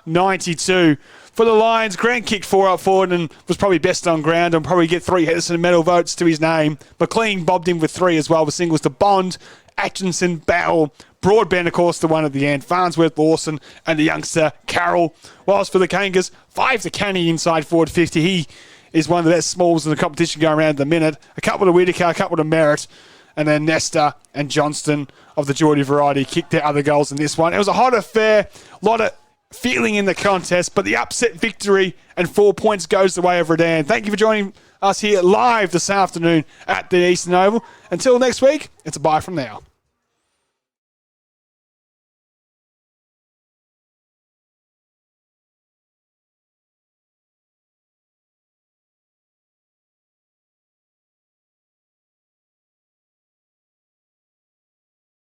92. For the Lions, Grant kicked 4 up forward and was probably best on ground and probably get 3 Henderson medal votes to his name. McLean bobbed in with 3 as well, with singles to Bond, Atkinson, Bowell, Broadbent, of course, the one at the end, Farnsworth, Lawson, and the youngster, Carroll. Whilst for the Kangas, 5 to Canny inside forward 50. He is one of the best smalls in the competition going around at the minute. A couple to Whitaker, a couple to Merritt, and then Nesta and Johnston of the Geordie variety kicked their other goals in this one. It was a hot affair, a lot of feeling in the contest, but the upset victory and 4 points goes the way of Redan. Thank you for joining us here live this afternoon at the Eastern Oval. Until next week, it's a bye from now.